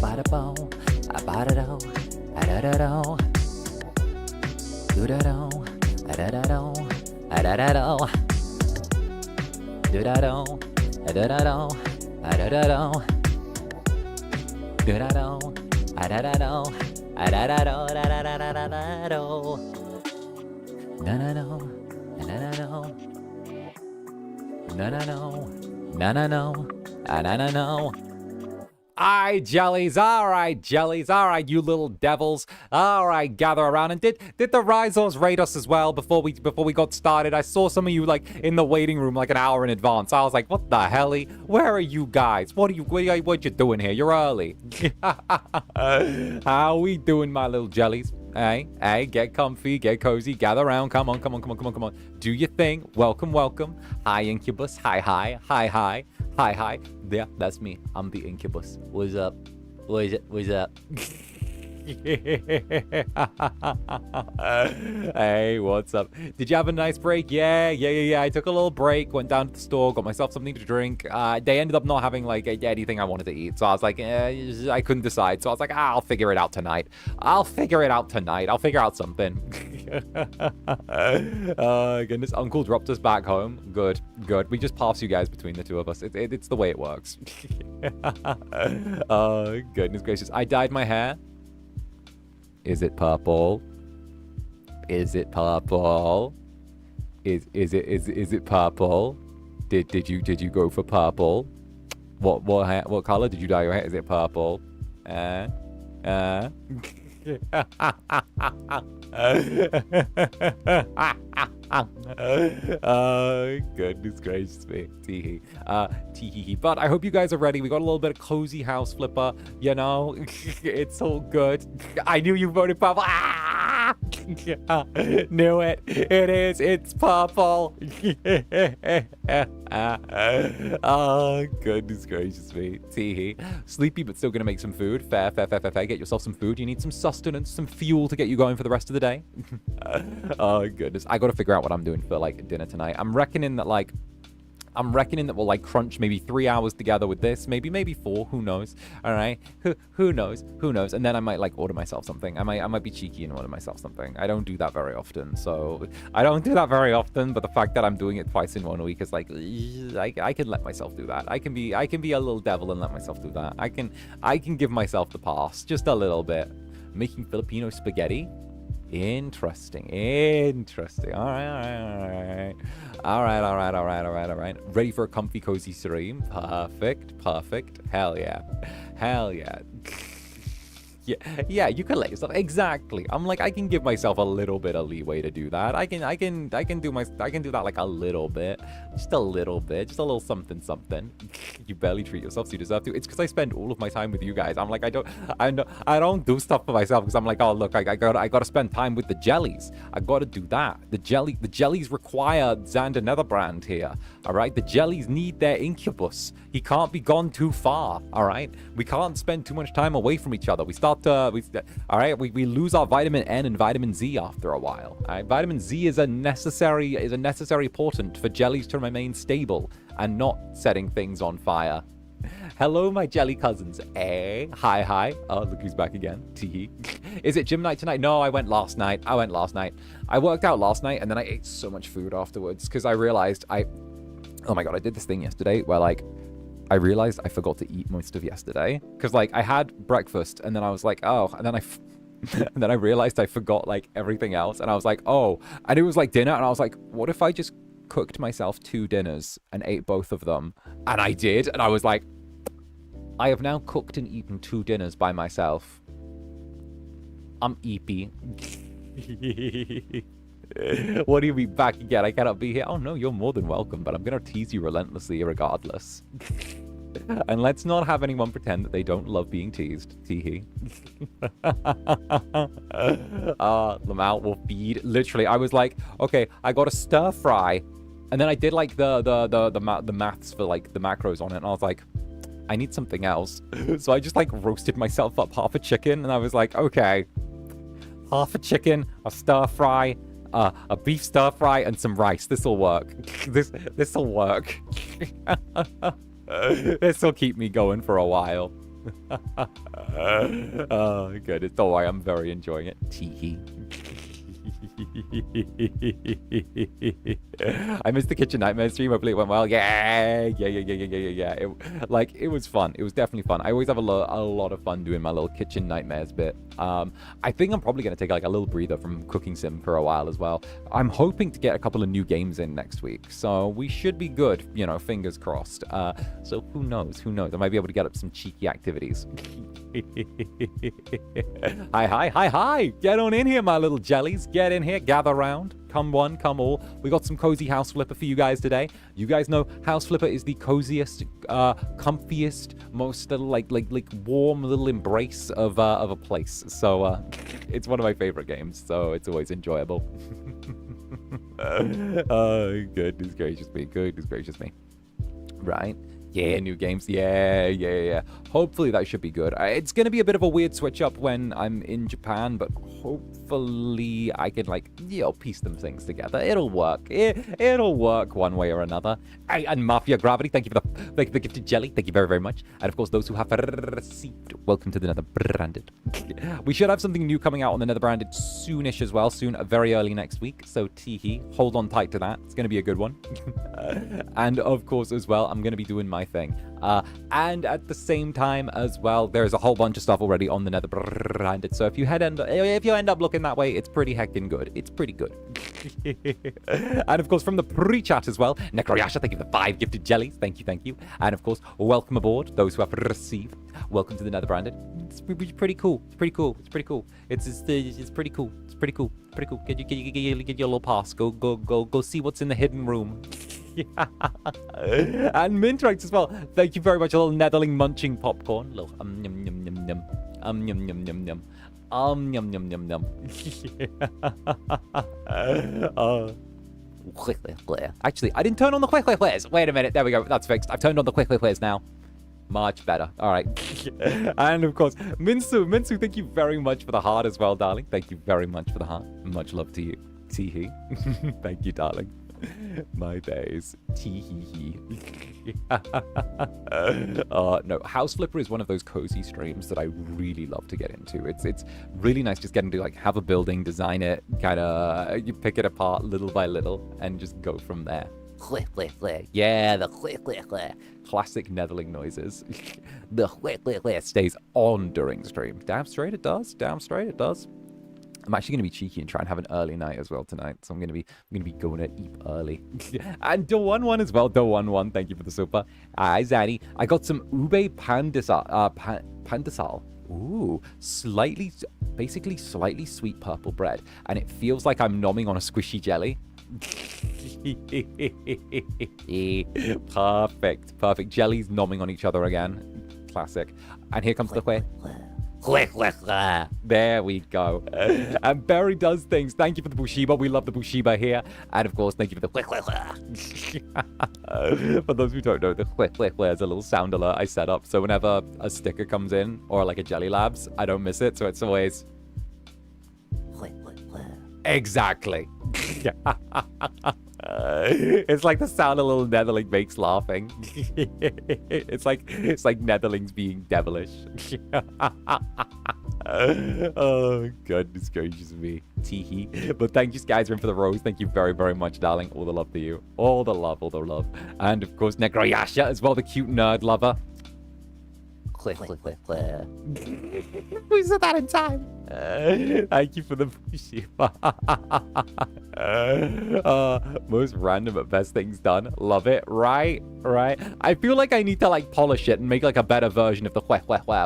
ba-da-bow, ba-da-dow, da-da-da-dow, do-da-dow, da-da-da-dow, da-da-da-dow, do-da-dow, da-da-da-dow, da-da-da-dow, do-da-dow, da-da-da-dow, da-da-da-dow, da-da-da-da-da-dow, na-na-no, na-na-no, na-na-no, na-na-no, na-na-no. Alright, jellies, alright, you little devils. Alright, gather around. And did the Rhizors raid us as well before we got started? I saw some of you like in the waiting room like an hour in advance. I was like, what the helly? Where are you guys? What you doing here? You're early. How we doing, my little jellies? Hey, get comfy, get cozy, gather around. Come on. Do your thing. Welcome. Hi, Incubus. Hi. Yeah, that's me. I'm the Incubus. What's up? What's up? Hey, what's up? Did you have a nice break? Yeah. I took a little break, went down to the store, got myself something to drink. They ended up not having like anything I wanted to eat, so I was like, I couldn't decide. So I was like, I'll figure it out tonight. I'll figure out something. Goodness, Uncle dropped us back home. Good. We just pass you guys between the two of us. It's the way it works. Oh, goodness gracious. I dyed my hair. Is it purple? Is it purple? Is it purple? Did you go for purple? What color did you dye your hair? Is it purple? Goodness gracious me. Tee-hee. But I hope you guys are ready. We got a little bit of cozy house flipper, you know. It's all good. I knew you voted purple. Knew it. It's purple. Oh, goodness gracious me. Tee-hee. Sleepy, but still gonna make some food. Fair. Get yourself some food. You need some sustenance, some fuel to get you going for the rest of the day. Oh, goodness. I gotta figure out what I'm doing for, like, dinner tonight. I'm reckoning that we'll, like, crunch maybe 3 hours together with this. Maybe 4. Who knows? All right? Who knows? And then I might, like, order myself something. I might be cheeky and order myself something. I don't do that very often. But the fact that I'm doing it twice in 1 week is, like, I can let myself do that. I can be a little devil and let myself do that. I can give myself the pass. Just a little bit. Making Filipino spaghetti? Interesting. All right. Ready for a comfy, cozy stream? Perfect. Hell yeah. Yeah, you can let yourself. Exactly. I'm like, I can give myself a little bit of leeway to do that. I can do that like a little bit. Just a little something. You barely treat yourself, so you deserve to. It's because I spend all of my time with you guys. I'm like, I don't do stuff for myself because I'm like, oh look, I gotta spend time with the jellies. I gotta do that. The jellies require Zander Netherbrand here. All right, the jellies need their Incubus. He can't be gone too far. All right, we can't spend too much time away from each other. We lose our vitamin N and vitamin Z after a while. All right? Vitamin Z is a necessary portent for jellies to remain stable and not setting things on fire. Hello, my jelly cousins. Hi. Oh, look who's back again. Tee. Is it gym night tonight? No, I went last night. I worked out last night, and then I ate so much food afterwards because I realized oh my god, I did this thing yesterday where, like, I realized I forgot to eat most of yesterday because, like, I had breakfast and then I was like, oh, and then and then I realized I forgot, like, everything else, and I was like, oh, and it was like dinner, and I was like, what if I just cooked myself 2 dinners and ate both of them? And I did, and I was like, I have now cooked and eaten 2 dinners by myself. I'm eepy. What do you mean back again? I cannot be here. Oh no, you're more than welcome, but I'm gonna tease you relentlessly regardless. And let's not have anyone pretend that they don't love being teased. Tee-hee. Lamau will feed. Literally, I was like, okay, I got a stir fry, and then I did like the maths for like the macros on it, and I was like, I need something else. So I just like roasted myself up half a chicken, and I was like, okay, half a chicken, a stir fry, a beef stir fry, and some rice. This'll work. This'll work. This'll keep me going for a while. Oh, goodness. Don't worry, I'm very enjoying it. Tee-hee. I missed the Kitchen Nightmares stream. Hopefully it went well. Yeah. It was fun. It was definitely fun. I always have a lot of fun doing my little Kitchen Nightmares bit. I think I'm probably going to take like a little breather from Cooking Sim for a while as well. I'm hoping to get a couple of new games in next week, so we should be good, you know, fingers crossed. So who knows? I might be able to get up some cheeky activities. Hi. Get on in here, my little jellies. Get in here, gather round. Come one, come all. We got some cozy House Flipper for you guys today. You guys know House Flipper is the coziest, comfiest, most like warm little embrace of a place. So it's one of my favorite games. So it's always enjoyable. Oh, goodness gracious me. Right. Yeah, new games. Yeah. Hopefully that should be good. It's going to be a bit of a weird switch up when I'm in Japan, but hopefully I can, like, you know, piece them things together. It'll work. It'll work one way or another. And Mafia Gravity, thank you for the gifted jelly. Thank you very, very much. And of course, those who have received, welcome to the Netherbranded. We should have something new coming out on the Netherbranded soonish as well. Soon, very early next week. So, tee-hee, hold on tight to that. It's going to be a good one. And of course, as well, I'm going to be doing my thing. And at the same time as well, there's a whole bunch of stuff already on the Netherbranded. So if you end up looking that way, it's pretty heckin' good. It's pretty good. And of course, from the pre-chat as well, Necroyasha, thank you for the 5 gifted jellies. Thank you. And of course, welcome aboard, those who have received. Welcome to the Netherbranded. It's pretty cool. It's pretty cool. It's pretty cool. Get your little pass. Go see what's in the hidden room. And Mintrax as well. Thank you very much. A little Netherling munching popcorn. Little yum yum yum yum. Yum yum yum yum. Yum yum yum yum. Actually, I didn't turn on the quick. Wait a minute. There we go. That's fixed. I've turned on the quick now. Much better. All right. And of course, Minsu, thank you very much for the heart as well, darling. Thank you very much for the heart. Much love to you. Tee-hee. Thank you, darling. My days. Tee-hee-hee. No, House Flipper is one of those cozy streams that I really love to get into. It's really nice just getting to like have a building, design it, kind of you pick it apart little by little, and just go from there. Yeah, the classic Netherling noises. The stays on during stream. Damn straight it does. I'm actually going to be cheeky and try and have an early night as well tonight. So I'm going to be going to eat early. And Do11 as well. Do11, thank you for the super. Hi, Zanny. I got some ube pandesal. Ooh, basically slightly sweet purple bread. And it feels like I'm nomming on a squishy jelly. Perfect. Jellies nomming on each other again. Classic. And here comes the way. There we go. And Barry does things. Thank you for the Bushiba. We love the Bushiba here. And of course, thank you for the For those who don't know, the is a little sound alert I set up. So whenever a sticker comes in, or like a Jelly Labs, I don't miss it. So it's always... Exactly. It's like the sound a little Netherling makes laughing. It's like Netherlings being devilish. Oh, goodness gracious me. Tee-hee. But thank you, Skyrim, for the rose. Thank you very, very much, darling. All the love to you. All the love. And of course, Necroyasha as well, the cute nerd lover. We said that in time. Thank you for the Bushiba. Most random but best things done. Love it. Right. I feel like I need to like polish it and make like a better version of the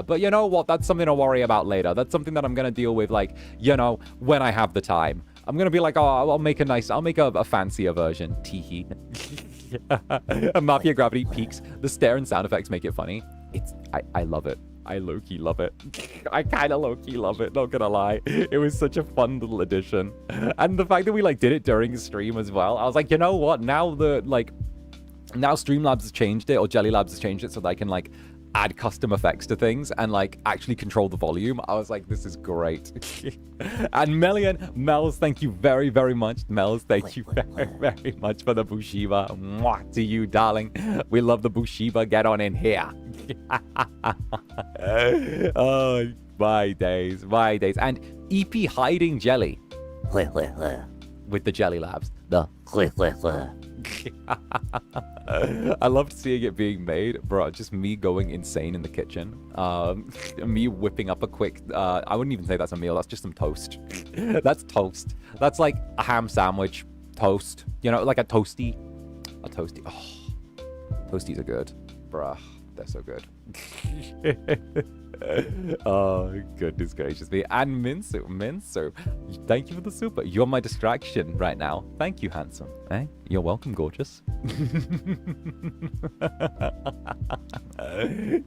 But you know what? That's something to worry about later. That's something that I'm going to deal with, like, you know, when I have the time. I'm going to be like, oh, I'll make a fancier version. Tee-hee. Mafia Gravity peaks. The stare and sound effects make it funny. I love it. I low-key love it. I kind of low-key love it, not gonna lie. It was such a fun little addition. And the fact that we like did it during stream as well, I was like, you know what? Now Streamlabs has changed it, or Jelly Labs has changed it so that I can like add custom effects to things and like actually control the volume. I was like, this is great. And Mels, thank you very, very much. Mels, thank you very, very much for the Bushiba. Mwah to you, darling. We love the Bushiba. Get on in here. Oh, my days, my days. And EP hiding jelly. With the jelly labs. The I loved seeing it being made, bro. Just me going insane in the kitchen. Me whipping up a quick. I wouldn't even say that's a meal. That's just some toast. That's toast. That's like a ham sandwich, toast. You know, like a toasty. A toasty. Oh, toasties are good, bruh. They're so good. Oh, goodness gracious me. And Minsu, thank you for the super. You're my distraction right now. Thank you, handsome. Eh? You're welcome, gorgeous.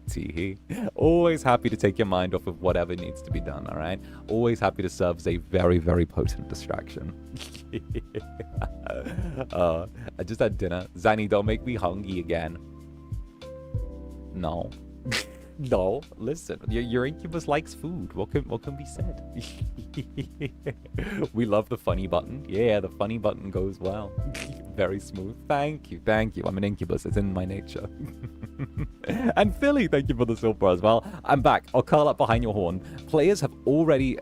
Teehee. Always happy to take your mind off of whatever needs to be done, all right? Always happy to serve as a very, very potent distraction. I just had dinner. Zanny, don't make me hungry again. No. No, listen, your Incubus likes food. What can be said? We love the funny button. Yeah, the funny button goes well. Very smooth. Thank you, thank you. I'm an Incubus. It's in my nature. And Philly, thank you for the silver as well. I'm back. I'll curl up behind your horn. Players have already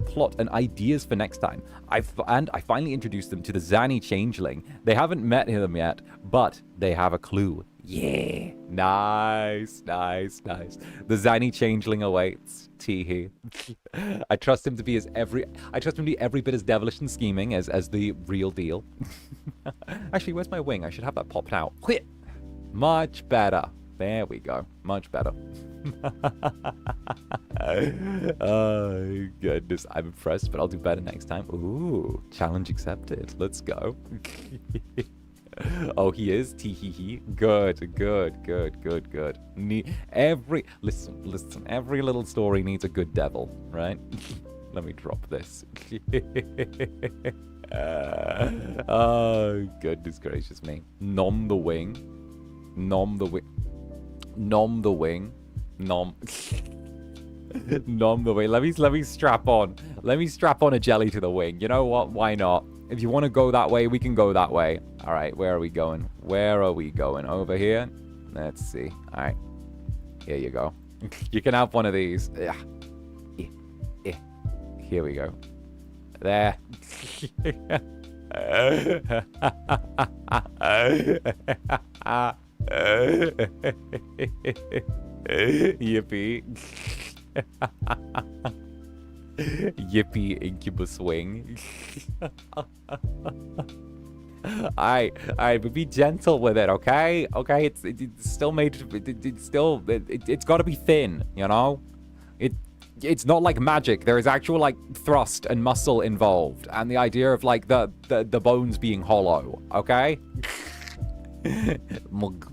plot and ideas for next time. I finally introduced them to the Zanny Changeling. They haven't met him yet, but they have a clue. Yeah, nice, nice, nice. The Zanny Changeling awaits. Teehee. I trust him to be every bit as devilish and scheming as the real deal. Actually, where's my wing? I should have that popped out. Quit. Much better. There we go. Much better. Oh, goodness. I'm impressed, but I'll do better next time. Ooh, challenge accepted. Let's go. Oh, he is? Tee-hee-hee. Good. Listen, every little story needs a good devil, right? Let me drop this. Oh, goodness gracious me. Nom the wing. Nom the wing. Nom the wing. Nom. Nom the wing. Let me strap on. Let me strap on a jelly to the wing. You know what? Why not? If you want to go that way, we can go that way. All right, where are we going? Where are we going? Over here? Let's see. All right. Here you go. You can have one of these. Here we go. There. Yippee. Yippee Incubus wing. Alright, but be gentle with it, okay? Okay, it's still made. It's got to be thin, you know. It's not like magic. There is actual like thrust and muscle involved, and the idea of like the bones being hollow. Okay. Mug.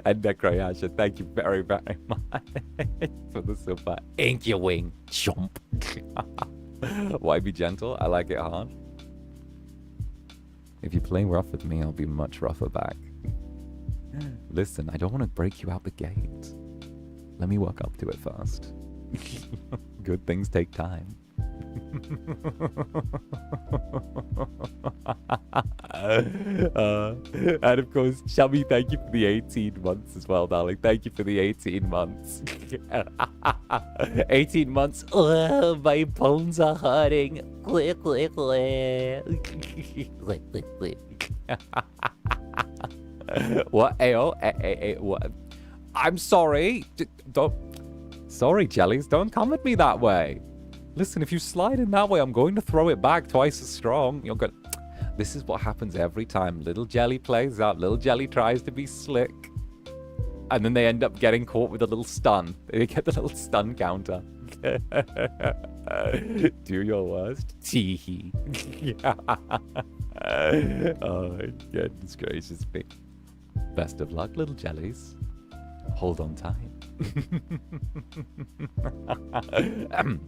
And Necroyasha, thank you very, very much for the super. Ink your wing, chomp. Why be gentle? I like it hard. If you play rough with me, I'll be much rougher back. Listen, I don't want to break you out the gate. Let me work up to it first. Good things take time. And of course, Chubby, thank you for the 18 months as well, darling. Thank you for the 18 months. 18 months. Oh, my bones are hurting. What? Ayo? What? I'm sorry. Don't. Sorry, jellies. Don't come at me that way. Listen, if you slide in that way, I'm going to throw it back twice as strong. You're going. This is what happens every time little jelly plays out. Little jelly tries to be slick, and then they end up getting caught with a little stun. They get the little stun counter. Do your worst. Teehee. Oh, goodness gracious me. Best of luck, little jellies. Hold on tight.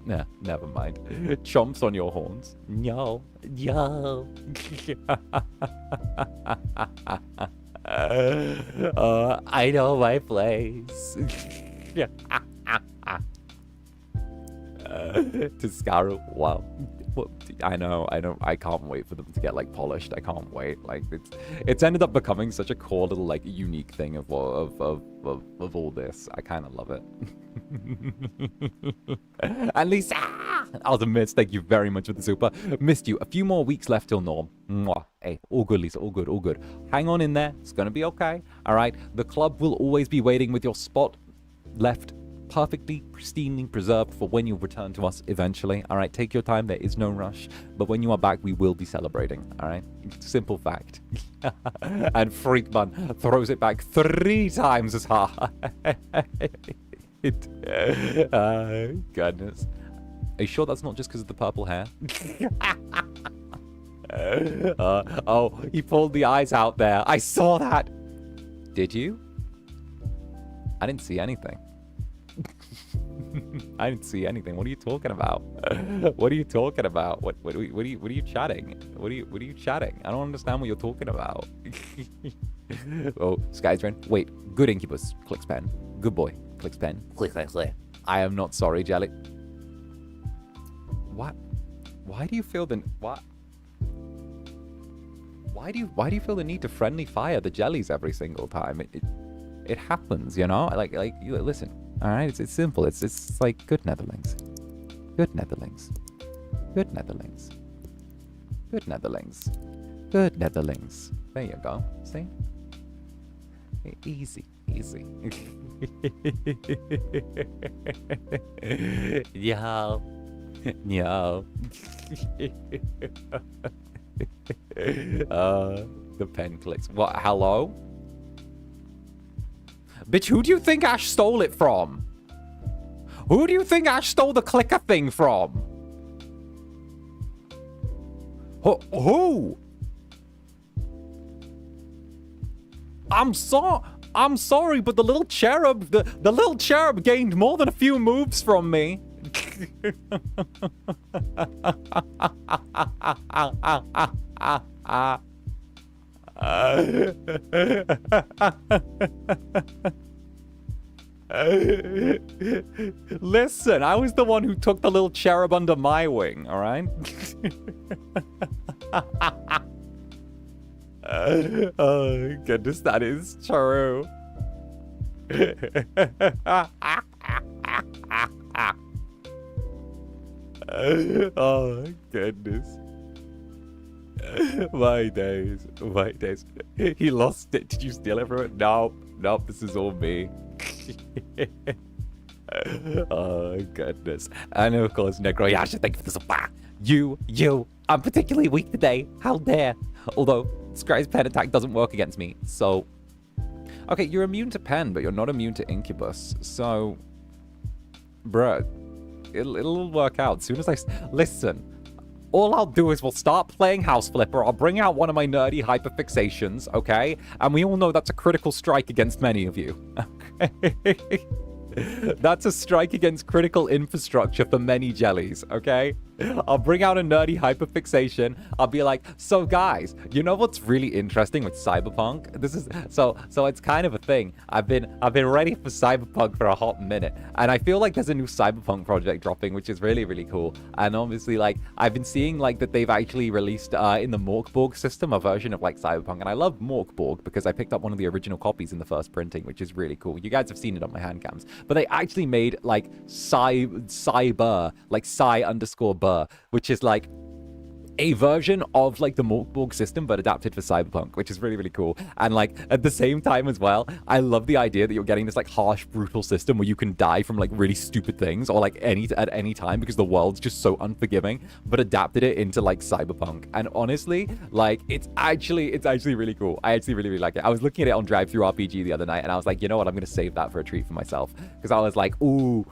Nah, never mind. Chomps on your horns. No. I know my place. To Skaru, wow. I know. I can't wait for them to get like polished. I can't wait. Like it's ended up becoming such a cool little like unique thing of all this. I kind of love it. And Lisa, Ultimate, thank you very much for the super. Missed you. A few more weeks left till Norm. Mwah. Hey, all good, Lisa. All good. All good. Hang on in there. It's gonna be okay. All right. The club will always be waiting with your spot left perfectly, pristinely preserved for when you return to us eventually. All right, take your time. There is no rush. But when you are back, we will be celebrating. All right, simple fact. And Freakman throws it back 3 times as hard. Goodness. Are you sure that's not just because of the purple hair? Oh, he pulled the eyes out there. I saw that. Did you? I didn't see anything. I didn't see anything. What are you talking about? What are you talking about? What are you chatting? What are you chatting? I don't understand what you're talking about. Oh, Sky's friend. Wait, good Incubus. Clicks pen. Good boy. Clicks pen. Click. I am not sorry, Jelly. What? Why do you feel the what? Why do you feel the need to friendly fire the jellies every single time? It happens, you know. Like you listen. All right, it's simple. It's like good Netherlings, good Netherlings, good Netherlings, good Netherlings, good Netherlings. There you go. See, easy. Yo. The pen clicks. What? Hello? Bitch, who do you think Ash stole it from? Who do you think Ash stole the clicker thing from? Who? I'm sorry, but the little cherub, the little cherub gained more than a few moves from me. Listen, I was the one who took the little cherub under my wing, all right? Oh, goodness, that is true. Oh, goodness. My days. He lost it. Did you steal it from it? Nope, this is all me. Oh, goodness. And of course, Necroyasha, thank you for the support. You. I'm particularly weak today. How dare. Although, Scry's pen attack doesn't work against me, so... Okay, you're immune to pen, but you're not immune to Incubus. So... Bruh, it'll work out. As soon as I... Listen. All I'll do is we'll start playing House Flipper. I'll bring out one of my nerdy hyperfixations, okay? And we all know that's a critical strike against many of you. Okay? That's a strike against critical infrastructure for many jellies, okay? I'll bring out a nerdy hyperfixation. I'll be like, so guys, you know what's really interesting with Cyberpunk? This is so it's kind of a thing. I've been ready for Cyberpunk for a hot minute, and I feel like there's a new Cyberpunk project dropping, which is really, really cool. And obviously, like, I've been seeing like that they've actually released in the Morkborg system a version of like Cyberpunk, and I love Morkborg because I picked up one of the original copies in the first printing, which is really cool. You guys have seen it on my hand cams, but they actually made like Cyber, like Psy_Burr, which is like a version of like the Morkborg system but adapted for Cyberpunk, which is really, really cool. And like at the same time as well, I love the idea that you're getting this like harsh, brutal system where you can die from like really stupid things or like at any time because the world's just so unforgiving, but adapted it into like Cyberpunk. And honestly, like it's actually really cool. I actually really, really like it. I was looking at it on Drive-Thru RPG the other night and I was like, you know what, I'm gonna save that for a treat for myself, because I was like, ooh,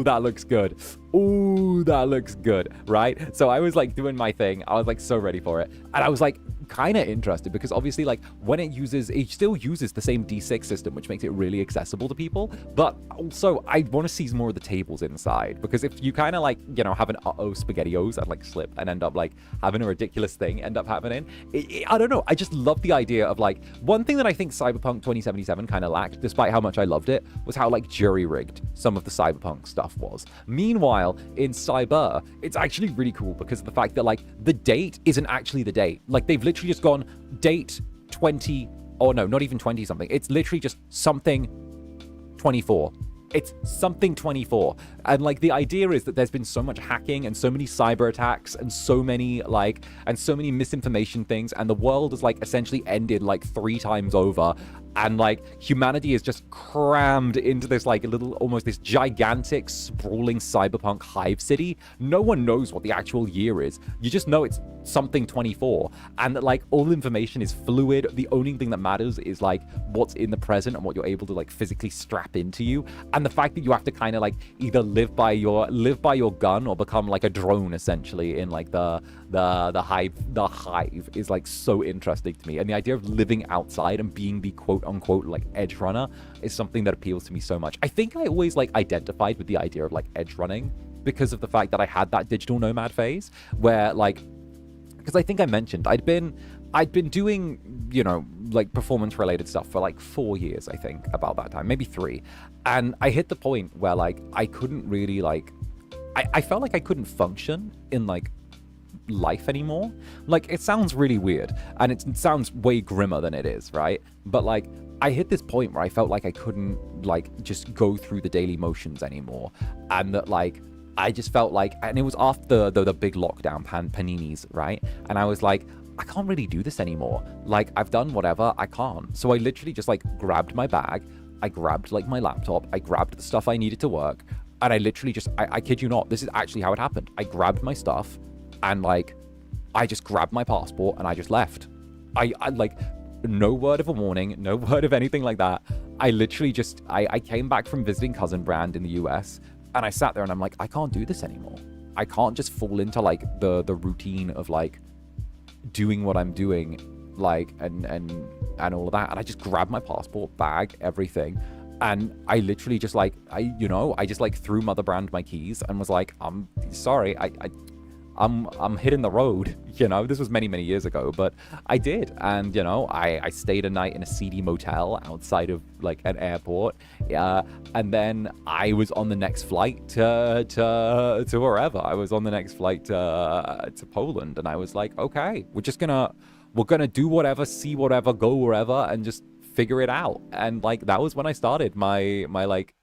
that looks good. Ooh, that looks good, right? So I was like doing my thing. I was like so ready for it. And I was like kind of interested because obviously like when it still uses the same D6 system, which makes it really accessible to people. But also I want to see more of the tables inside, because if you kind of like, you know, have an spaghettios and like slip and end up like having a ridiculous thing end up happening, I don't know. I just love the idea of like, one thing that I think Cyberpunk 2077 kind of lacked, despite how much I loved it, was how like jury-rigged some of the Cyberpunk stuff was. Meanwhile, in Cyber, it's actually really cool because of the fact that like the date isn't actually the date. Like they've literally just gone date 20, or no, not even 20 something. It's literally just something 24. It's something 24. And like the idea is that there's been so much hacking and so many cyber attacks and so many misinformation things, and the world has like essentially ended like 3 times over. And like humanity is just crammed into this like little, almost this gigantic sprawling cyberpunk hive city. No one knows what the actual year is. You just know it's something 24, and that like all information is fluid. The only thing that matters is like what's in the present and what you're able to like physically strap into you. And the fact that you have to kind of like either live by your gun or become like a drone essentially in like the hive is like so interesting to me. And the idea of living outside and being the quote unquote like edge runner is something that appeals to me so much. I think I always like identified with the idea of like edge running because of the fact that I had that digital nomad phase where like, because I think I mentioned I'd been doing, you know, like performance related stuff for like 4 years, I think, about that time, maybe 3. And I hit the point where like I couldn't really like, I felt like I couldn't function in like life anymore. Like it sounds really weird and it sounds way grimmer than it is, right? But like I hit this point where I felt like I couldn't like just go through the daily motions anymore, and that like I just felt like, and it was after the big lockdown paninis, right? And I was like, I can't really do this anymore. Like I've done whatever, I can't. So I literally just like grabbed my bag, I grabbed like my laptop, I grabbed the stuff I needed to work, and I literally just, I kid you not, this is actually how it happened. I grabbed my stuff and like I just grabbed my passport and I just left. I like, no word of a warning, no word of anything like that. I literally just, I came back from visiting cousin Brand in the US, and I sat there and I'm like, I can't do this anymore. I can't just fall into like the routine of like doing what I'm doing, like and all of that. And I just grabbed my passport, bag, everything, and I literally just like I just like threw Netherbrand my keys and was like, I'm sorry, I'm hitting the road, you know. This was many years ago, but I did. And you know, I stayed a night in a seedy motel outside of like an airport, and then I was on the next flight to wherever. I was on the next flight to Poland, and I was like, okay, we're gonna do whatever, see whatever, go wherever, and just figure it out. And like that was when I started my like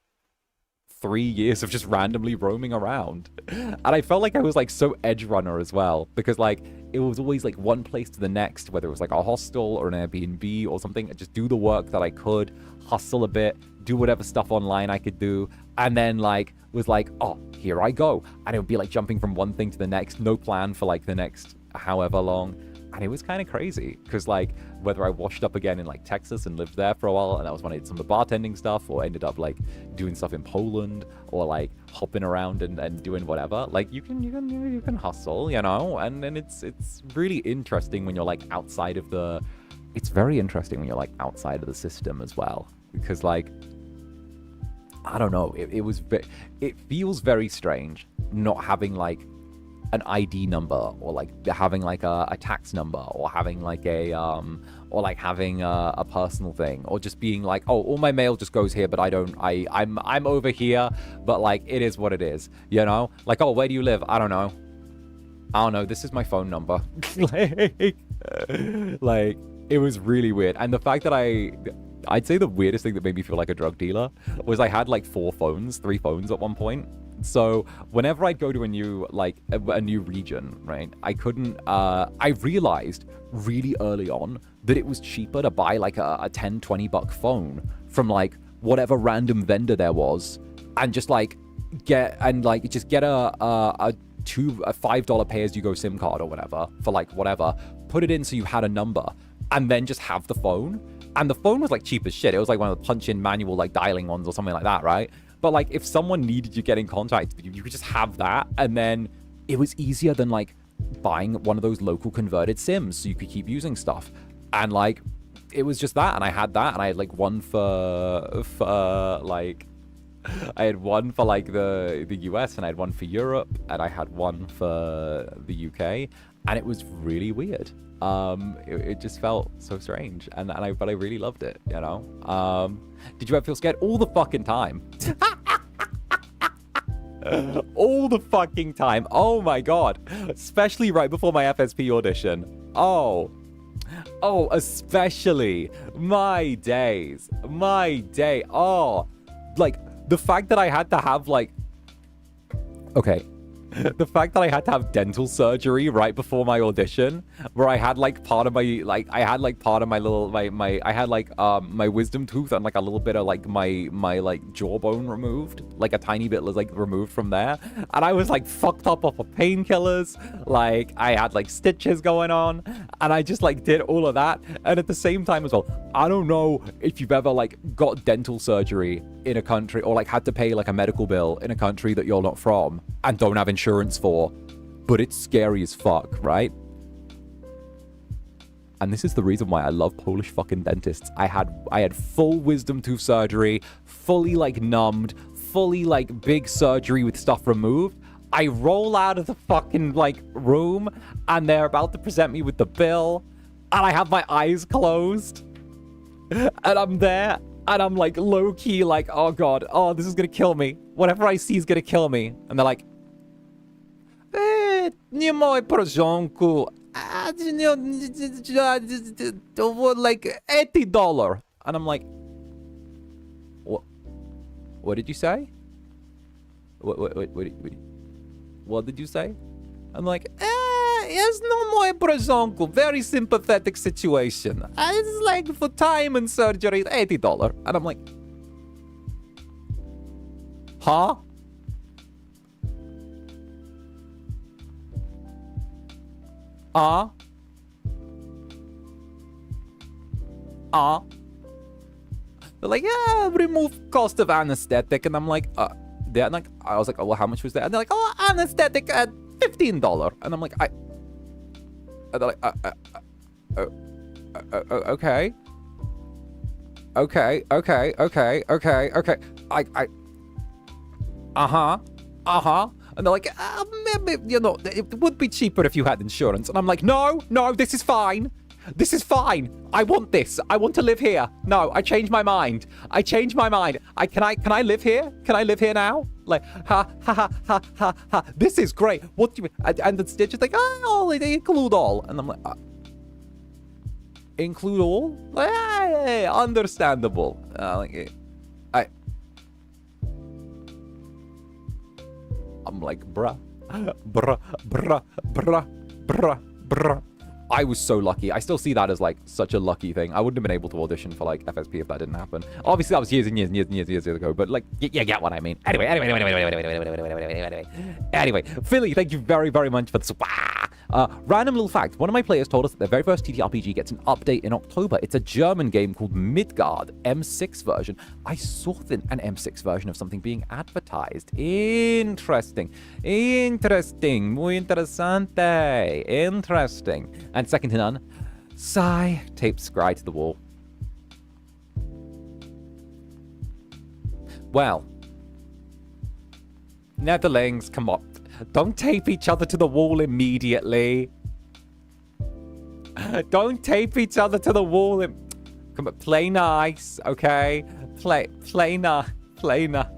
3 years of just randomly roaming around. And I felt like I was like so edge runner as well, because like it was always like one place to the next, whether it was like a hostel or an Airbnb or something, and just do the work that I could, hustle a bit, do whatever stuff online I could do, and then like was like, oh, here I go. And it would be like jumping from one thing to the next, no plan for like the next however long. And it was kind of crazy because like whether I washed up again in like Texas and lived there for a while, and that was when I did some of the bartending stuff, or ended up like doing stuff in Poland, or like hopping around and doing whatever. Like you can hustle, you know. And it's really interesting when you're like outside of the, it's very interesting when you're like outside of the system as well, because like I don't know, it feels very strange not having like an ID number, or like having like a tax number, or having like a having a personal thing, or just being like, oh, all my mail just goes here, but I'm over here, but like it is what it is, you know. Like, oh, where do you live? I don't know, this is my phone number. like it was really weird. And the fact that I'd say the weirdest thing that made me feel like a drug dealer was I had like 3 phones at one point. So whenever I'd go to a new region, right, I realized really early on that it was cheaper to buy like a $10-20 phone from like whatever random vendor there was, and just like get a $5 pay-as-you-go SIM card or whatever for like whatever, put it in so you had a number, and then just have the phone. And the phone was like cheap as shit. It was like one of the punch-in manual like dialing ones or something like that, right? But like if someone needed you get in contact with you, you could just have that, and then it was easier than like just buying one of those local converted sims so you could keep using stuff. And like, it was just that, and I had that, and I had like one for like, I had one for like the US, and I had one for Europe, and I had one for the UK, and it was really weird. It just felt so strange, but I really loved it, you know. Did you ever feel scared? All the fucking time. All the fucking time. Oh my god. Especially right before my FSP audition. Oh, especially my days. Oh, like the fact that I had to have like, okay. The fact that I had to have dental surgery right before my audition, where I had like part of my, like, I had like part of my little, I had like, my wisdom tooth and like a little bit of like my like jawbone removed, like a tiny bit was like removed from there. And I was like fucked up off of painkillers. Like I had like stitches going on, and I just like did all of that. And at the same time as well, I don't know if you've ever like got dental surgery in a country, or like had to pay like a medical bill in a country that you're not from and don't have insurance for, but it's scary as fuck, right? And this is the reason why I love Polish fucking dentists. I had full wisdom tooth surgery, fully like numbed, fully like big surgery with stuff removed. I roll out of the fucking like room, and they're about to present me with the bill, and I have my eyes closed, and I'm there, and I'm like low-key like, oh god, oh, this is gonna kill me. Whatever I see is gonna kill me. And they're like, nie moje porządku, like $80. And I'm like, what did you say? What did you say? I'm like, it's no moje porządku. Very sympathetic situation. It's like for time and surgery, $80. And I'm like, huh? They're like, yeah, remove cost of anesthetic. And I'm like, they're like, I was like, oh, well, how much was that? And they're like, oh, anesthetic at $15. And I'm like, they're like, okay. And they're like, maybe, you know, it would be cheaper if you had insurance. And I'm like, no, this is fine. This is fine. I want this. I want to live here. No, I changed my mind. Can I live here? Can I live here now? Like, ha. This is great. What do you mean? And the Stitch is like, oh, they include all. And I'm like, include all? Hey, understandable. I'm like, bruh. I was so lucky. I still see that as like such a lucky thing. I wouldn't have been able to audition for like FSP if that didn't happen. Obviously, that was years and years ago. But like, you get what I mean. Anyway. Philly, thank you very, very much for the random little fact. One of my players told us that their very first TTRPG gets an update in October. It's a German game called Midgard, M6 version. I saw an M6 version of something being advertised. Interesting. Muy interesante. Interesting. And second to none, sigh, taped Scry to the wall. Well, Netherlings, come on. Don't tape each other to the wall immediately. Don't tape each other to the wall. Come on, play nice, okay? Play nice. Play nice.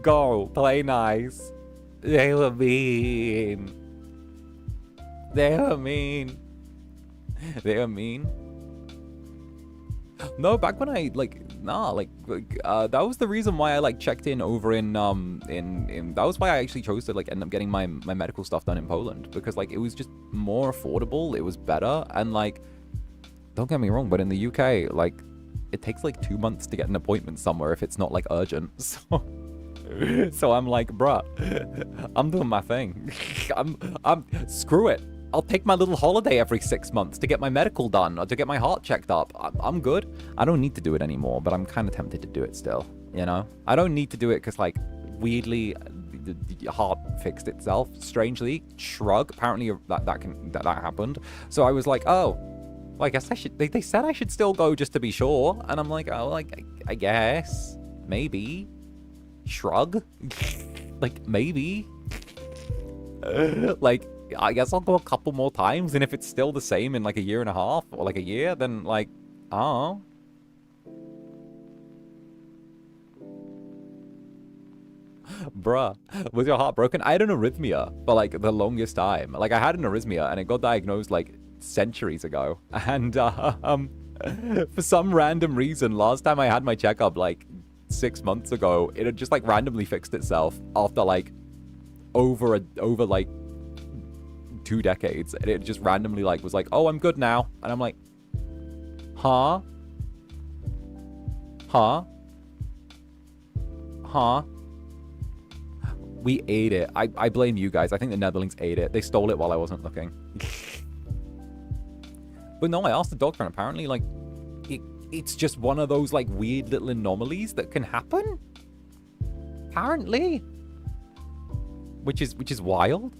Go, play nice. They were mean. No, back when I that was the reason why I like checked in over in that was why I actually chose to like end up getting my medical stuff done in Poland, because like it was just more affordable, it was better, and like, don't get me wrong, but in the UK, like, it takes like 2 months to get an appointment somewhere if it's not like urgent. So I'm like, bruh, I'm doing my thing. I'm screw it. I'll take my little holiday every 6 months to get my medical done or to get my heart checked up. I'm good. I don't need to do it anymore, but I'm kind of tempted to do it still, you know? I don't need to do it because, like, weirdly, the heart fixed itself. Strangely, shrug. Apparently that happened. So I was like, oh, well, I guess I should. They said I should still go just to be sure, and I'm like, oh, like I guess maybe. Shrug. Like maybe. Like I guess I'll go a couple more times, and if it's still the same in like a year and a half or like a year, then like, oh. Bruh, was your heart broken? I had an arrhythmia for like the longest time. Like I had an arrhythmia and it got diagnosed like centuries ago. And for some random reason, last time I had my checkup like 6 months ago, it had just like randomly fixed itself after like over like 2 decades. And it just randomly like was like, oh, I'm good now. And I'm like, huh? Huh? Huh? We ate it. I blame you guys. I think the Netherlings ate it. They stole it while I wasn't looking. But no, I asked the doctor, and apparently, like, it's just one of those, like, weird little anomalies that can happen. Apparently. Which is wild.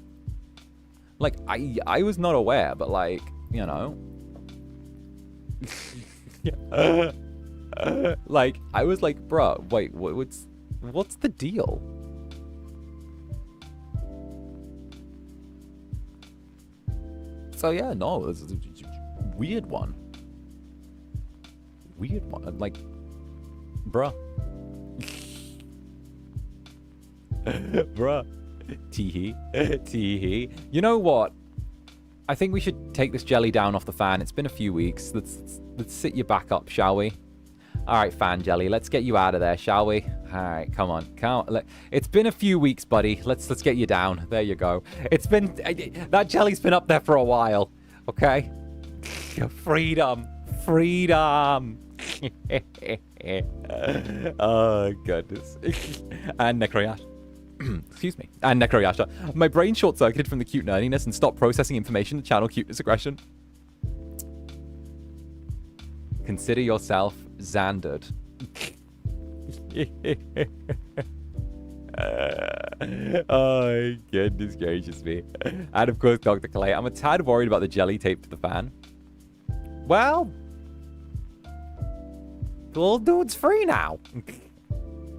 Like, I was not aware, but, like, you know. Like, I was like, bro, wait, what's the deal? So yeah, no, it's a weird one. Weird one. Like, bruh. Bruh. Teehee. Teehee. You know what? I think we should take this jelly down off the fan. It's been a few weeks. Let's sit you back up, shall we? All right, fan jelly. Let's get you out of there, shall we? All right, come on. It's been a few weeks, buddy. Let's get you down. There you go. It's been that jelly's been up there for a while. Okay. Freedom. Freedom. Oh goodness. And Necroyasha. Excuse me. And Necroyasha. My brain short-circuited from the cute nerdiness and stopped processing information to channel cuteness aggression. Consider yourself Zandered. Oh, goodness gracious me. And of course, Dr. Clay. I'm a tad worried about the jelly taped to the fan. Well, the little dude's free now.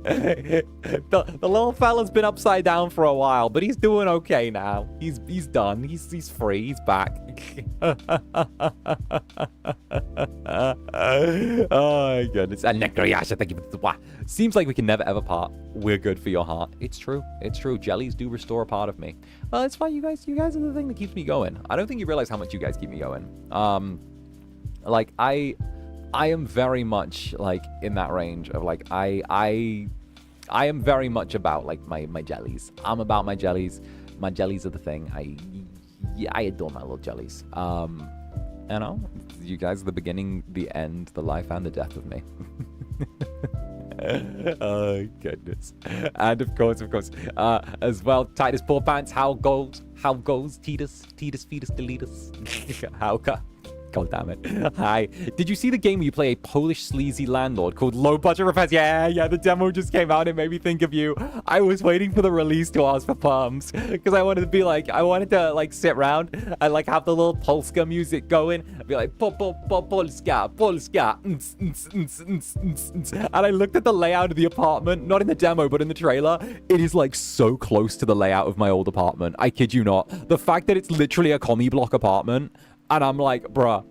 The little fella's been upside down for a while, but he's doing okay now. He's done. He's free. He's back. Oh my goodness. And Necroyasha, thank you for the seems like we can never ever part. We're good for your heart. It's true. It's true. Jellies do restore a part of me. Well, it's fine. You guys are the thing that keeps me going. I don't think you realize how much you guys keep me going. Like I am very much like in that range of like I am very much about like my jellies. I'm about my jellies. My jellies are the thing. I adore my little jellies. You know, you guys are the beginning, the end, the life, and the death of me. Oh goodness. And of course, as well, Titus Poor Pants. How goes Titus fetus deletus? How God damn it. Hi. Did you see the game where you play a Polish sleazy landlord called Low Budget Repairs? Yeah, the demo just came out. It made me think of you. I was waiting for the release to ask for perms because I wanted to like sit around and like have the little Polska music going. I'd be like, Polska. And I looked at the layout of the apartment, not in the demo, but in the trailer. It is like so close to the layout of my old apartment. I kid you not. The fact that it's literally a commie block apartment. And I'm like, bruh,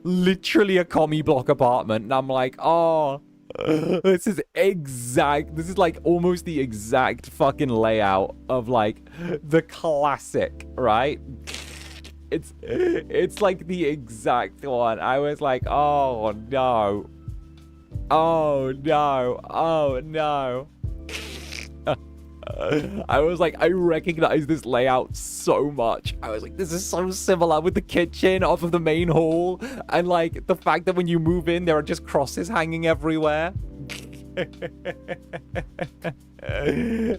literally a commie block apartment. And I'm like, oh, this is like almost the exact fucking layout of like the classic, right? It's like the exact one. I was like, oh no. Oh no. Oh no. I was like, I recognize this layout so much. I was like, this is so similar with the kitchen off of the main hall. And like the fact that when you move in, there are just crosses hanging everywhere.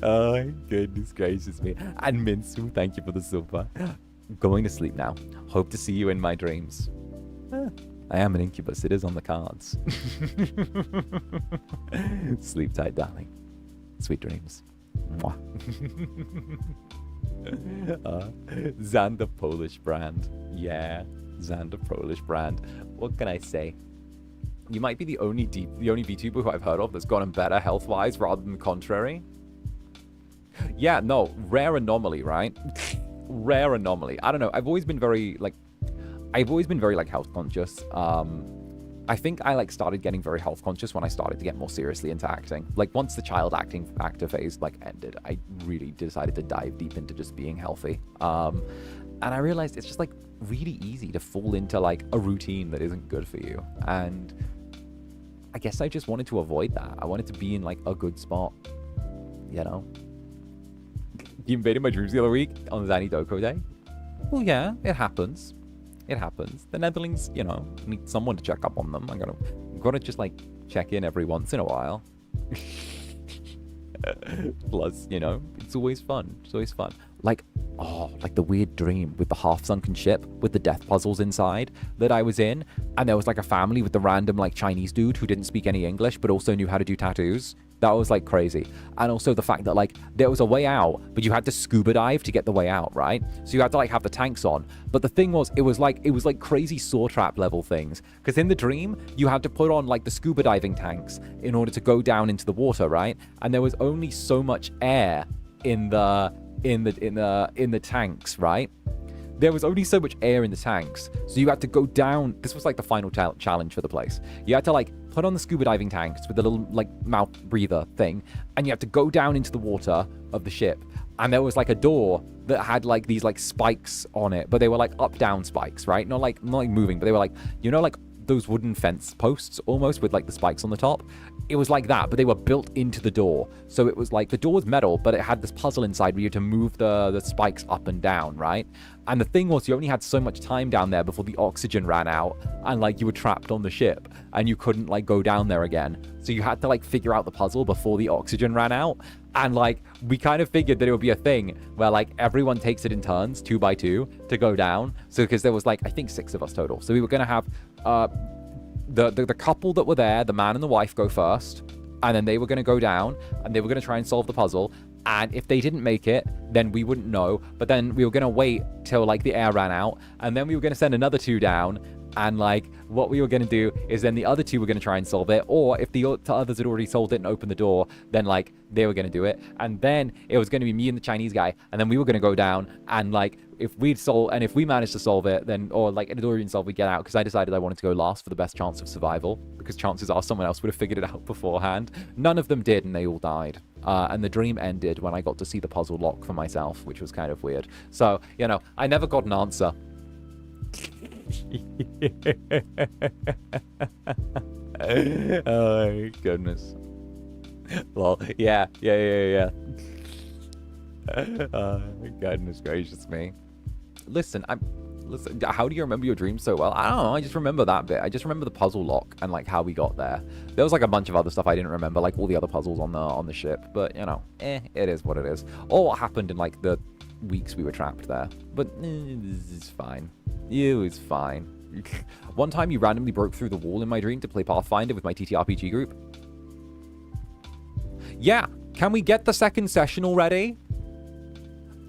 Oh, goodness gracious me. And Minsu, thank you for the super. Going to sleep now. Hope to see you in my dreams. I am an incubus. It is on the cards. Sleep tight, darling. Sweet dreams. Mwah. Zander Polish brand. Yeah, Zander Polish brand. What can I say? You might be the only VTuber who I've heard of that's gotten better health-wise rather than the contrary. Yeah, no, rare anomaly, right? Rare anomaly. I don't know. I've always been very health conscious. I think I started getting very health conscious when I started to get more seriously into acting. Like once the child actor phase ended, I really decided to dive deep into just being healthy. And I realized it's just really easy to fall into a routine that isn't good for you. And I guess I just wanted to avoid that. I wanted to be in a good spot, you know? You invaded my dreams the other week on 𝓂𝓸𝓾𝓻 Day? Well, yeah, it happens. It happens. The Netherlings, need someone to check up on them. I'm gonna just check in every once in a while. Plus, it's always fun. It's always fun. The weird dream with the half-sunken ship with the death puzzles inside that I was in, and there was a family with the random Chinese dude who didn't speak any English but also knew how to do tattoos. That was crazy. And also the fact that there was a way out, but you had to scuba dive to get the way out, right? So you had to have the tanks on. But the thing was, it was crazy saw trap level things. Because in the dream, you had to put on the scuba diving tanks in order to go down into the water, right? And there was only so much air in the tanks, right? There was only so much air in the tanks, so you had to go down. This was the final challenge for the place. You had to put on the scuba diving tanks with the little mouth breather thing, and you had to go down into the water of the ship. And there was a door that had these spikes on it, but they were up down spikes, right? Not moving, but they were those wooden fence posts almost with the spikes on the top. It was like that, but they were built into the door. So it was the door was metal, but it had this puzzle inside where you had to move the spikes up and down, right? And the thing was, you only had so much time down there before the oxygen ran out, and you were trapped on the ship, and you couldn't go down there again. So you had to figure out the puzzle before the oxygen ran out. And we kind of figured that it would be a thing where everyone takes it in turns, 2 by 2, to go down. So because there was I think 6 of us total. So we were gonna have the couple that were there, the man and the wife, go first, and then they were gonna go down and they were gonna try and solve the puzzle. And if they didn't make it, then we wouldn't know. But then we were gonna wait till the air ran out, and then we were gonna send another 2 down. And what we were going to do is then the other 2 were going to try and solve it. Or if the others had already solved it and opened the door, then they were going to do it. And then it was going to be me and the Chinese guy. And then we were going to go down and if we managed to solve it, then, or it had already been solved, we get out. Because I decided I wanted to go last for the best chance of survival. Because chances are someone else would have figured it out beforehand. None of them did, and they all died. And the dream ended when I got to see the puzzle lock for myself, which was kind of weird. So, I never got an answer. Oh my goodness. Well, yeah. Goodness gracious me. Listen, how do you remember your dreams so well? I don't know, I just remember that bit. I just remember the puzzle lock and how we got there. There was a bunch of other stuff I didn't remember, all the other puzzles on the ship, but it is what it is. Or what happened in the weeks we were trapped there. But it's fine. It was fine. One time you randomly broke through the wall in my dream to play Pathfinder with my TTRPG group. Yeah, can we get the second session already?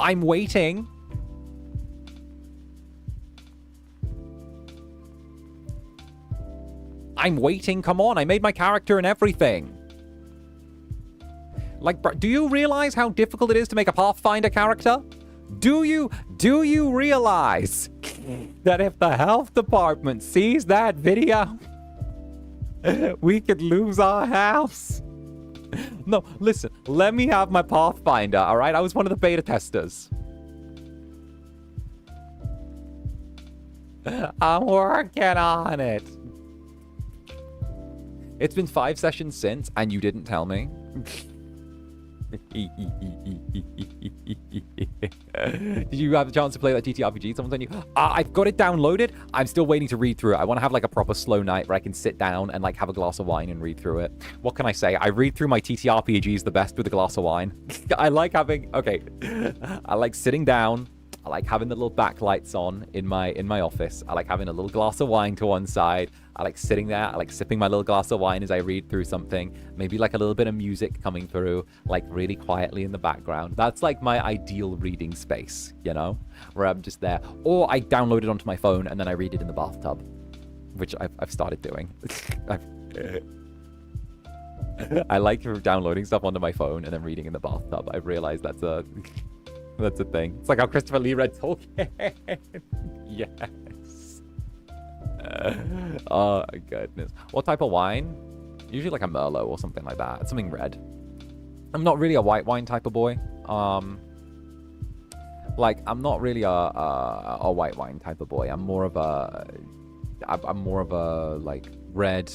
I'm waiting. I'm waiting, come on, I made my character and everything. Do you realize how difficult it is to make a Pathfinder character? Do you realize that if the health department sees that video, we could lose our house? No, listen, let me have my Pathfinder, all right? I was one of the beta testers. I'm working on it. It's been 5 sessions since, and you didn't tell me. Did you have a chance to play that TTRPG? Someone told you? I've got it downloaded. I'm still waiting to read through it. I want to have a proper slow night where I can sit down and have a glass of wine and read through it. What can I say? I read through my TTRPGs the best with a glass of wine. I like having... Okay. I like sitting down. I like having the little backlights on in my office. I like having a little glass of wine to one side. I like sitting there, I like sipping my little glass of wine as I read through something. Maybe like a little bit of music coming through, like really quietly in the background. That's like my ideal reading space, you know, where I'm just there. Or I download it onto my phone and then I read it in the bathtub, which I've started doing. I like downloading stuff onto my phone and then reading in the bathtub. I've realized that's a thing. It's like how Christopher Lee read Tolkien. Yes. Oh, goodness. What type of wine? Usually like a Merlot or something like that. Something red. I'm not really a white wine type of boy. Like, I'm not really a white wine type of boy. I'm more of a, like, red,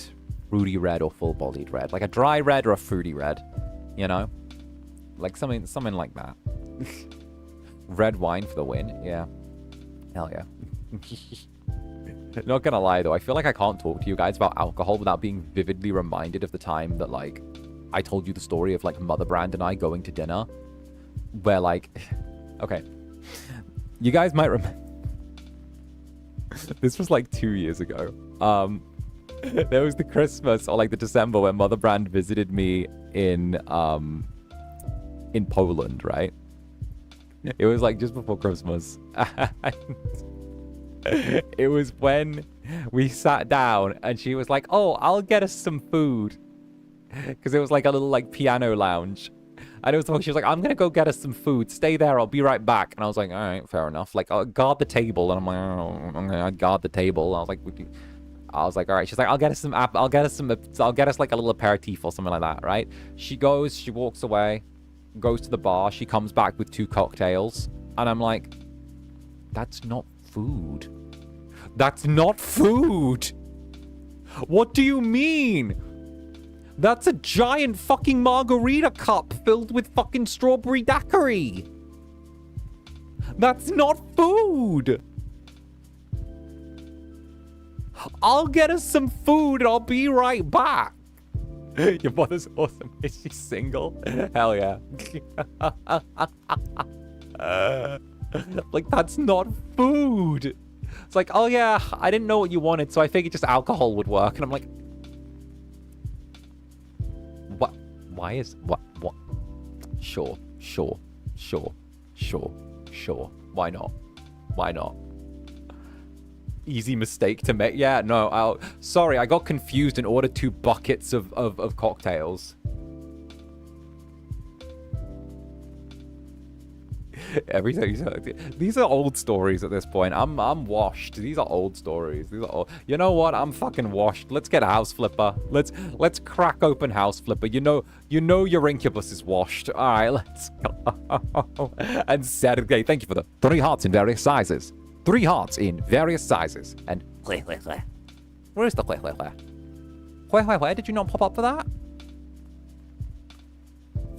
fruity red or full-bodied red. Like a dry red or a fruity red, you know? Like something like that. Red wine for the win, yeah. Hell yeah. Not gonna lie, though, I feel like I can't talk to you guys about alcohol without being vividly reminded of the time that, like, I told you the story of, like, Netherbrand and I going to dinner. Where, like... Okay. You guys might remember... This was, like, 2 years ago. There was the Christmas, or, like, the December when Netherbrand visited me in Poland, right? It was, like, just before Christmas. It was when we sat down and she was like, oh, I'll get us some food. Because it was like a little like piano lounge. And it was she was like, I'm going to go get us some food. Stay there. I'll be right back. And I was like, all right, fair enough. Like, I'll guard the table. And I'm like, oh, okay, I'd guard the table. And I was like, all right. She's like, I'll get us like a little aperitif or something like that, right? She goes, she walks away, goes to the bar. She comes back with 2 cocktails. And I'm like, that's not food. That's not food. What do you mean? That's a giant fucking margarita cup filled with fucking strawberry daiquiri. That's not food. I'll get us some food and I'll be right back. Your mother's awesome. Is she single? Hell yeah. Like, that's not food. It's like, oh yeah, I didn't know what you wanted, so I figured just alcohol would work. And I'm like, what? Why is, what? Sure. Why not? Easy mistake to make. Yeah, no, sorry, I got confused and ordered 2 buckets of cocktails. These are old stories at this point. I'm washed. These are old stories. These are old. You know what? I'm fucking washed. Let's get a house flipper. Let's crack open house flipper. You know your Incubus is washed. All right, let's go. And Saturday, thank you for the 3 hearts in various sizes. 3 hearts in various sizes. And where is the where? Did you not pop up for that?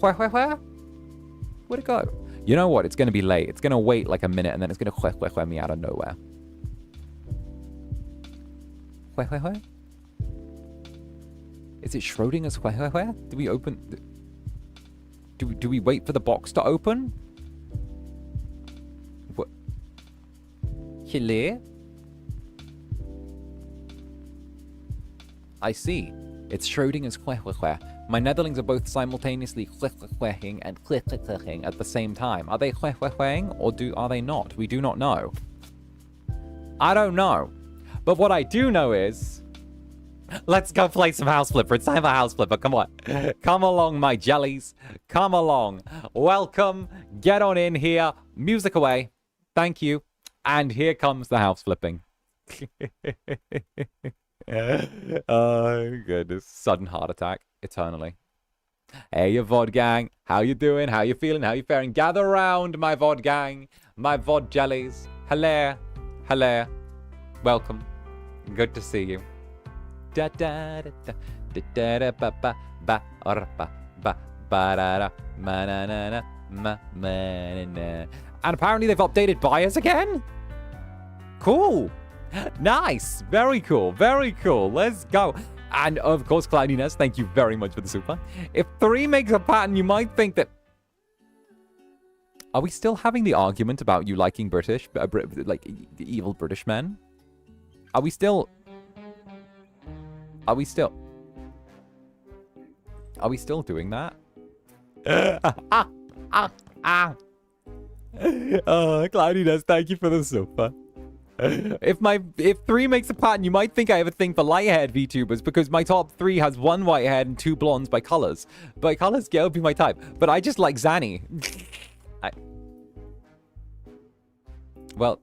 Where? Where'd it go? You know what? It's going to be late. It's going to wait like a minute, and then it's going to me out of nowhere. Where? Is it Schrodinger's where? Do we open... Do we wait for the box to open? What? Hello? I see. It's Schrodinger's where. My netherlings are both simultaneously 𝓂𝓂𝓂ing and 𝓂𝓂𝓂ing at the same time. Are they 𝓂𝓂𝓂ing or are they not? We do not know. I don't know. But what I do know is... Let's go play some House Flipper. It's time for House Flipper. Come on. Come along, my jellies. Come along. Welcome. Get on in here. Music away. Thank you. And here comes the house flipping. Oh, goodness. Sudden heart attack. Eternally. Hey, you VOD gang. How you doing? How you feeling? How you faring? Gather around, my VOD gang. My VOD jellies. Hello. Welcome. Good to see you. Da da da da da da ba ba ba ba ba ba da da ma na na na ma ma na. And apparently they've updated buyers again? Cool. Nice. Very cool. Let's go. And of course, Cloudiness, thank you very much for the super. If 3 makes a pattern, you might think that... Are we still having the argument about you liking British, like evil British men? Are we still doing that? Cloudiness, thank you for the super. If 3 makes a pattern, you might think I have a thing for light-haired VTubers because my top 3 has 1 white-haired and 2 blondes by colors. By colors, yeah, it would be my type. But I just like Zanny. Well,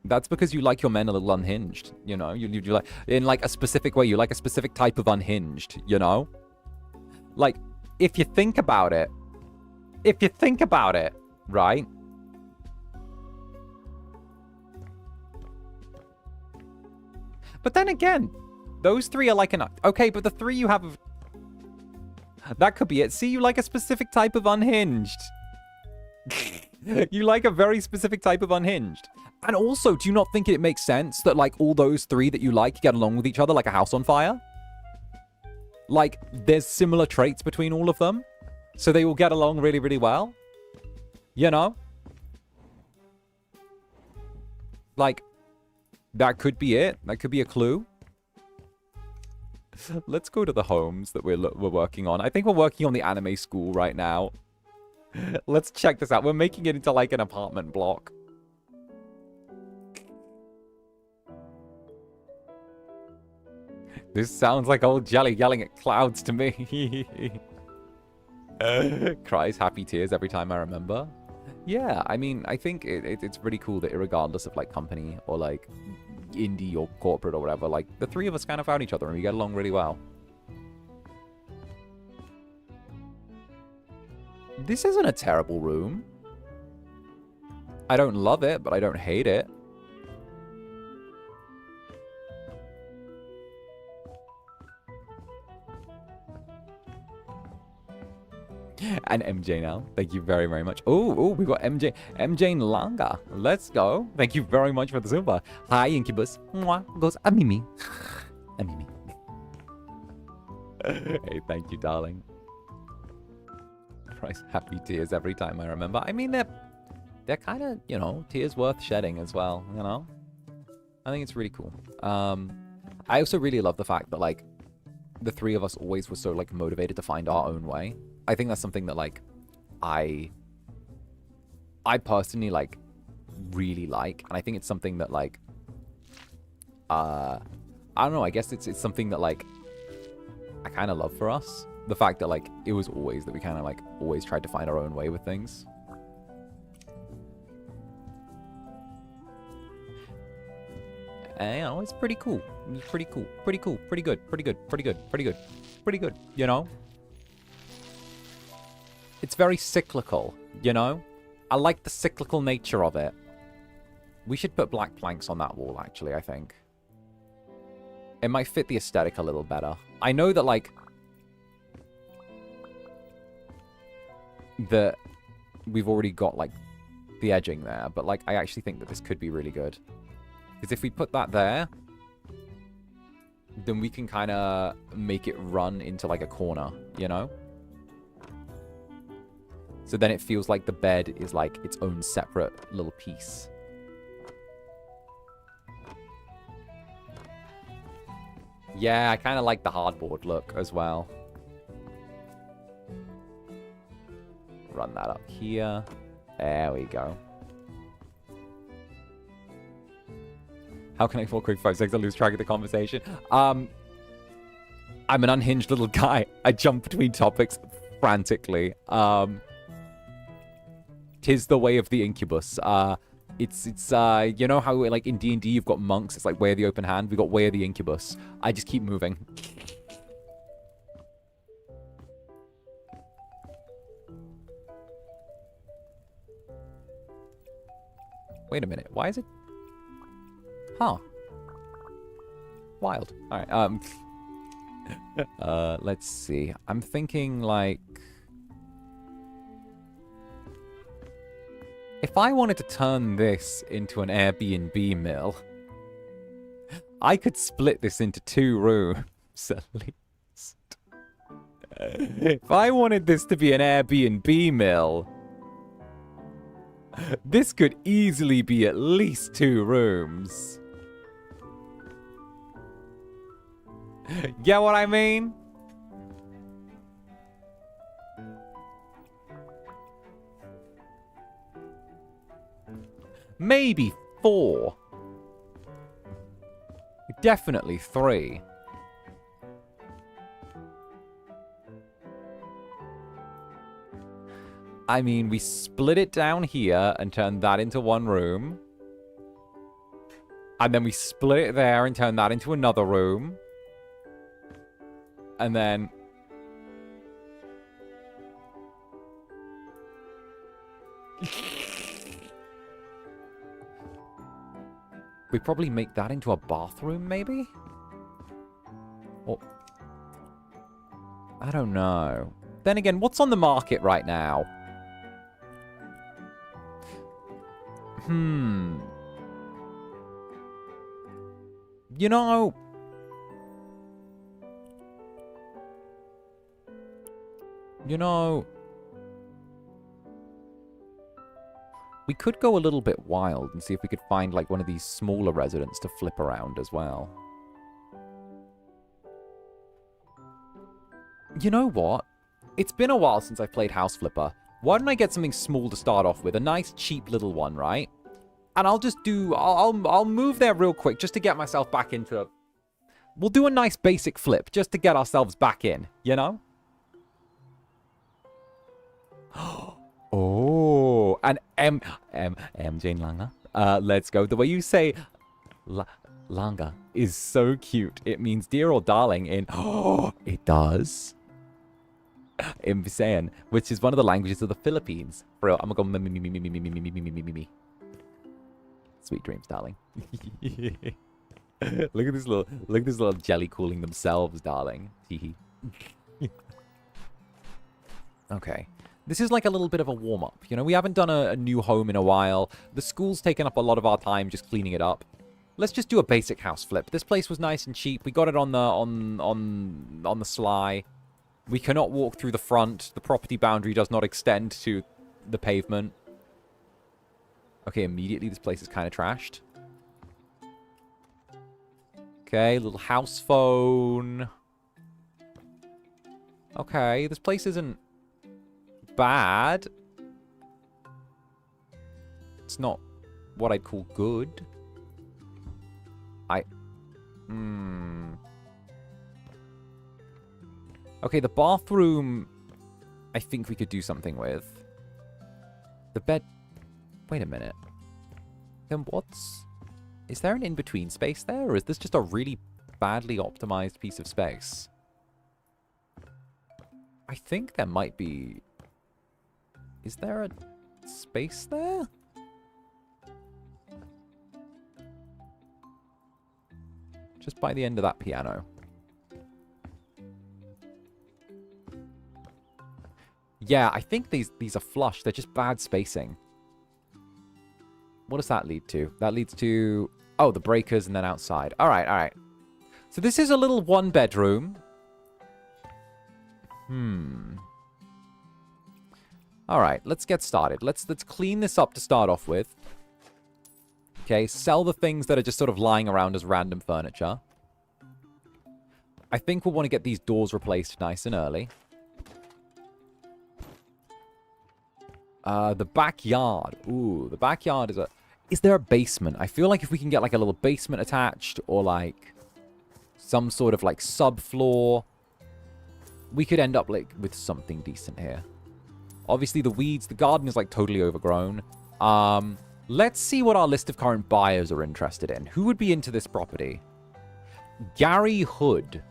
that's because you like your men a little unhinged, you know? You like, in like a specific way, you like a specific type of unhinged, you know? Like, if you think about it, right? But then again, those 3 are like an... Okay, but the 3 you have... That could be it. See, you like a specific type of unhinged. You like a very specific type of unhinged. And also, do you not think it makes sense that, like, all those 3 that you like get along with each other like a house on fire? Like, there's similar traits between all of them. So they will get along really, really well. You know? Like... That could be it. That could be a clue. Let's go to the homes that we're working on. I think we're working on the anime school right now. Let's check this out. We're making it into like an apartment block. This sounds like old Jelly yelling at clouds to me. Cries happy tears every time I remember. Yeah, I mean, I think it's pretty cool that regardless of, like, company or, like, indie or corporate or whatever, like, the 3 of us kind of found each other and we get along really well. This isn't a terrible room. I don't love it, but I don't hate it. And MJ now. Thank you very, very much. Oh, we got MJ. MJ Langa. Let's go. Thank you very much for the super. Hi, Incubus. Mwah. Goes a Mimi. A Mimi. Hey, thank you, darling. Price happy tears every time I remember. I mean, they're kind of, you know, tears worth shedding as well, you know? I think it's really cool. I also really love the fact that, like, the 3 of us always were so, like, motivated to find our own way. I think that's something that, like, I personally, like, really like. And I think it's something that, like, I don't know, I guess it's something that, like, I kind of love for us. The fact that, like, it was always that we kind of, like, always tried to find our own way with things. And, you know, it's pretty cool. It's pretty cool. Pretty cool. Pretty good. Pretty good. Pretty good. Pretty good. Pretty good, you know? It's very cyclical, you know? I like the cyclical nature of it. We should put black planks on that wall, actually, I think. It might fit the aesthetic a little better. I know that, like... that we've already got, like, the edging there. But, like, I actually think that this could be really good. Because if we put that there... then we can kind of make it run into, like, a corner, you know? So then it feels like the bed is, like, its own separate little piece. Yeah, I kind of like the hardboard look as well. Run that up here. There we go. How can I fall quick 5 seconds? I lose track of the conversation. I'm an unhinged little guy. I jump between topics frantically. Tis the way of the Incubus. It's you know how, like, in D&D you've got monks, it's like Way of the Open Hand, we've got Way of the Incubus. I just keep moving. Wait a minute, why is it? Huh. Wild. Alright, let's see. I'm thinking, like... if I wanted to turn this into an Airbnb mill, I could split this into 2 rooms, at least. If I wanted this to be an Airbnb mill, This could easily be at least 2 rooms. Get what I mean? Maybe 4. Definitely 3. I mean, we split it down here and turned that into 1 room. And then we split it there and turned that into another room. And then... we probably make that into a bathroom, maybe? Or... I don't know. Then again, what's on the market right now? You know... we could go a little bit wild and see if we could find, like, one of these smaller residents to flip around as well. You know what? It's been a while since I've played House Flipper. Why don't I get something small to start off with? A nice, cheap little one, right? And I'll just do... I'll move there real quick just to get myself back into... We'll do a nice basic flip just to get ourselves back in, you know? Oh, and Jane Langer. Let's go. The way you say Langa is so cute. It means dear or darling in... Oh, it does. In Visayan, which is one of the languages of the Philippines. Bro, I'm gonna go me. Sweet dreams, darling. Look at this little jelly cooling themselves, darling. Okay. This is like a little bit of a warm-up. You know, we haven't done a new home in a while. The school's taken up a lot of our time just cleaning it up. Let's just do a basic house flip. This place was nice and cheap. We got it on the sly. We cannot walk through the front. The property boundary does not extend to the pavement. Okay, immediately this place is kind of trashed. Okay, little house phone. Okay, this place isn't bad. It's not what I'd call good. Okay, the bathroom, I think we could do something with. The bed... Wait a minute. Then what's... Is there an in-between space there? Or is this just a really badly optimized piece of space? I think there might be... Is there a space there? Just by the end of that piano. Yeah, I think these are flush. They're just bad spacing. What does that lead to? That leads to... Oh, the breakers and then outside. All right, all right. So this is a little one-bedroom. All right, let's get started. Let's clean this up to start off with. Okay, sell the things that are just sort of lying around as random furniture. I think we'll want to get these doors replaced nice and early. The backyard. Ooh, the backyard is a... Is there a basement? I feel like if we can get like a little basement attached or like some sort of like subfloor, we could end up like with something decent here. Obviously the weeds, the garden is like totally overgrown. Let's see what our list of current buyers are interested in. Who would be into this property? Gary Hood.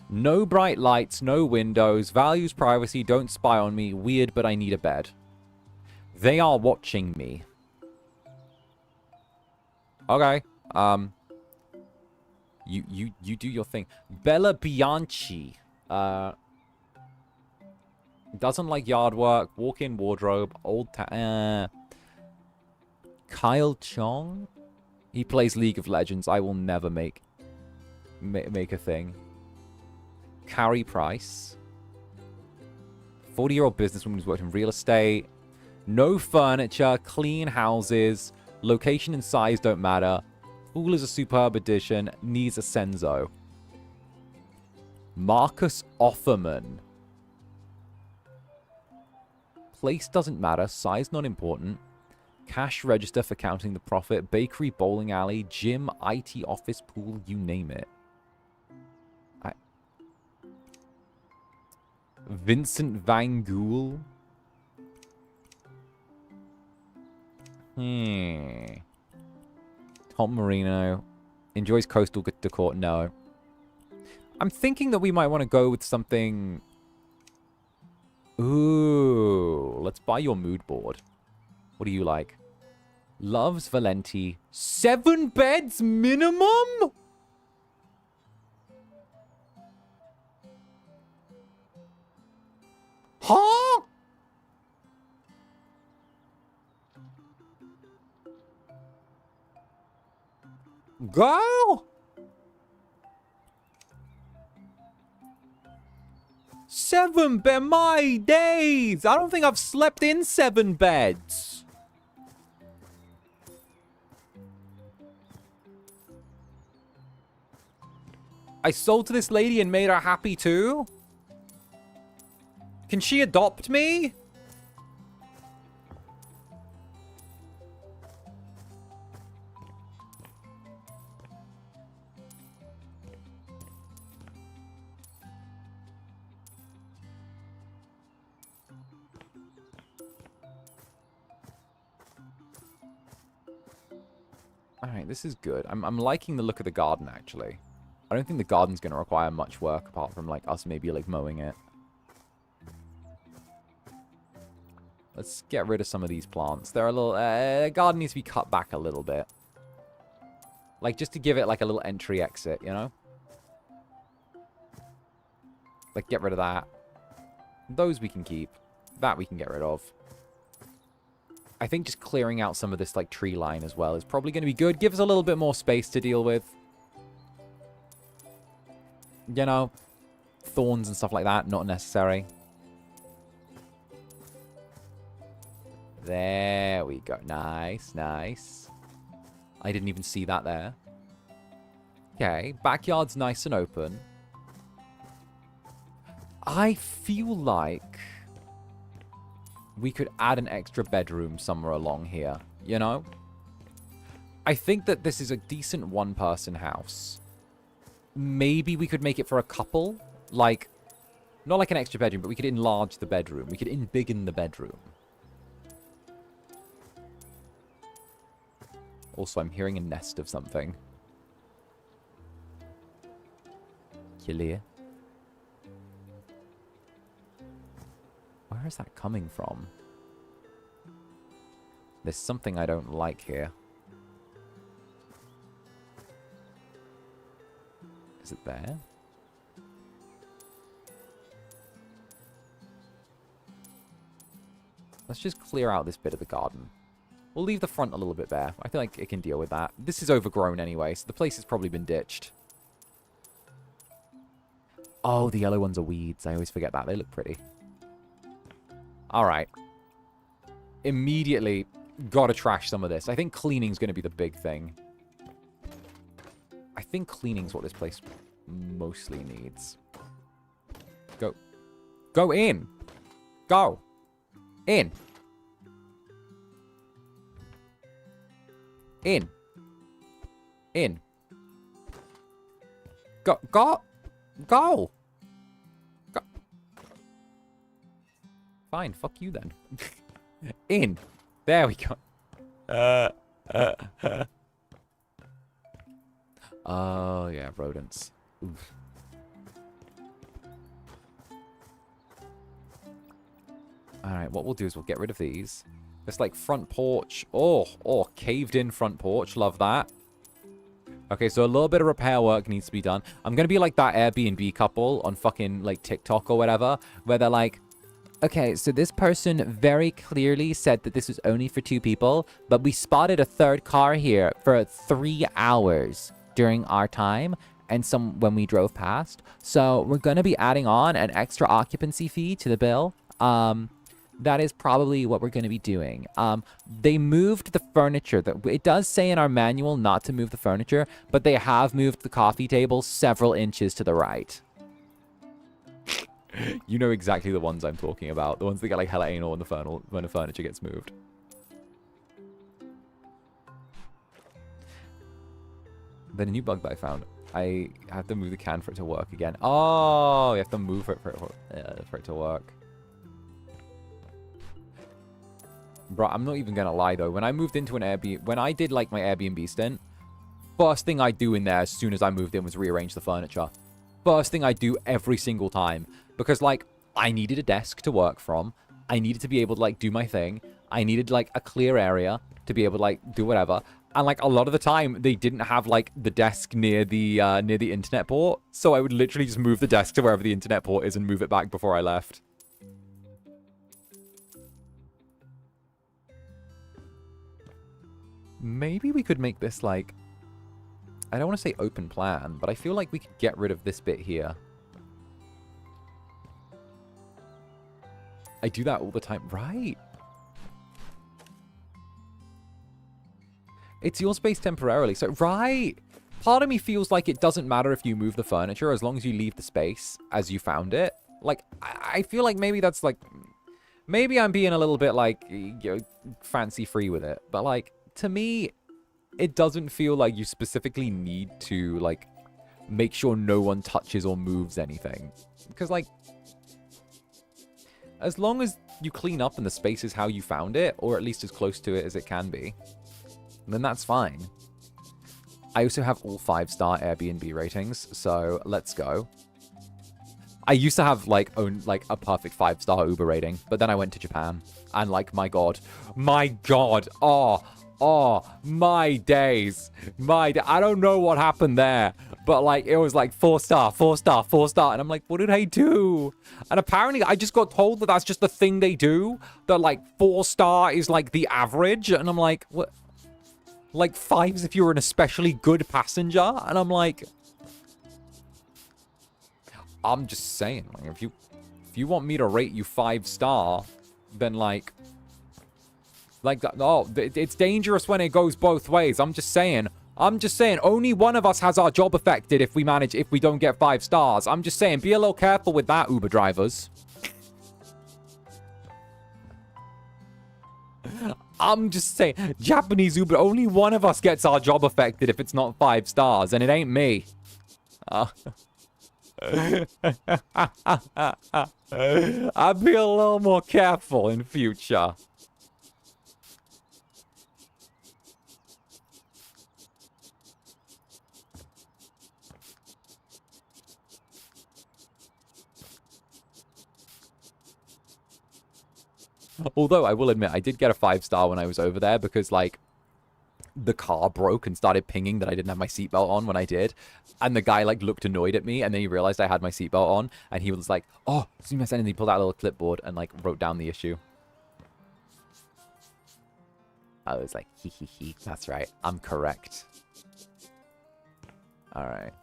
No bright lights, no windows, values privacy, don't spy on me, weird but I need a bed. They are watching me. Okay. You do your thing. Bella Bianchi. Doesn't like yard work. Walk-in wardrobe. Old Kyle Chong. He plays League of Legends. I will never make a thing. Carrie Price. 40-year-old businesswoman who's worked in real estate. No furniture, clean houses, location and size don't matter. Pool is a superb addition, needs a senzo. Marcus Offerman. Place doesn't matter, size not important. Cash register for counting the profit, bakery, bowling alley, gym, IT office, pool, you name it. Vincent Van Gool. Tom Marino. Enjoys coastal decor. No. I'm thinking that we might want to go with something... Ooh. Let's buy your mood board. What do you like? Loves Valenti. 7 beds minimum? Huh? Girl? 7 bed, my days! I don't think I've slept in 7 beds. I sold to this lady and made her happy too? Can she adopt me? Alright, this is good. I'm liking the look of the garden, actually. I don't think the garden's going to require much work apart from, like, us maybe, like, mowing it. Let's get rid of some of these plants. They're a little... the garden needs to be cut back a little bit. Like, just to give it, like, a little entry exit, you know? Like, get rid of that. Those we can keep. That we can get rid of. I think just clearing out some of this, like, tree line as well is probably going to be good. Give us a little bit more space to deal with. You know, thorns and stuff like that, not necessary. There we go. Nice, nice. I didn't even see that there. Okay, backyard's nice and open. I feel like we could add an extra bedroom somewhere along here, you know? I think that this is a decent one-person house. Maybe we could make it for a couple. Like, not like an extra bedroom, but we could enlarge the bedroom. We could embiggen the bedroom. Also, I'm hearing a nest of something. Clear. Where is that coming from? There's something I don't like here. Is it there? Let's just clear out this bit of the garden. We'll leave the front a little bit bare. I feel like it can deal with that. This is overgrown anyway, so the place has probably been ditched. Oh, the yellow ones are weeds. I always forget that. They look pretty. Alright. Immediately, gotta trash some of this. I think cleaning's gonna be the big thing. I think cleaning's what this place mostly needs. Go. Go in! Go! In! In! In! Go! Go! Go! Go! Fine, fuck you then. In! There we go. Oh, yeah, rodents. Oof. Alright, what we'll do is we'll get rid of these. This, like, front porch. Oh, caved-in front porch. Love that. Okay, so a little bit of repair work needs to be done. I'm gonna be like that Airbnb couple on fucking, like, TikTok or whatever, where they're like, okay, so this person very clearly said that this was only for 2 people, but we spotted a 3rd car here for 3 hours during our time and when we drove past. So we're going to be adding on an extra occupancy fee to the bill. That is probably what we're going to be doing. They moved the furniture. It does say in our manual not to move the furniture, but they have moved the coffee table several inches to the right. You know exactly the ones I'm talking about. The ones that get like hella anal when the furniture gets moved. Then a new bug that I found. I have to move the can for it to work again. Oh, you have to move it for it to work. Bro, I'm not even gonna lie though. When I moved into an Airbnb, when I did like my Airbnb stint, first thing I do in there as soon as I moved in was rearrange the furniture. First thing I do every single time. Because like, I needed a desk to work from. I needed to be able to like do my thing. I needed like a clear area to be able to like do whatever. And like a lot of the time, they didn't have like the desk near the internet port. So I would literally just move the desk to wherever the internet port is and move it back before I left. Maybe we could make this like, I don't want to say open plan, but I feel like we could get rid of this bit here. I do that all the time, right? It's your space temporarily, so right. Part of me feels like it doesn't matter if you move the furniture as long as you leave the space as you found it. Like, I feel like maybe that's like, maybe I'm being a little bit like, you know, fancy free with it, but like, to me, it doesn't feel like you specifically need to, like, make sure no one touches or moves anything. Because, like, as long as you clean up and the space is how you found it, or at least as close to it as it can be, then that's fine. I also have all 5-star Airbnb ratings, so let's go. I used to have, like, a perfect 5-star Uber rating, but then I went to Japan, and, like, my god, oh, my days. I don't know what happened there. But, like, it was like 4-star, 4-star, 4-star. And I'm like, what did I do? And apparently, I just got told that that's just the thing they do. That, like, 4-star is, like, the average. And I'm like, what? Like, 5s if you're an especially good passenger? And I'm like, I'm just saying. Like, if you want me to rate you 5-star, then, like, oh, it's dangerous when it goes both ways. I'm just saying, only one of us has our job affected if we don't get 5 stars. I'm just saying, be a little careful with that, Uber drivers. I'm just saying, Japanese Uber, only one of us gets our job affected if it's not 5 stars, and it ain't me. I'd be a little more careful in future. Although, I will admit, I did get a 5-star when I was over there because, like, the car broke and started pinging that I didn't have my seatbelt on when I did. And the guy, like, looked annoyed at me, and then he realized I had my seatbelt on, and he was like, oh, and then he pulled out a little clipboard and, like, wrote down the issue. I was like, hee, that's right, I'm correct. Alright.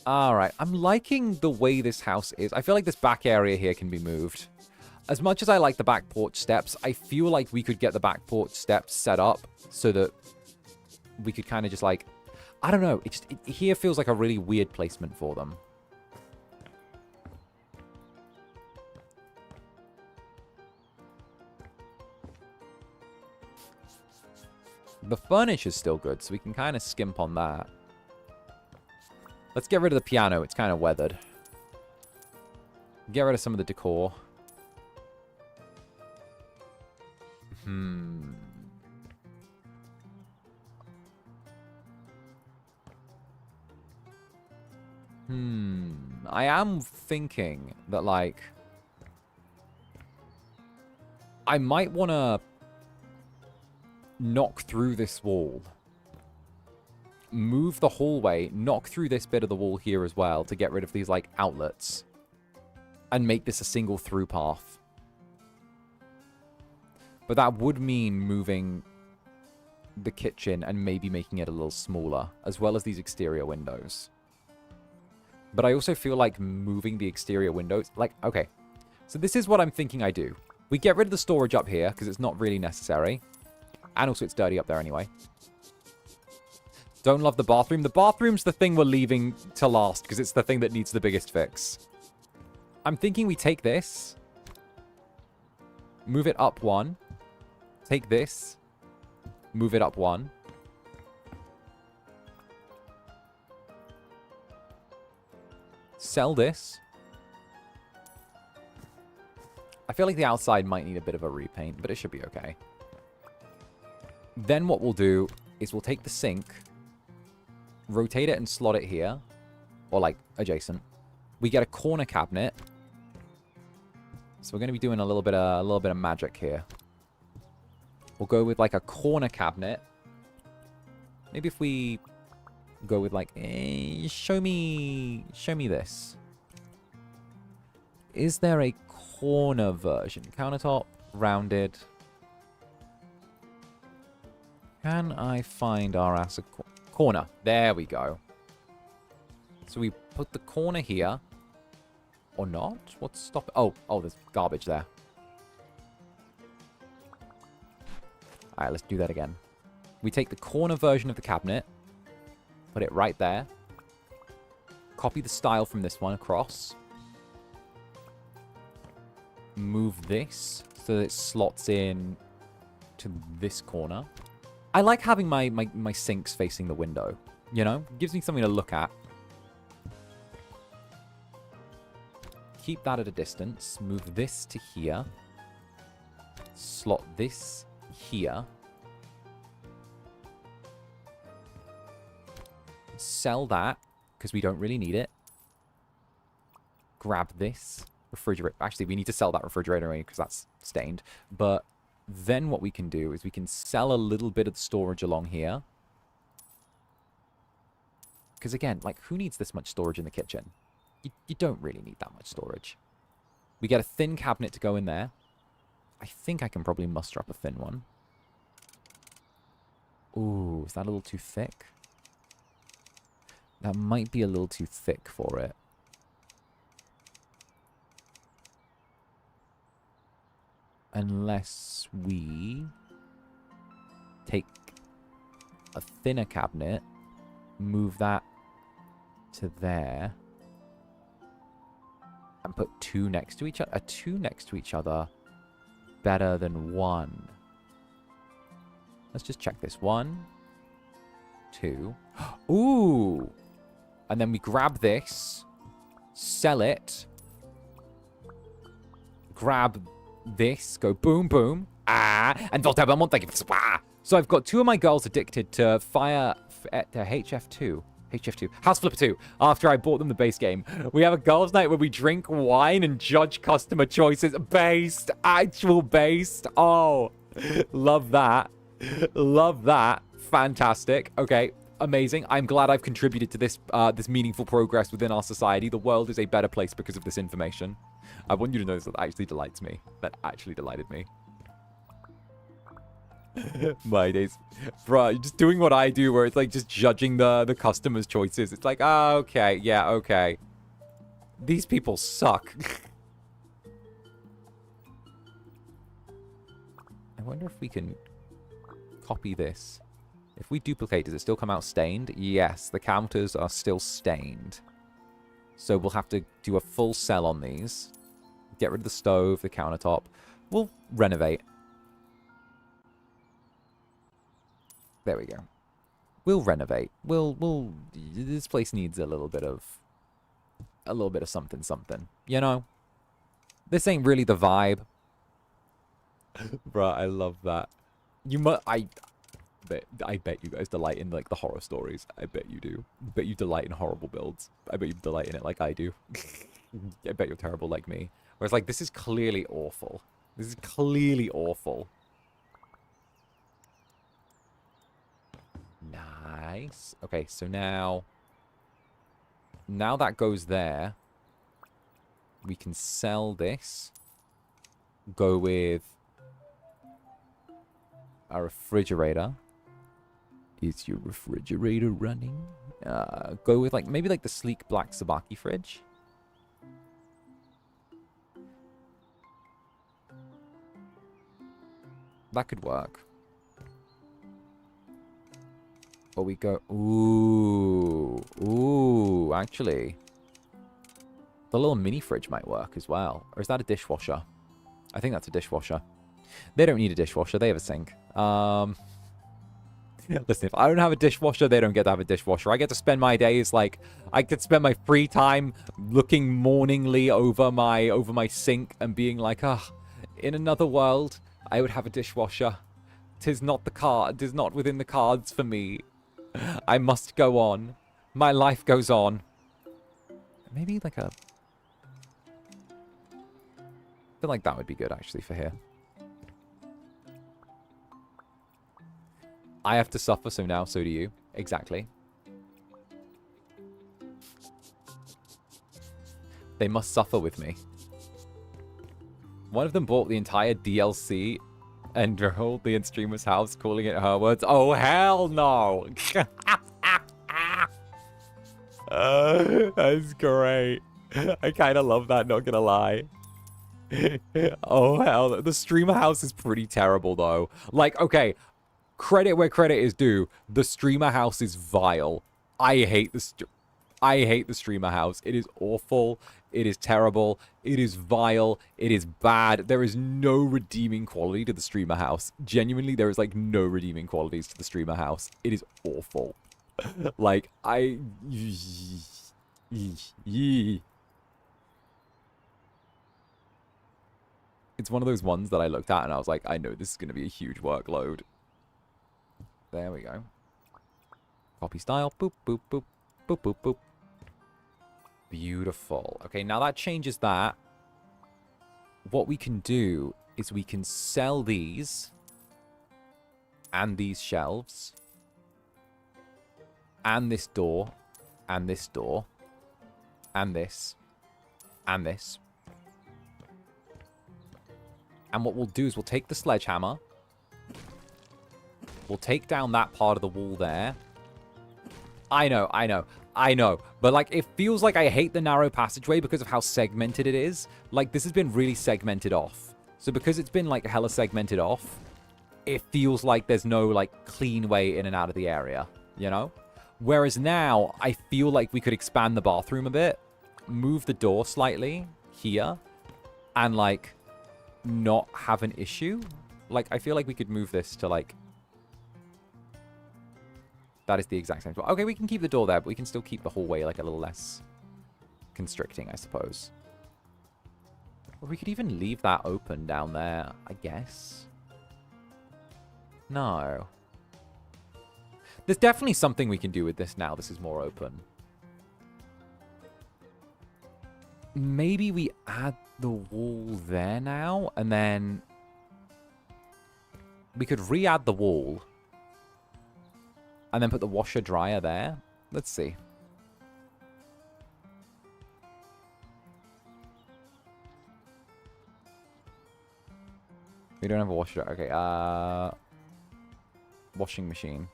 Alright, I'm liking the way this house is. I feel like this back area here can be moved. As much as I like the back porch steps, I feel like we could get the back porch steps set up so that we could kind of just like... I don't know, it here feels like a really weird placement for them. The furniture's still good, so we can kind of skimp on that. Let's get rid of the piano. It's kind of weathered. Get rid of some of the decor. I am thinking that, like, I might want to knock through this wall. Move the hallway, knock through this bit of the wall here as well to get rid of these, like, outlets. And make this a single through path. But that would mean moving the kitchen and maybe making it a little smaller, as well as these exterior windows. But I also feel like moving the exterior windows... Like, okay. So this is what I'm thinking I do. We get rid of the storage up here, because it's not really necessary. And also it's dirty up there anyway. Don't love the bathroom. The bathroom's the thing we're leaving to last, because it's the thing that needs the biggest fix. I'm thinking we take this. Move it up one. Take this. Move it up one. Sell this. I feel like the outside might need a bit of a repaint, but it should be okay. Then what we'll do is we'll take the sink, rotate it and slot it here, or like adjacent. We get a corner cabinet. So we're going to be doing a little bit of magic here. We'll go with like a corner cabinet. Maybe if we go with like, show me this. Is there a corner version? Countertop, rounded. Can I find our corner? There we go. So we put the corner here. Or not? What's stopping? Oh, there's garbage there. Alright, let's do that again. We take the corner version of the cabinet. Put it right there. Copy the style from this one across. Move this so that it slots in to this corner. I like having my sinks facing the window. You know? It gives me something to look at. Keep that at a distance. Move this to here. Slot this here. Sell that, because we don't really need it. Grab this refrigerator. Actually, we need to sell that refrigerator anyway, because that's stained. But then what we can do is we can sell a little bit of the storage along here. Because again, like, who needs this much storage in the kitchen? You don't really need that much storage. We get a thin cabinet to go in there. I think I can probably muster up a thin one. Ooh, is that a little too thick? That might be a little too thick for it. Unless we take a thinner cabinet, move that to there, and put two next to each other. Two next to each other better than one. Let's just check this. 1, 2. Ooh! And then we grab this, sell it, grab this, go boom, boom, and so I've got 2 of my girls addicted to HF2, House Flipper 2, after I bought them the base game. We have a girls' night where we drink wine and judge customer choices based, actual based. Oh, love that. Love that. Fantastic. Okay, amazing. I'm glad I've contributed to this this meaningful progress within our society. The world is a better place because of this information. I want you to know this. That actually delights me. That actually delighted me. My days. Bruh, you're just doing what I do, where it's like just judging the customer's choices. It's like, oh, okay, yeah, okay. These people suck. I wonder if we can copy this. If we duplicate, does it still come out stained? Yes, the counters are still stained. So we'll have to do a full sell on these. Get rid of the stove, the countertop. We'll renovate. There we go. We'll renovate. We'll this place needs a little bit of something, you know? This ain't really the vibe. Bruh, I love that. I bet you guys delight in like the horror stories. I bet you do. I bet you delight in horrible builds. I bet you delight in it like I do. I bet you're terrible like me. Whereas like this is clearly awful. This is clearly awful. Nice. Okay, so now that goes there. We can sell this. Go with a refrigerator Is your refrigerator running? Go with like maybe like the sleek black Sabaki fridge. That could work. Or we go... Ooh. Ooh, actually. The little mini fridge might work as well. Or is that a dishwasher? I think that's a dishwasher. They don't need a dishwasher. They have a sink. Listen, if I don't have a dishwasher, they don't get to have a dishwasher. I get to spend my days like... I could spend my free time looking mourningly over my sink and being like, ah, in another world, I would have a dishwasher. 'Tis not within the cards for me. I must go on. My life goes on. Maybe like a... I feel like that would be good, actually, for here. I have to suffer, so now so do you. Exactly. They must suffer with me. One of them bought the entire DLC and rolled the streamer's house, calling it her words. Oh, hell no! That's great. I kind of love that, not gonna lie. Oh, hell. The streamer house is pretty terrible, though. Like, okay, credit where credit is due. The streamer house is vile. I hate the streamer house. It is awful. It is terrible. It is vile. It is bad. There is no redeeming quality to the streamer house. Genuinely, there is, like, no redeeming qualities to the streamer house. It is awful. Like, It's one of those ones that I looked at and I was like, I know this is going to be a huge workload. There we go. Copy style. Boop, boop, boop. Boop, boop, boop. Beautiful. Okay, now that changes that. What we can do is we can sell these and these shelves and this door and this door and this and this. And what we'll do is we'll take the sledgehammer. We'll take down that part of the wall there. I know. But, like, it feels like I hate the narrow passageway because of how segmented it is. Like, this has been really segmented off. So because it's been, like, hella segmented off, it feels like there's no, like, clean way in and out of the area, you know? Whereas now, I feel like we could expand the bathroom a bit, move the door slightly here, and, like, not have an issue. Like, I feel like we could move this to, like... That is the exact same spot. Okay, we can keep the door there, but we can still keep the hallway, like, a little less constricting, I suppose. Or we could even leave that open down there, I guess. No. There's definitely something we can do with this now. This is more open. Maybe we add the wall there now, and then we could re-add the wall. And then put the washer dryer there. Let's see. We don't have a washer dryer. Okay, washing machine.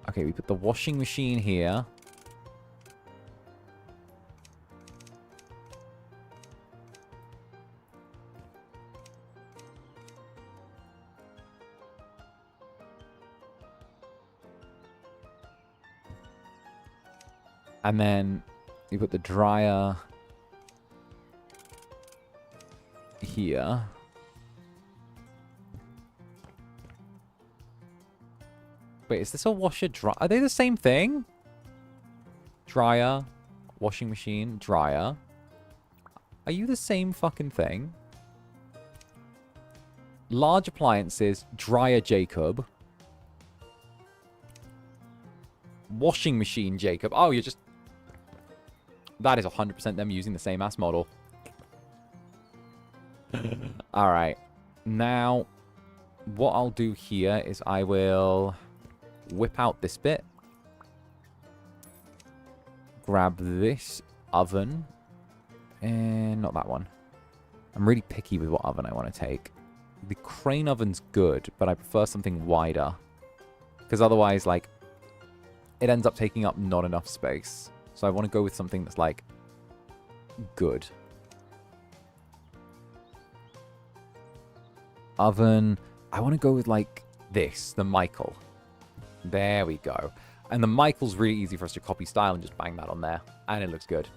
Okay, we put the washing machine here. And then you put the dryer here. Wait, is this a washer dryer? Are they the same thing? Dryer, washing machine, dryer. Are you the same fucking thing? Large appliances, dryer Jacob. Washing machine Jacob. Oh, you're just... That is 100% them using the same ass model. Alright. Now, what I'll do here is I will whip out this bit. Grab this oven. And not that one. I'm really picky with what oven I want to take. The crane oven's good, but I prefer something wider. Because otherwise, like, it ends up taking up not enough space. So I want to go with something that's, like, good. Oven. I want to go with, like, this. The Michael. There we go. And the Michael's really easy for us to copy style and just bang that on there. And it looks good.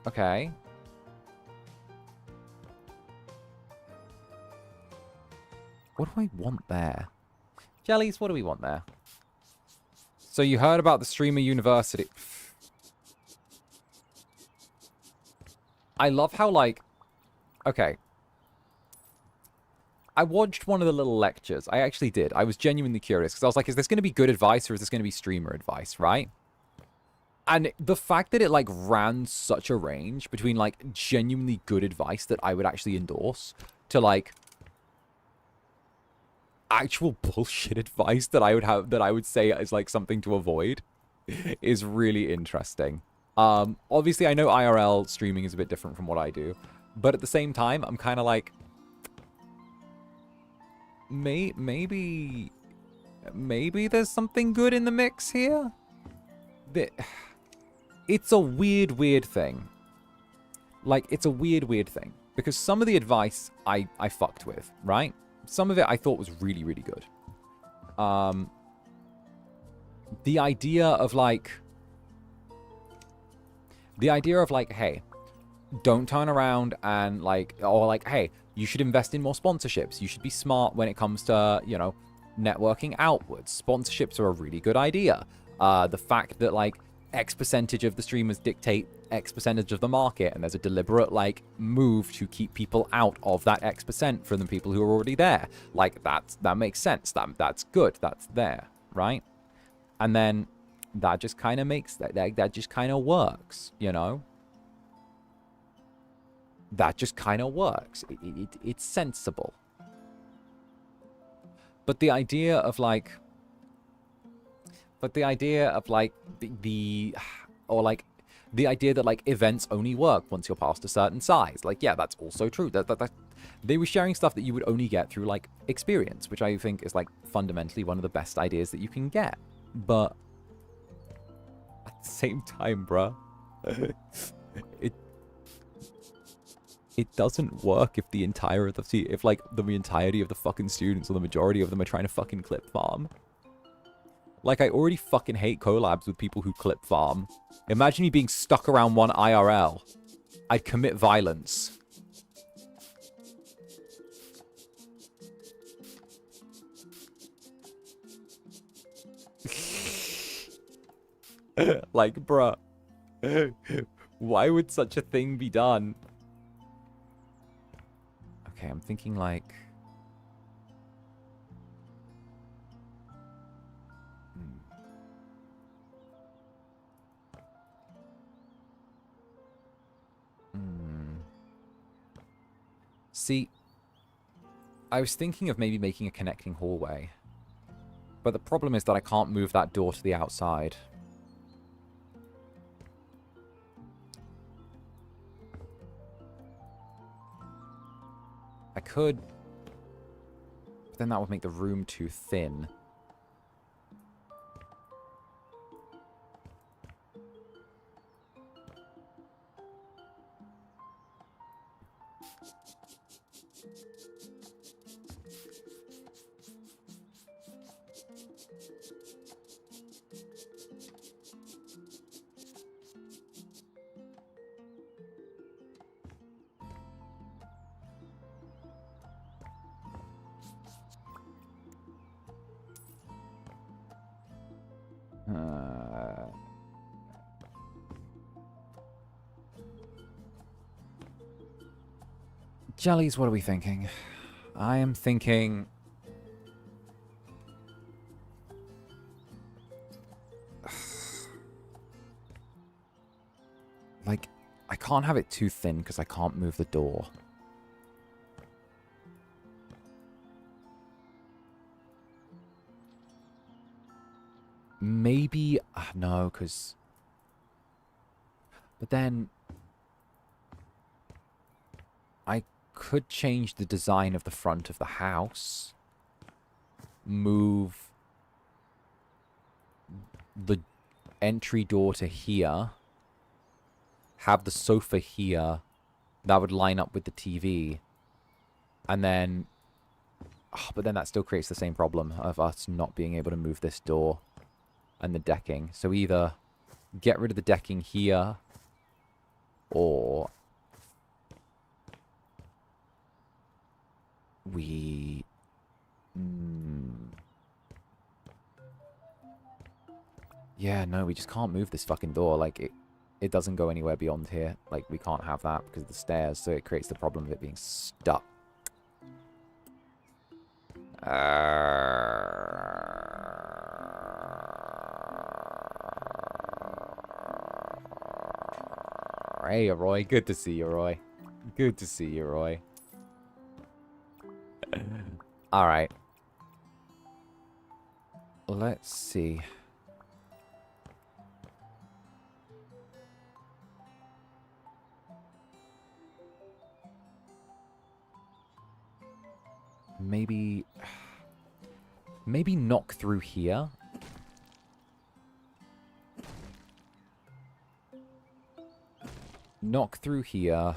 Okay. What do I want there? Jellies, what do we want there? So you heard about the Streamer University. I love how, like... Okay. I watched one of the little lectures. I actually did. I was genuinely curious. Because I was like, is this going to be good advice or is this going to be streamer advice, right? And the fact that it, like, ran such a range between, like, genuinely good advice that I would actually endorse to, like... actual bullshit advice that I would have, that I would say is like something to avoid is really interesting. Obviously I know IRL streaming is a bit different from what I do, but at the same time, I'm kind of like, maybe there's something good in the mix here. It's a weird thing. Like, it's a weird thing because some of the advice I fucked with, right? Some of it I thought was really, really good. The idea of like, hey, don't turn around and like, or like, hey, you should invest in more sponsorships. You should be smart when it comes to, you know, networking outwards. Sponsorships are a really good idea. The fact that like X percentage of the streamers dictate X percentage of the market, and there's a deliberate like move to keep people out of that X percent from the people who are already there. Like that makes sense. That's good. That's there, right? And then that just kind of makes that just kind of works, you know? That just kind of works. It's sensible. But the idea of like the idea that like events only work once you're past a certain size. Like, yeah, that's also true. That they were sharing stuff that you would only get through like experience, which I think is like fundamentally one of the best ideas that you can get. But at the same time, bruh, it doesn't work if the entirety of the fucking students or the majority of them are trying to fucking clip farm. Like, I already fucking hate collabs with people who clip farm. Imagine me being stuck around one IRL. I'd commit violence. Like, bruh. Why would such a thing be done? Okay, I'm thinking like... See, I was thinking of maybe making a connecting hallway. But the problem is that I can't move that door to the outside. I could, but then that would make the room too thin. Jellies, what are we thinking? I am thinking... like, I can't have it too thin because I can't move the door. Maybe... no, because... But then... I could change the design of the front of the house. Move the entry door to here. Have the sofa here. That would line up with the TV. And then... Oh, but then that still creates the same problem of us not being able to move this door and the decking. So either get rid of the decking here, or we... Yeah, no, we just can't move this fucking door. Like, it doesn't go anywhere beyond here. Like, we can't have that because of the stairs, so it creates the problem of it being stuck. Hey, Roy. Good to see you, Roy. Good to see you, Roy. Alright. Let's see. Maybe knock through here. Knock through here.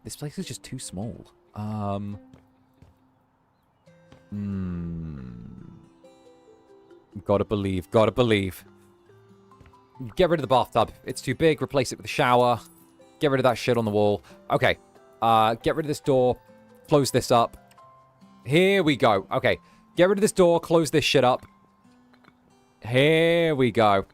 This place is just too small. Gotta believe, gotta believe. Get rid of the bathtub. It's too big. Replace it with a shower. Get rid of that shit on the wall. Okay. Get rid of this door. Close this up. Here we go. Okay. Get rid of this door. Close this shit up. Here we go.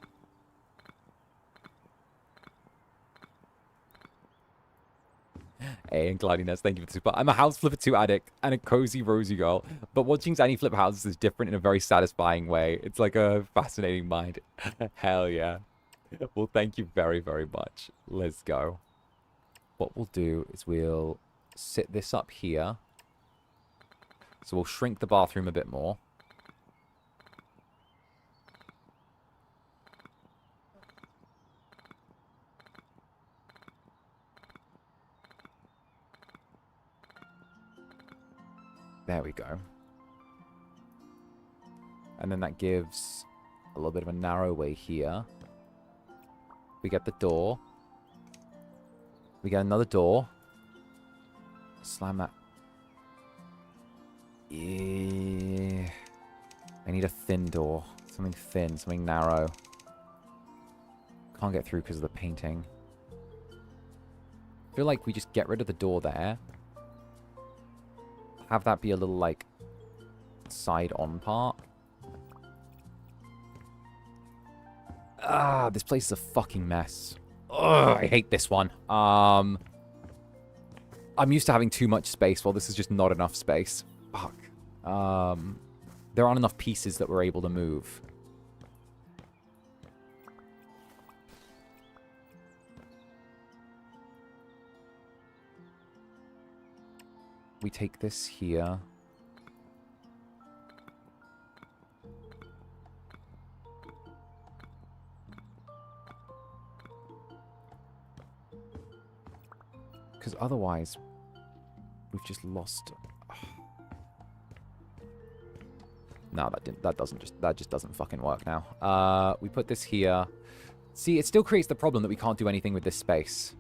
Hey, and Cloudiness, thank you for the super. I'm a house flipper 2 addict and a cozy rosy girl, but watching Zanny flip houses is different in a very satisfying way. It's like a fascinating mind. Hell yeah. Well, thank you very, very much. Let's go. What we'll do is we'll sit this up here. So we'll shrink the bathroom a bit more. There we go. And then that gives a little bit of a narrow way here. We get the door. We get another door. Slam that. Yeah. I need a thin door. Something thin, something narrow. Can't get through because of the painting. I feel like we just get rid of the door there. Have that be a little, like, side-on part. Ah, this place is a fucking mess. Ugh, I hate this one. I'm used to having too much space. Well, this is just not enough space. Fuck. There aren't enough pieces that we're able to move. We take this here. Because otherwise, we've just lost. No, that just doesn't fucking work now. We put this here. See, it still creates the problem that we can't do anything with this space.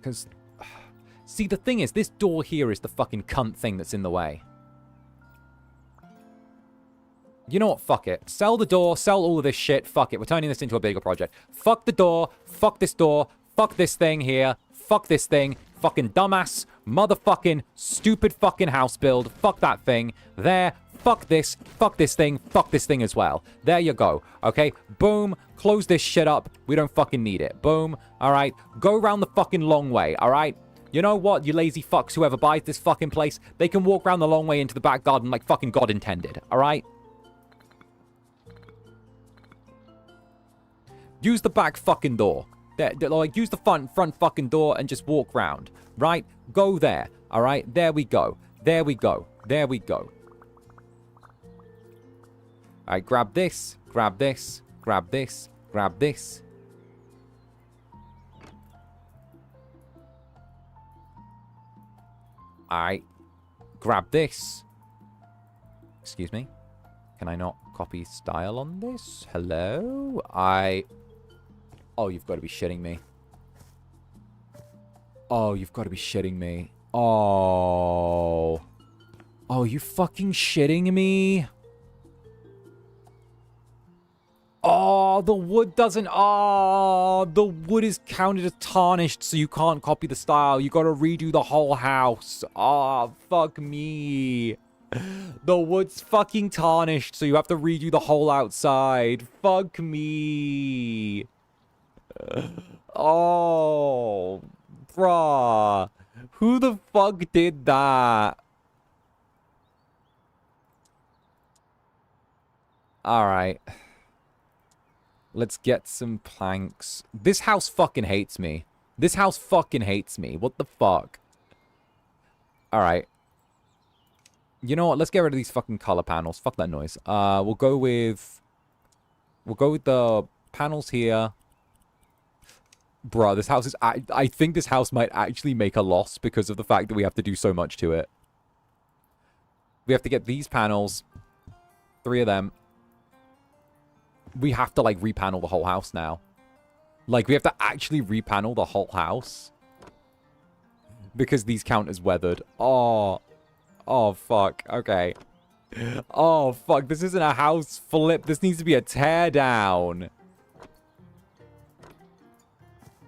Because, see, the thing is, this door here is the fucking cunt thing that's in the way. You know what? Fuck it. Sell the door. Sell all of this shit. Fuck it. We're turning this into a bigger project. Fuck the door. Fuck this door. Fuck this thing here. Fuck this thing. Fucking dumbass. Motherfucking stupid fucking house build. Fuck that thing. There. Fuck this. Fuck this thing. Fuck this thing as well. There you go. Okay? Boom. Close this shit up. We don't fucking need it. Boom. Alright? Go around the fucking long way. Alright? You know what, you lazy fucks, whoever buys this fucking place, they can walk around the long way into the back garden like fucking God intended. Alright? Use the back fucking door. Like, use the front fucking door and just walk round. Right? Go there. All right? There we go. There we go. There we go. All right, grab this. Grab this. Grab this. Grab this. All right. Grab this. Excuse me. Can I not copy style on this? Hello? Oh, you've got to be shitting me. Oh, you've got to be shitting me. Oh. Oh, you fucking shitting me? Oh, the wood doesn't... Oh, the wood is counted as tarnished, so you can't copy the style. You gotta redo the whole house. Oh, fuck me. The wood's fucking tarnished, so you have to redo the whole outside. Fuck me. Oh, bruh. Who the fuck did that? Alright. Let's get some planks. This house fucking hates me. This house fucking hates me. What the fuck? Alright. You know what? Let's get rid of these fucking color panels. Fuck that noise. We'll go with the panels here. Bruh, this house is... I think this house might actually make a loss because of the fact that we have to do so much to it. We have to get these panels. 3 of them. We have to, like, repanel the whole house now. Like, we have to actually repanel the whole house. Because these count as weathered. Oh. Oh, fuck. Okay. Oh, fuck. This isn't a house flip. This needs to be a tear down.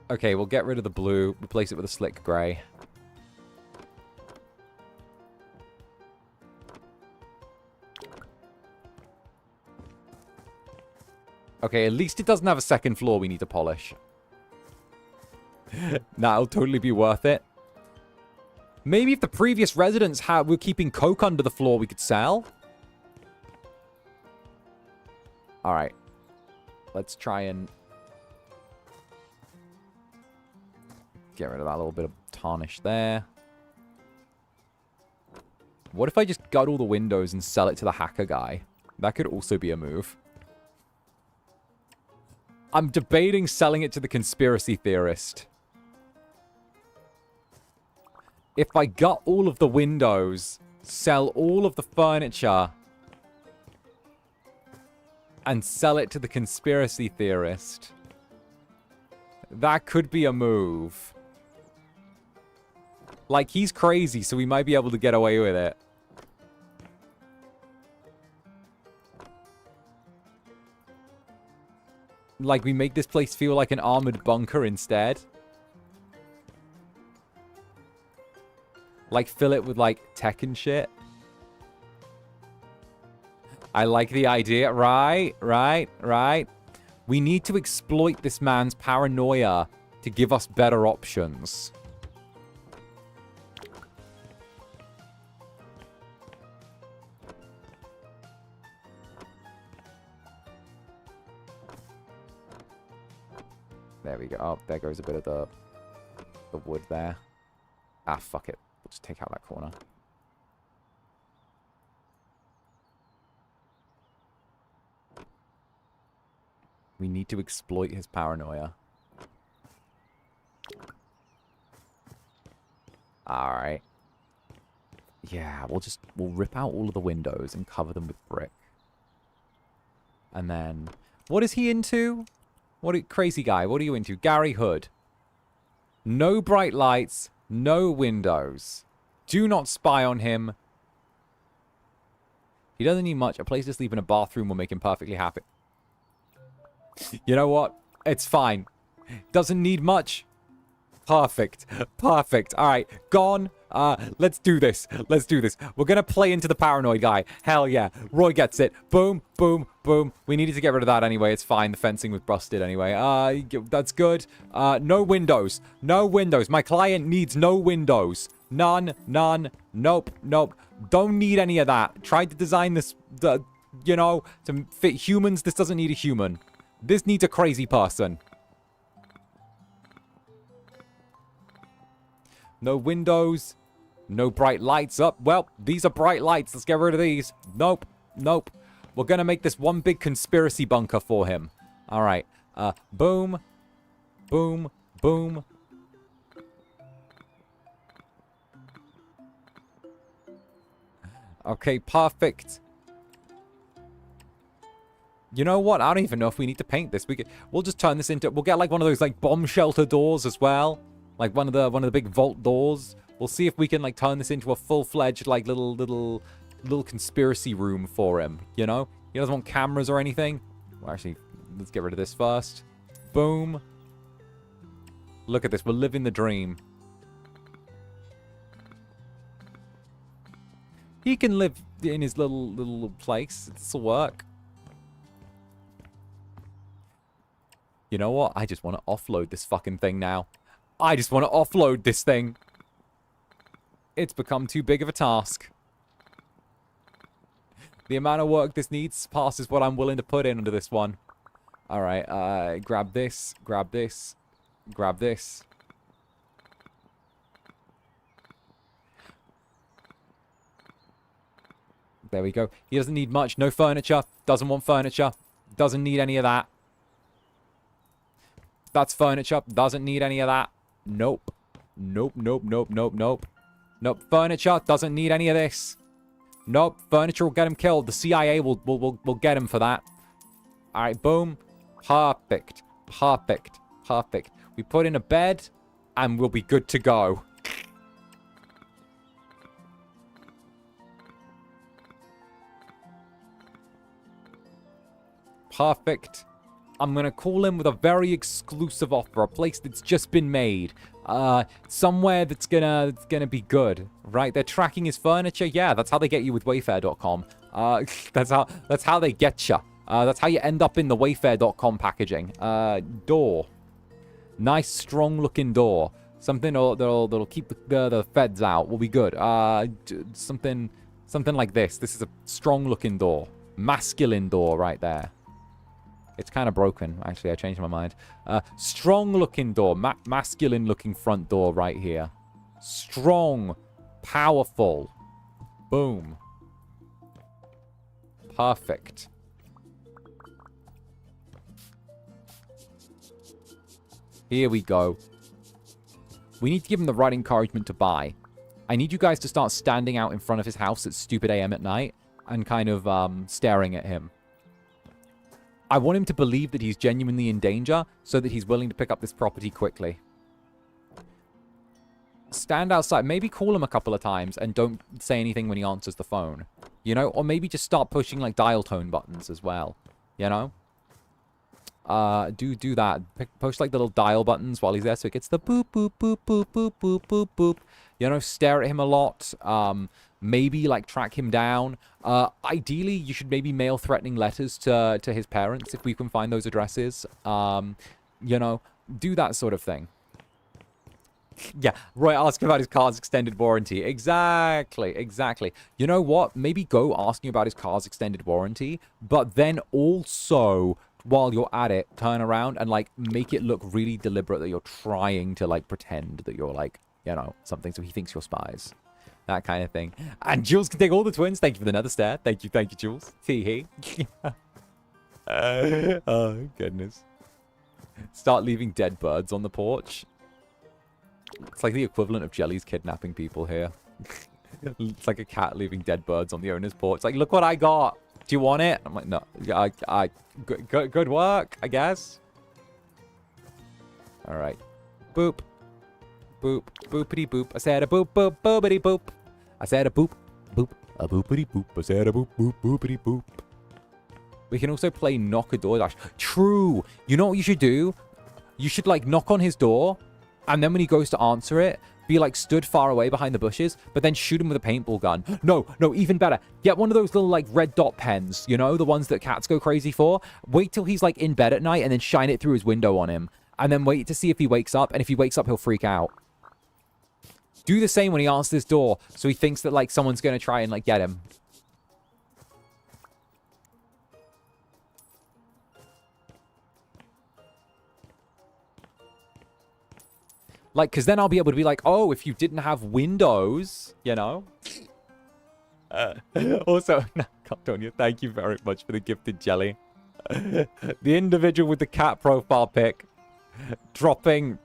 Okay, we'll get rid of the blue. Replace it with a slick gray. Okay, at least it doesn't have a second floor we need to polish. That'll totally be worth it. Maybe if the previous residents were keeping coke under the floor, we could sell. Alright. Let's try and... get rid of that little bit of tarnish there. What if I just gut all the windows and sell it to the hacker guy? That could also be a move. I'm debating selling it to the conspiracy theorist. If I gut all of the windows, sell all of the furniture, and sell it to the conspiracy theorist, that could be a move. Like, he's crazy, so we might be able to get away with it. Like, we make this place feel like an armored bunker instead. Like, fill it with, like, tech and shit. I like the idea. Right. We need to exploit this man's paranoia to give us better options. There we go. Oh, there goes a bit of the wood there. Ah, fuck it. We'll just take out that corner. We need to exploit his paranoia. Alright. Yeah, we'll rip out all of the windows and cover them with brick. And then... what is he into? Crazy guy, what are you into? Gary Hood. No bright lights, no windows. Do not spy on him. He doesn't need much. A place to sleep in a bathroom will make him perfectly happy. You know what? It's fine. Doesn't need much. Perfect. Perfect. All right. Gone. Let's do this. Let's do this. We're going to play into the paranoid guy. Hell yeah. Roy gets it. Boom, boom, boom. We needed to get rid of that anyway. It's fine. The fencing was busted anyway. That's good. No windows. No windows. My client needs no windows. None. None. Nope. Nope. Don't need any of that. Tried to design this, you know, to fit humans. This doesn't need a human. This needs a crazy person. No windows. No bright lights up. Well, these are bright lights. Let's get rid of these. Nope. Nope. We're going to make this one big conspiracy bunker for him. All right. Boom. Boom. Boom. Okay, perfect. You know what? I don't even know if we need to paint this. We'll just turn this into... We'll get like one of those like bomb shelter doors as well. Like one of the big vault doors. We'll see if we can like turn this into a full-fledged like little conspiracy room for him, you know? He doesn't want cameras or anything. Well, actually, let's get rid of this first. Boom. Look at this. We're living the dream. He can live in his little place. This'll work. You know what? I just want to offload this fucking thing now. I just want to offload this thing. It's become too big of a task. The amount of work this needs passes what I'm willing to put in under this one. Alright, grab this, grab this, grab this. There we go. He doesn't need much. No furniture. Doesn't want furniture. Doesn't need any of that. That's furniture. Doesn't need any of that. Nope. Nope, nope, nope, nope, nope. Nope. Furniture. Doesn't need any of this. Nope. Furniture will get him killed. The CIA will get him for that. Alright, boom. Perfect. Perfect. Perfect. We put in a bed, and we'll be good to go. Perfect. I'm going to call him with a very exclusive offer. A place that's just been made. Somewhere that's gonna be good. Right? They're tracking his furniture. Yeah, that's how they get you with Wayfair.com. That's how they get you. That's how you end up in the Wayfair.com packaging. Door. Nice, strong-looking door. Something that'll keep the feds out. Will be good. Something like this. This is a strong-looking door. Masculine door right there. It's kind of broken. Actually, I changed my mind. Strong-looking door. Masculine-looking front door right here. Strong. Powerful. Boom. Perfect. Here we go. We need to give him the right encouragement to buy. I need you guys to start standing out in front of his house at stupid AM at night and kind of staring at him. I want him to believe that he's genuinely in danger so that he's willing to pick up this property quickly. Stand outside. Maybe call him a couple of times and don't say anything when he answers the phone. You know? Or maybe just start pushing like dial tone buttons as well. You know? Do that. Push like the little dial buttons while he's there so it gets the boop, boop, boop, boop, boop, boop, boop, boop. You know, stare at him a lot. Maybe like track him down. Ideally, you should maybe mail threatening letters to his parents if we can find those addresses. You know, do that sort of thing. Yeah, Roy, ask about his car's extended warranty. Exactly, exactly. You know what? Maybe go asking about his car's extended warranty, but then also, while you're at it, turn around and, like, make it look really deliberate that you're trying to, like, pretend that you're, like, you know, something so he thinks you're spies. That kind of thing. And Jules can take all the twins. Thank you for the nether stare. Thank you, Jules. Hee. Oh, goodness. Start leaving dead birds on the porch. It's like the equivalent of Jelly's kidnapping people here. It's like a cat leaving dead birds on the owner's porch. It's like, look what I got. Do you want it? I'm like, no. Good work, I guess. All right. Boop. Boop. Boopity boop. I said a boop, boop, boopity boop. I said a boop, boop. A boopity boop. I said a boop, boop, boopity boop. We can also play knock a door dash. True. You know what you should do? You should, like, knock on his door. And then when he goes to answer it, be like stood far away behind the bushes, but then shoot him with a paintball gun. No, even better. Get one of those little like red dot pens, you know, the ones that cats go crazy for. Wait till he's like in bed at night and then shine it through his window on him. And then wait to see if he wakes up. And if he wakes up, he'll freak out. Do the same when he answers this door. So he thinks that like someone's going to try and like get him. Like, because then I'll be able to be like, oh, if you didn't have windows, you know? Also, Cartonia, thank you very much for the gifted jelly. The individual with the cat profile pic dropping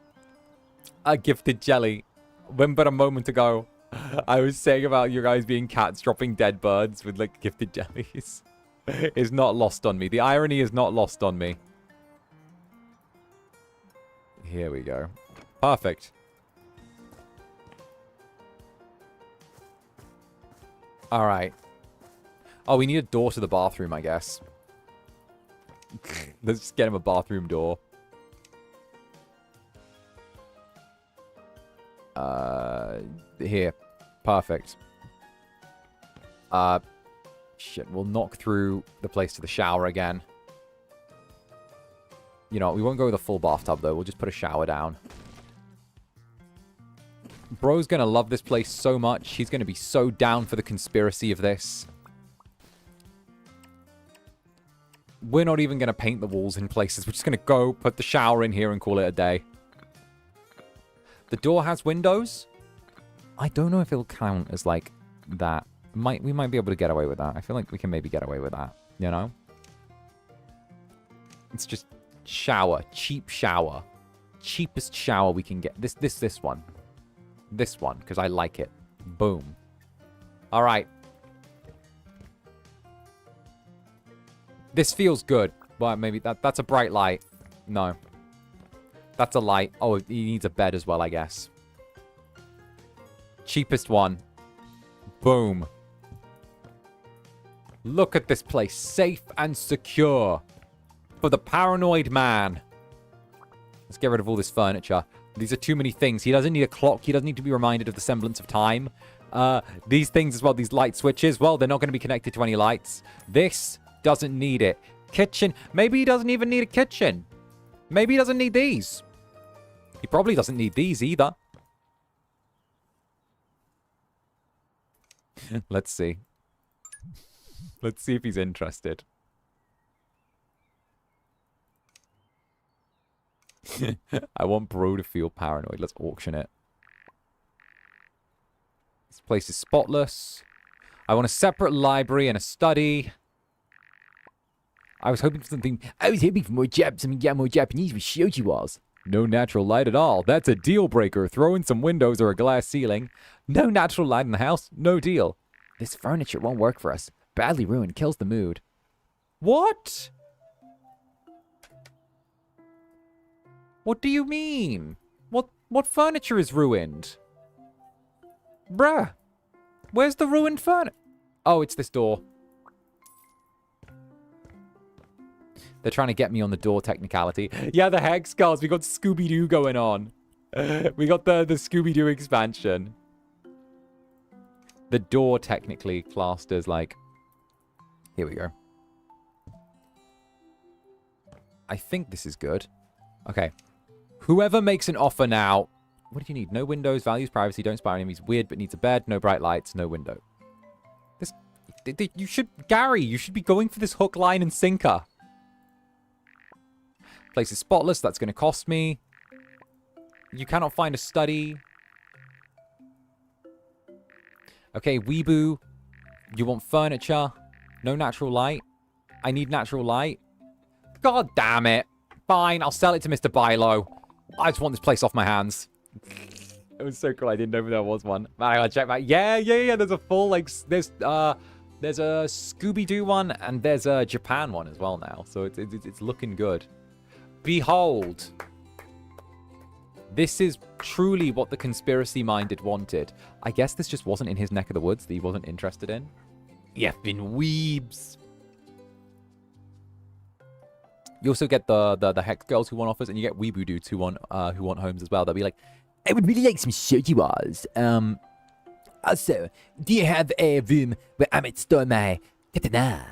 a gifted jelly. When but a moment ago, I was saying about you guys being cats dropping dead birds with, like, gifted jellies. Is not lost on me. The irony is not lost on me. Here we go. Perfect. All right. Oh, we need a door to the bathroom, I guess. Let's just get him a bathroom door. Here. Perfect. Shit, we'll knock through the place to the shower again. You know, we won't go with a full bathtub, though. We'll just put a shower down. Bro's gonna love this place so much. He's gonna be so down for the conspiracy of this. We're not even gonna paint the walls in places. We're just gonna go put the shower in here and call it a day. The door has windows. I don't know if it'll count as, like, that. We might be able to get away with that. I feel like we can maybe get away with that, you know? It's just shower. Cheap shower. Cheapest shower we can get. This one. This one, because I like it. Boom. All right. This feels good. Well, maybe that's a bright light. No. That's a light. Oh, he needs a bed as well, I guess. Cheapest one. Boom. Look at this place. Safe and secure. For the paranoid man. Let's get rid of all this furniture. These are too many things. He doesn't need a clock. He doesn't need to be reminded of the semblance of time. These things as well, these light switches, well, they're not going to be connected to any lights. This doesn't need it. Kitchen. Maybe he doesn't even need a kitchen. Maybe he doesn't need these. He probably doesn't need these either. Let's see. Let's see if he's interested. I want Bro to feel paranoid. Let's auction it. This place is spotless. I want a separate library and a study. I was hoping for something. I was hoping for more more Japanese with shoji walls. No natural light at all. That's a deal breaker. Throw in some windows or a glass ceiling. No natural light in the house. No deal. This furniture won't work for us. Badly ruined. Kills the mood. What? What do you mean? What furniture is ruined? Bruh. Where's the ruined furniture? Oh, it's this door. They're trying to get me on the door technicality. Yeah, the hex skulls. We got Scooby-Doo going on. We got the Scooby-Doo expansion. The door technically classed as like... Here we go. I think this is good. Okay. Whoever makes an offer now... What do you need? No windows, values privacy, don't spy on enemies. Weird, but needs a bed. No bright lights, no window. This... You should... Gary, you should be going for this hook, line, and sinker. Place is spotless. That's going to cost me. You cannot find a study. Okay, Weeboo. You want furniture. No natural light. I need natural light. God damn it. Fine, I'll sell it to Mr. Bilo. I just want this place off my hands. It was so cool. I didn't know there was one. Man, I gotta check that. Yeah. There's a full, like, there's a Scooby-Doo one, and there's a Japan one as well now. So it's looking good. Behold. This is truly what the conspiracy-minded wanted. I guess this just wasn't in his neck of the woods that he wasn't interested in. Yeffin' weebs. You also get the Hex Girls who want offers, and you get Weeboo dudes who want homes as well. They'll be like, I would really like some shoji walls. Also, do you have a room where I might store my katana?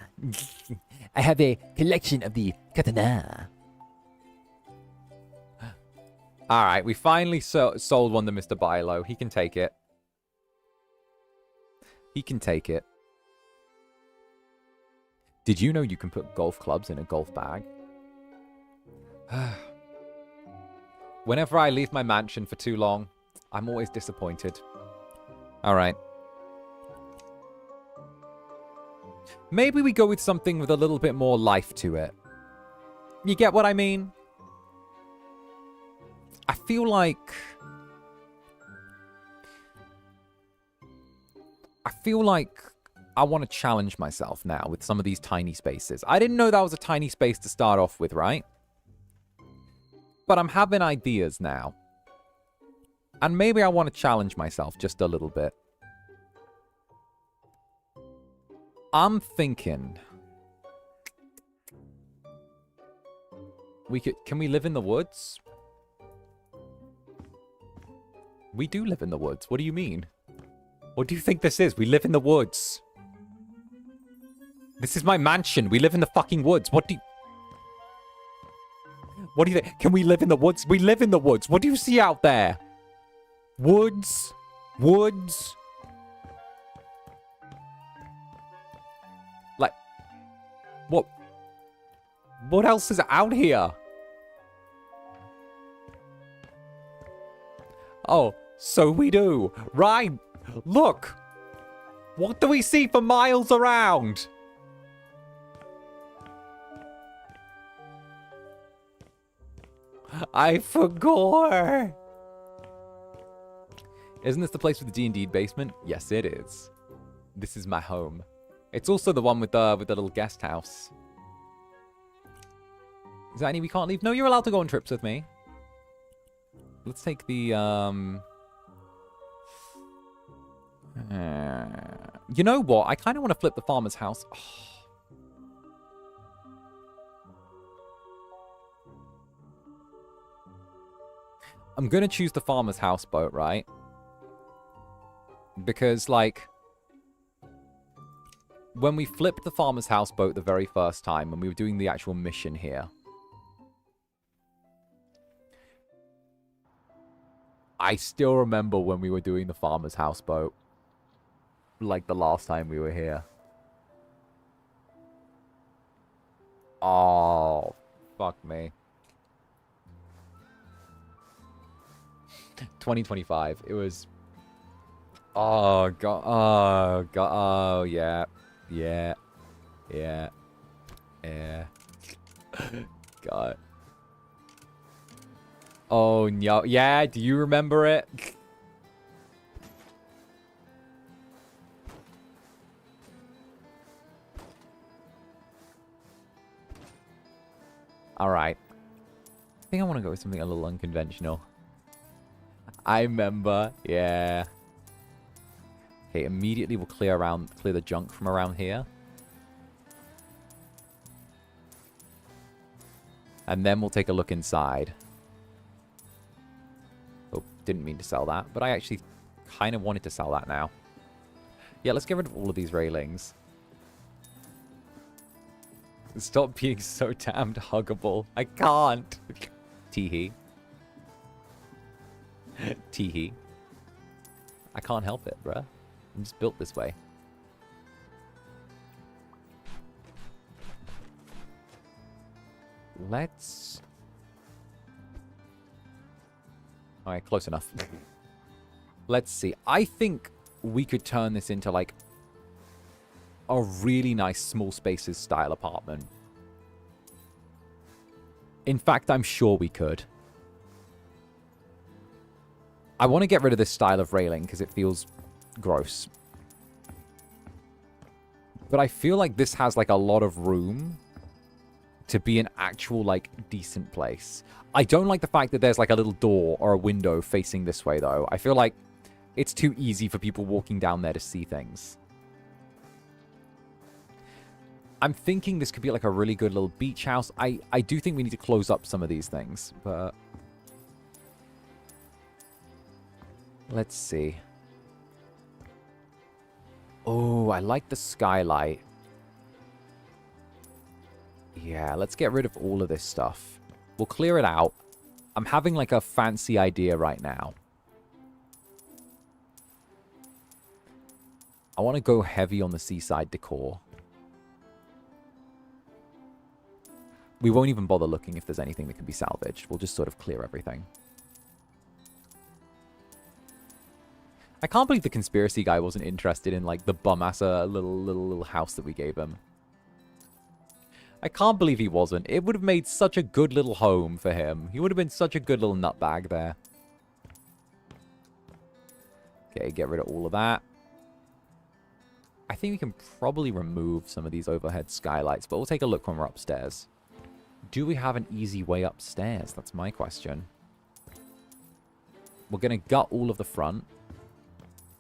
I have a collection of the katana. Alright, we finally sold one to Mr. Bilo. He can take it. He can take it. Did you know you can put golf clubs in a golf bag? Whenever I leave my mansion for too long, I'm always disappointed. Alright. Maybe we go with something with a little bit more life to it. You get what I mean? I feel like... I want to challenge myself now with some of these tiny spaces. I didn't know that was a tiny space to start off with, right? But I'm having ideas now. And maybe I want to challenge myself just a little bit. I'm thinking... Can we live in the woods? We do live in the woods. What do you mean? What do you think this is? We live in the woods. This is my mansion. We live in the fucking woods. What do you think? Can we live in the woods? We live in the woods. What do you see out there? Woods. Woods. Like, what? What else is out here? Oh, so we do. Right. Look. What do we see for miles around? I forgot. Isn't this the place with the D&D basement? Yes, it is. This is my home. It's also the one with the little guest house. Is that any we can't leave? No, you're allowed to go on trips with me. Let's take the, you know what? I kind of want to flip the farmer's house. Oh. I'm going to choose the farmer's houseboat, right? Because, like, when we flipped the farmer's houseboat the very first time, when we were doing the actual mission here, I still remember when we were doing the farmer's houseboat. Like the last time we were here. Oh, fuck me. 2025. It was... Oh, God. Oh, God. Oh, yeah. Yeah. Yeah. Yeah. God. Oh, no. Yeah, do you remember it? Alright. I think I want to go with something a little unconventional. I remember. Yeah. Okay, immediately we'll clear the junk from around here. And then we'll take a look inside. Oh, didn't mean to sell that, but I actually kind of wanted to sell that now. Yeah, let's get rid of all of these railings. Stop being so damned huggable. I can't. Teehee. Teehee. I can't help it, bruh. I'm just built this way. Let's... Alright, close enough. Let's see. I think we could turn this into, like, a really nice small spaces style apartment. In fact, I'm sure we could. I want to get rid of this style of railing because it feels gross. But I feel like this has, like, a lot of room to be an actual, like, decent place. I don't like the fact that there's, like, a little door or a window facing this way, though. I feel like it's too easy for people walking down there to see things. I'm thinking this could be, like, a really good little beach house. I do think we need to close up some of these things, but... Let's see. Oh, I like the skylight. Yeah, let's get rid of all of this stuff. We'll clear it out. I'm having, like, a fancy idea right now. I want to go heavy on the seaside decor. We won't even bother looking if there's anything that can be salvaged. We'll just sort of clear everything. I can't believe the conspiracy guy wasn't interested in, like, the bum-ass little house that we gave him. I can't believe he wasn't. It would have made such a good little home for him. He would have been such a good little nutbag there. Okay, get rid of all of that. I think we can probably remove some of these overhead skylights, but we'll take a look when we're upstairs. Do we have an easy way upstairs? That's my question. We're going to gut all of the front.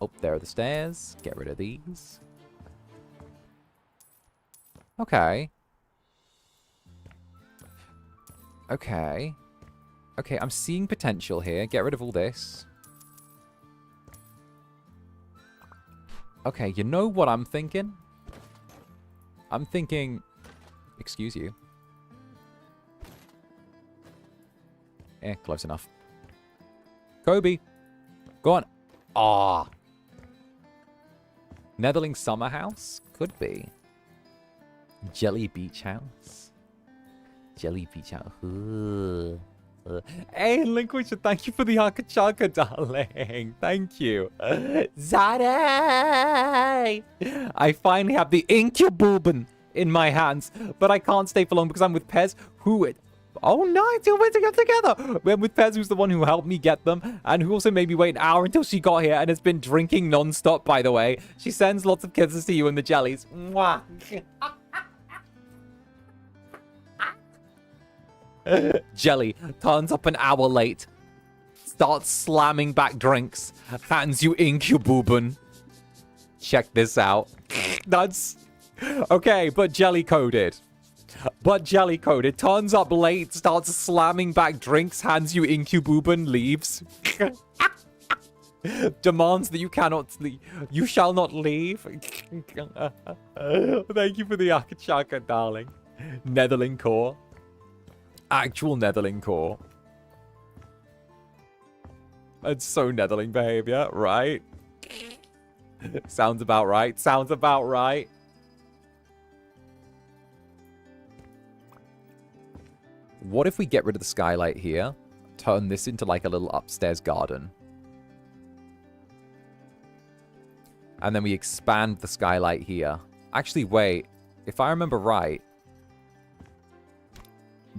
Oh, there are the stairs. Get rid of these. Okay. Okay. Okay, I'm seeing potential here. Get rid of all this. Okay, you know what I'm thinking? I'm thinking... Excuse you. Close enough. Kobe. Go on. Ah. Netherling Summer House? Could be. Jelly Beach House? Jelly Beach House. Hey, Linkwitcher, thank you for the 𝓂𝓾𝓻, darling. Thank you. Zander! I finally have the Incubus in my hands, but I can't stay for long because I'm with Pez, who... Oh, nice, you're waiting up together. We're with Pez, who's the one who helped me get them, and who also made me wait an hour until she got here and has been drinking non-stop, by the way. She sends lots of kisses to you and the jellies. Mwah. Jelly turns up an hour late, starts slamming back drinks, hands you Incubus. Check this out. That's... Okay, but jelly-coded. But jelly-coded. Turns up late, starts slamming back drinks, hands you Incubus, leaves. Demands that you cannot leave. You shall not leave. Thank you for the 𝓂𝓾𝓻, darling. Netherling core. Actual Netherling core. That's so Netherling behavior, right? Sounds about right. Sounds about right. What if we get rid of the skylight here? Turn this into like a little upstairs garden. And then we expand the skylight here. Actually, wait. If I remember right,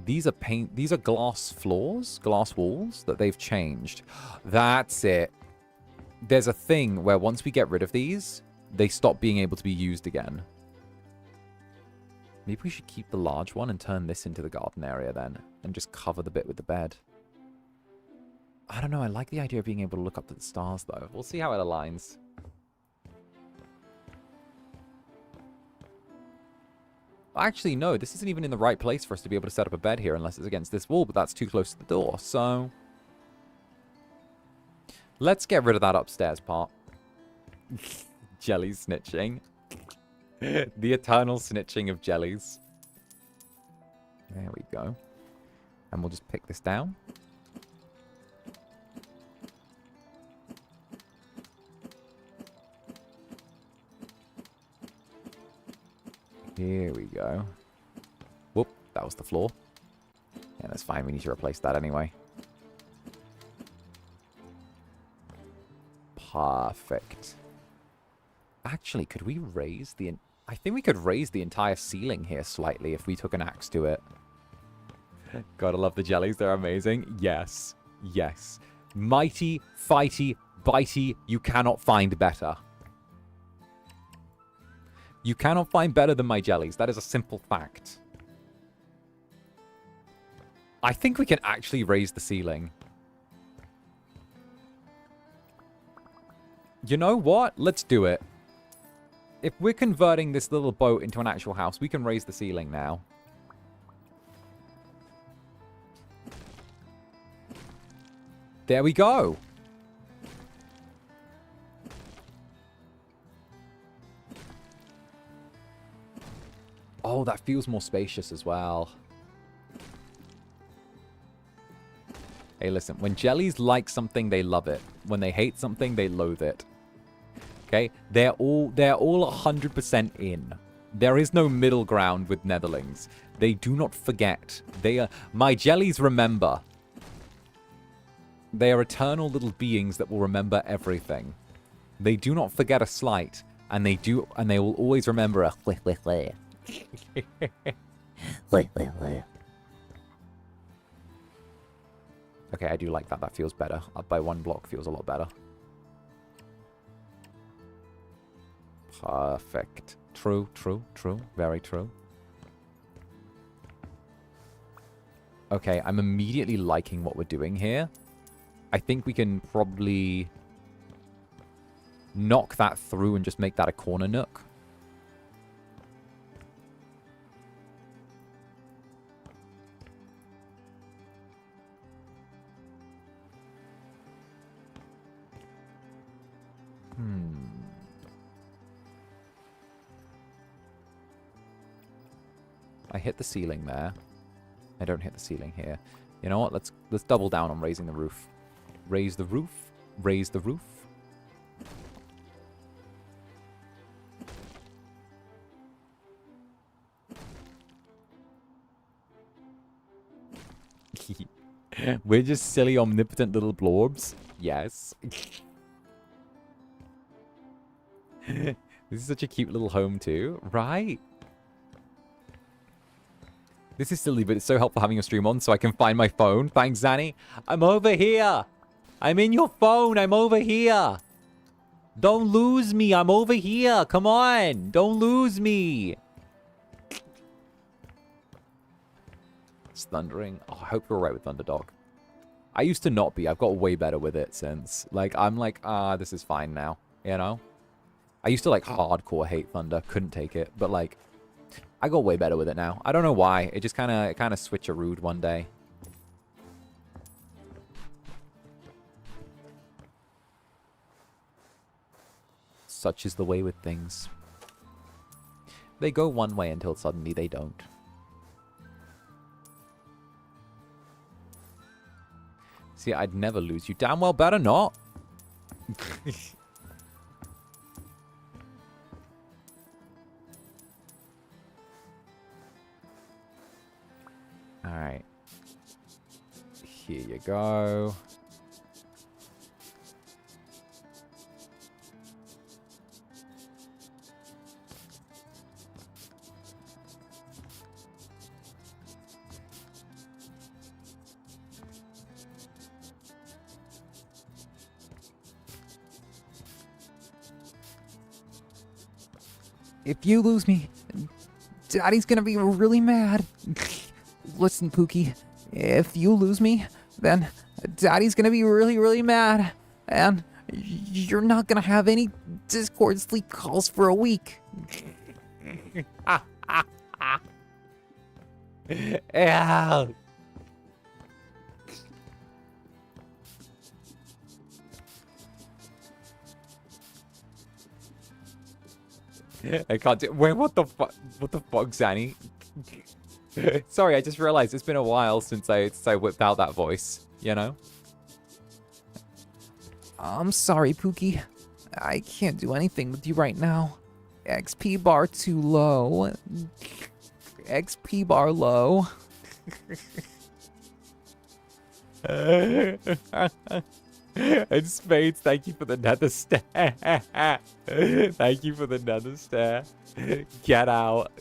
these are glass floors, glass walls that they've changed. That's it. There's a thing where once we get rid of these, they stop being able to be used again. Maybe we should keep the large one and turn this into the garden area then, and just cover the bit with the bed. I don't know, I like the idea of being able to look up to the stars though. We'll see how it aligns. Actually, no, this isn't even in the right place for us to be able to set up a bed here unless it's against this wall, but that's too close to the door, so... Let's get rid of that upstairs part. Jelly snitching. The eternal snitching of jellies. There we go. And we'll just pick this down. Here we go. Whoop, that was the floor. Yeah, that's fine. We need to replace that anyway. Perfect. Actually, could we raise the... I think we could raise the entire ceiling here slightly if we took an axe to it. Gotta love the jellies. They're amazing. Yes. Yes. Mighty, fighty, bitey. You cannot find better. You cannot find better than my jellies. That is a simple fact. I think we can actually raise the ceiling. You know what? Let's do it. If we're converting this little boat into an actual house, we can raise the ceiling now. There we go. Oh, that feels more spacious as well. Hey, listen. When jellies like something, they love it. When they hate something, they loathe it. Okay? They're all 100% in. There is no middle ground with Netherlings. They do not forget. They are... My jellies remember. They are eternal little beings that will remember everything. They do not forget a slight, and they will always remember a Okay, I do like that. That feels better. Up by 1 block feels a lot better. Perfect. True, true, true. Very true. Okay, I'm immediately liking what we're doing here. I think we can probably knock that through and just make that a corner nook. I hit the ceiling there. I don't hit the ceiling here. You know what? Let's double down on raising the roof. Raise the roof. Raise the roof. We're just silly, omnipotent little blorbs. Yes. This is such a cute little home too, right? This is silly, but it's so helpful having your stream on so I can find my phone. Thanks, Zanny. I'm over here. I'm in your phone. I'm over here. Don't lose me. I'm over here. Come on. Don't lose me. It's thundering. Oh, I hope you're alright with Thunderdog. I used to not be. I've got way better with it since. Like, I'm like, this is fine now. You know? I used to, like, hardcore hate thunder. Couldn't take it. But, like, I got way better with it now. I don't know why. It just kind of switcherooed one day. Such is the way with things. They go one way until suddenly they don't. See, I'd never lose you. Damn well better not. Alright. Here you go. If you lose me, Daddy's gonna be really mad. Listen, Pookie, if you lose me, then Daddy's gonna be really, really mad. And you're not gonna have any Discord sleep calls for a week. Yeah. I can't do. Wait, what the fuck? What the fuck, Zanny? Sorry, I just realized it's been a while since I whipped out that voice. You know. I'm sorry, Pookie. I can't do anything with you right now. XP bar too low. XP bar low. And Spades, thank you for the nether stare. Thank you for the nether stare. Get out.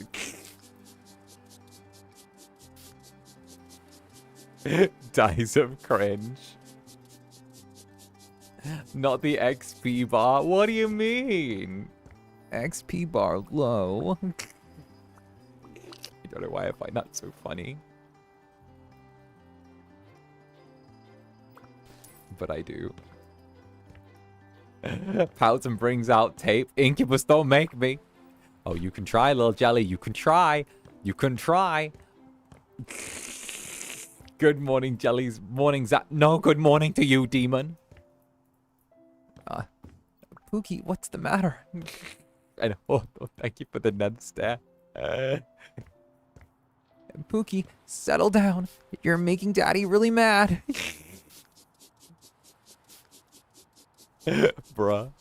Dies of cringe. Not the XP bar. What do you mean? XP bar low. I don't know why I find that so funny. But I do. Pouts and brings out tape. Incubus, don't make me. Oh, you can try, little jelly. You can try. You can try. Good morning, jellies. Morning, Zap. No, good morning to you, demon. Pookie, what's the matter? And oh, thank you for the nether stare. Pookie, settle down. You're making Daddy really mad. Bruh.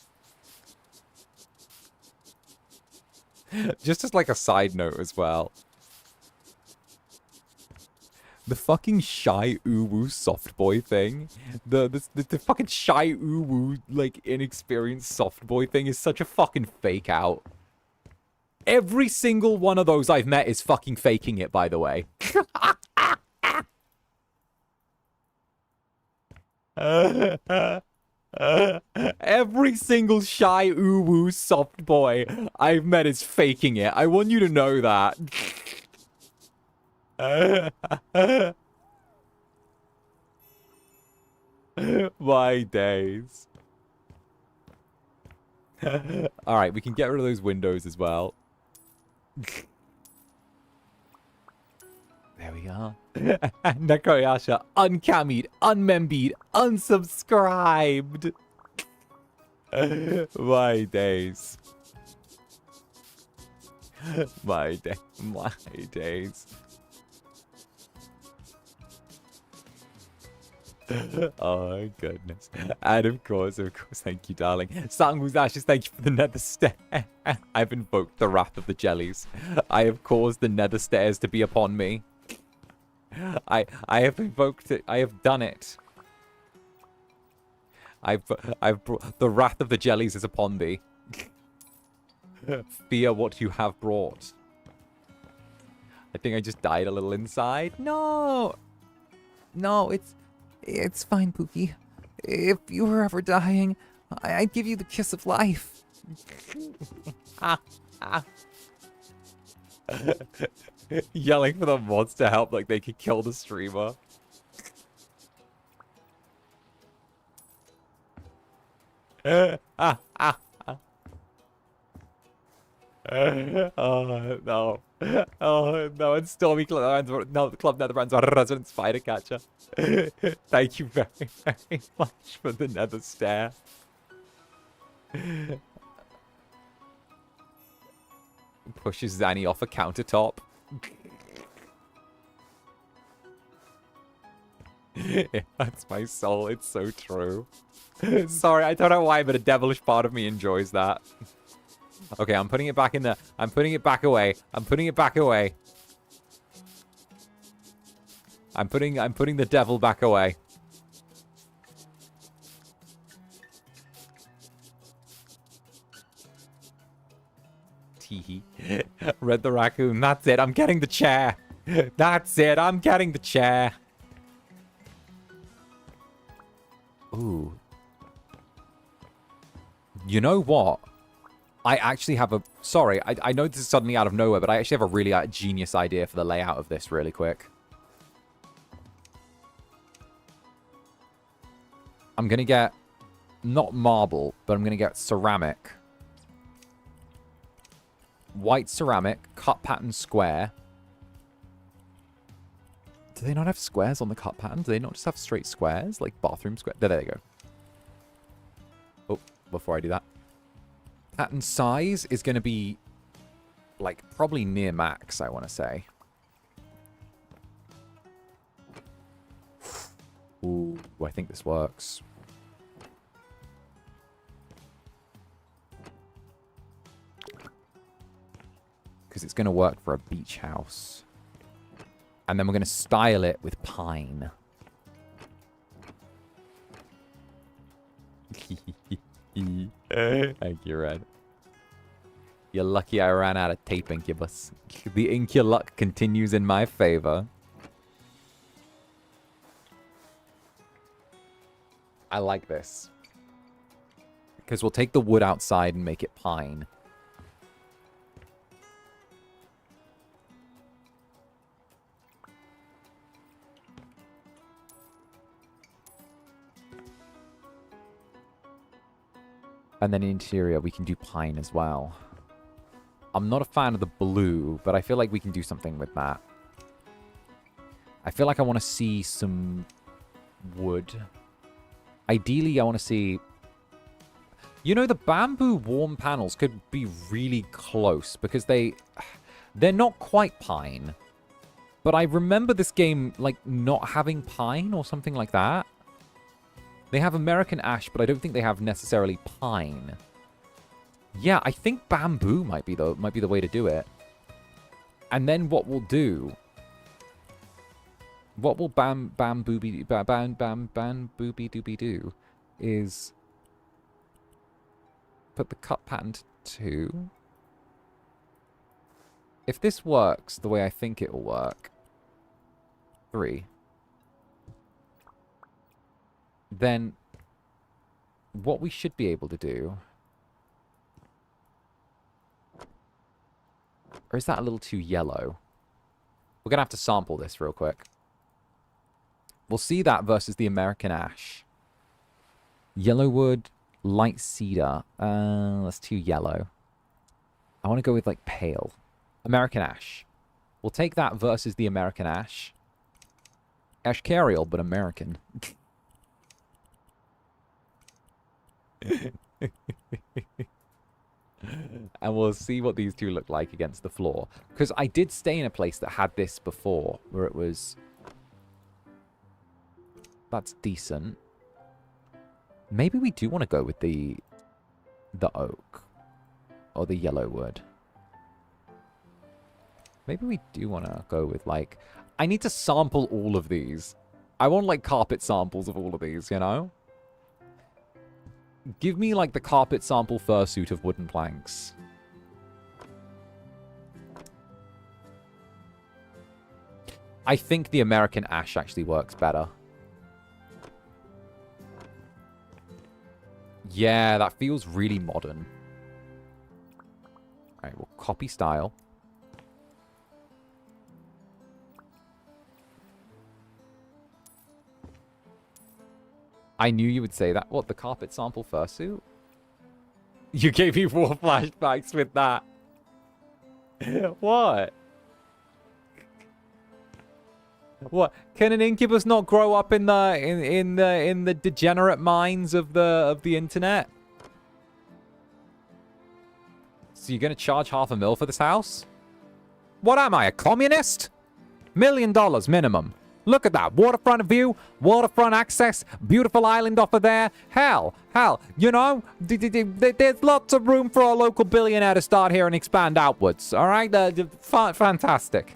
Just as like a side note as well. The fucking shy uwu soft boy thing. The fucking shy uwu, like, inexperienced soft boy thing is such a fucking fake out. Every single one of those I've met is fucking faking it, by the way. Every single shy uwu soft boy I've met is faking it. I want you to know that. My days. Alright, we can get rid of those windows as well. There we are. Nakoyasha, uncammied, unmembeed, unsubscribed. My days. My days. Oh my goodness. And of course, thank you, darling. Sangu's Ashes, thank you for the nether stair. I've invoked the wrath of the jellies. I have caused the nether stairs to be upon me. I have invoked it. I have done it. I've brought the wrath of the jellies is upon thee. Fear what you have brought. I think I just died a little inside. No, no, it's fine, Pookie. If you were ever dying, I'd give you the kiss of life. Yelling for the mods to help like they could kill the streamer. Oh no. Oh no, and Stormy Club, no, Club Netherbrand's our resident spider catcher. Thank you very, very much for the nether stair. Pushes Zanny off a countertop. Yeah, that's my soul, it's so true. Sorry, I don't know why, but a devilish part of me enjoys that. Okay, I'm putting it back in there. I'm putting it back away. I'm putting it back away. I'm putting the devil back away. Teehee. Red the raccoon. That's it. I'm getting the chair. That's it. I'm getting the chair. Ooh. You know what? I actually have a... Sorry, I know this is suddenly out of nowhere, but I actually have a really genius idea for the layout of this really quick. I'm going to get... Not marble, but I'm going to get ceramic. White ceramic, cut pattern square. Do they not have squares on the cut pattern? Do they not just have straight squares? Like bathroom square? There they go. Oh, before I do that. Pattern size is going to be, like, probably near max, I want to say. Ooh, I think this works. Because it's going to work for a beach house. And then we're going to style it with pine. Thank you, Red. You're lucky I ran out of tape, Incubus. The Incu luck continues in my favor. I like this. Because we'll take the wood outside and make it pine. And then interior, we can do pine as well. I'm not a fan of the blue, but I feel like we can do something with that. I feel like I want to see some wood. Ideally, I want to see... You know, the bamboo warm panels could be really close because they're not quite pine. But I remember this game, like, not having pine or something like that. They have American ash, but I don't think they have necessarily pine. Yeah, I think bamboo might be the way to do it. And then what we'll do... What will bam booby do is put the cut pattern to 2. If this works the way I think it will work, 3, then what we should be able to do... Or is that a little too yellow? We're going to have to sample this real quick. We'll see that versus the American ash. Yellow wood, light cedar. That's too yellow. I want to go with, like, pale. American ash. We'll take that versus the American ash. Ashcarial, but American. And we'll see what these two look like against the floor. Because I did stay in a place that had this before, where it was... That's decent. Maybe we do want to go with the oak. Or the yellow wood. Maybe we do want to go with, like... I need to sample all of these. I want, like, carpet samples of all of these, you know? Give me, like, the carpet sample fursuit of wooden planks. I think the American ash actually works better. Yeah, that feels really modern. Alright, we'll copy style. I knew you would say that. What, the carpet sample fursuit? You gave me war flashbacks with that. What? What? Can an incubus not grow up in the degenerate minds of the internet? So you're gonna charge $500,000 for this house? What am I, a communist? $1 million minimum. Look at that. Waterfront view, waterfront access, beautiful island off of there. Hell, you know, there's lots of room for a local billionaire to start here and expand outwards. All right? Fantastic.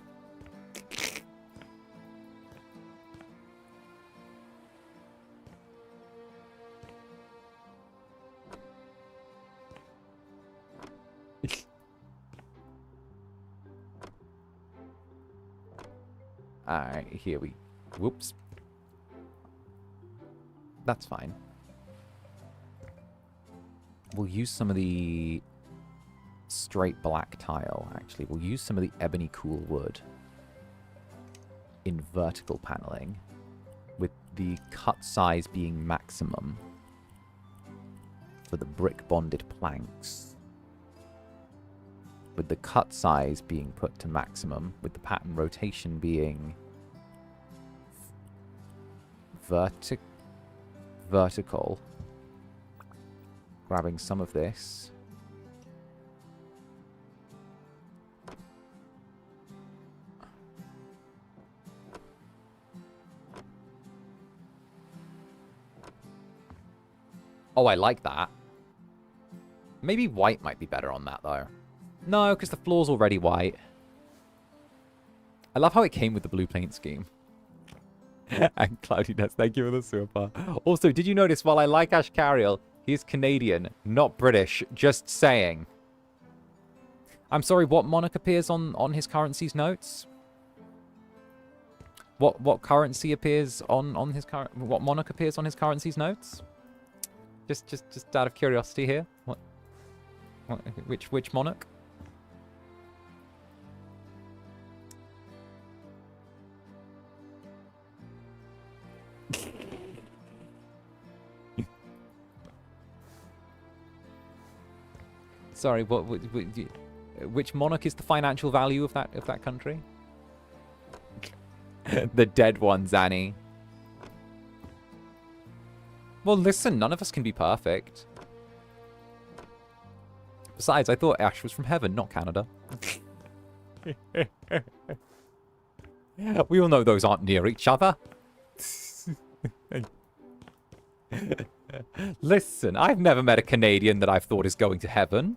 All right, here we... Whoops. That's fine. We'll use some of the straight black tile, actually. We'll use some of the ebony cool wood in vertical paneling, with the cut size being maximum for the brick bonded planks. With the cut size being put to maximum, with the pattern rotation being vertical. Grabbing some of this. Oh, I like that. Maybe white might be better on that, though. No, because the floor's already white. I love how it came with the blue paint scheme. And cloudiness, thank you for the super. Also, did you notice, while I like Ashcarial, he's Canadian, not British, just saying. I'm sorry, what monarch appears on his currency's notes? What currency appears on his what monarch appears on his currency's notes? Just out of curiosity here. Which monarch? Sorry, which monarch is the financial value of that country? The dead one, Zanny. Well, listen, none of us can be perfect. Besides, I thought Ash was from heaven, not Canada. We all know those aren't near each other. Listen, I've never met a Canadian that I've thought is going to heaven.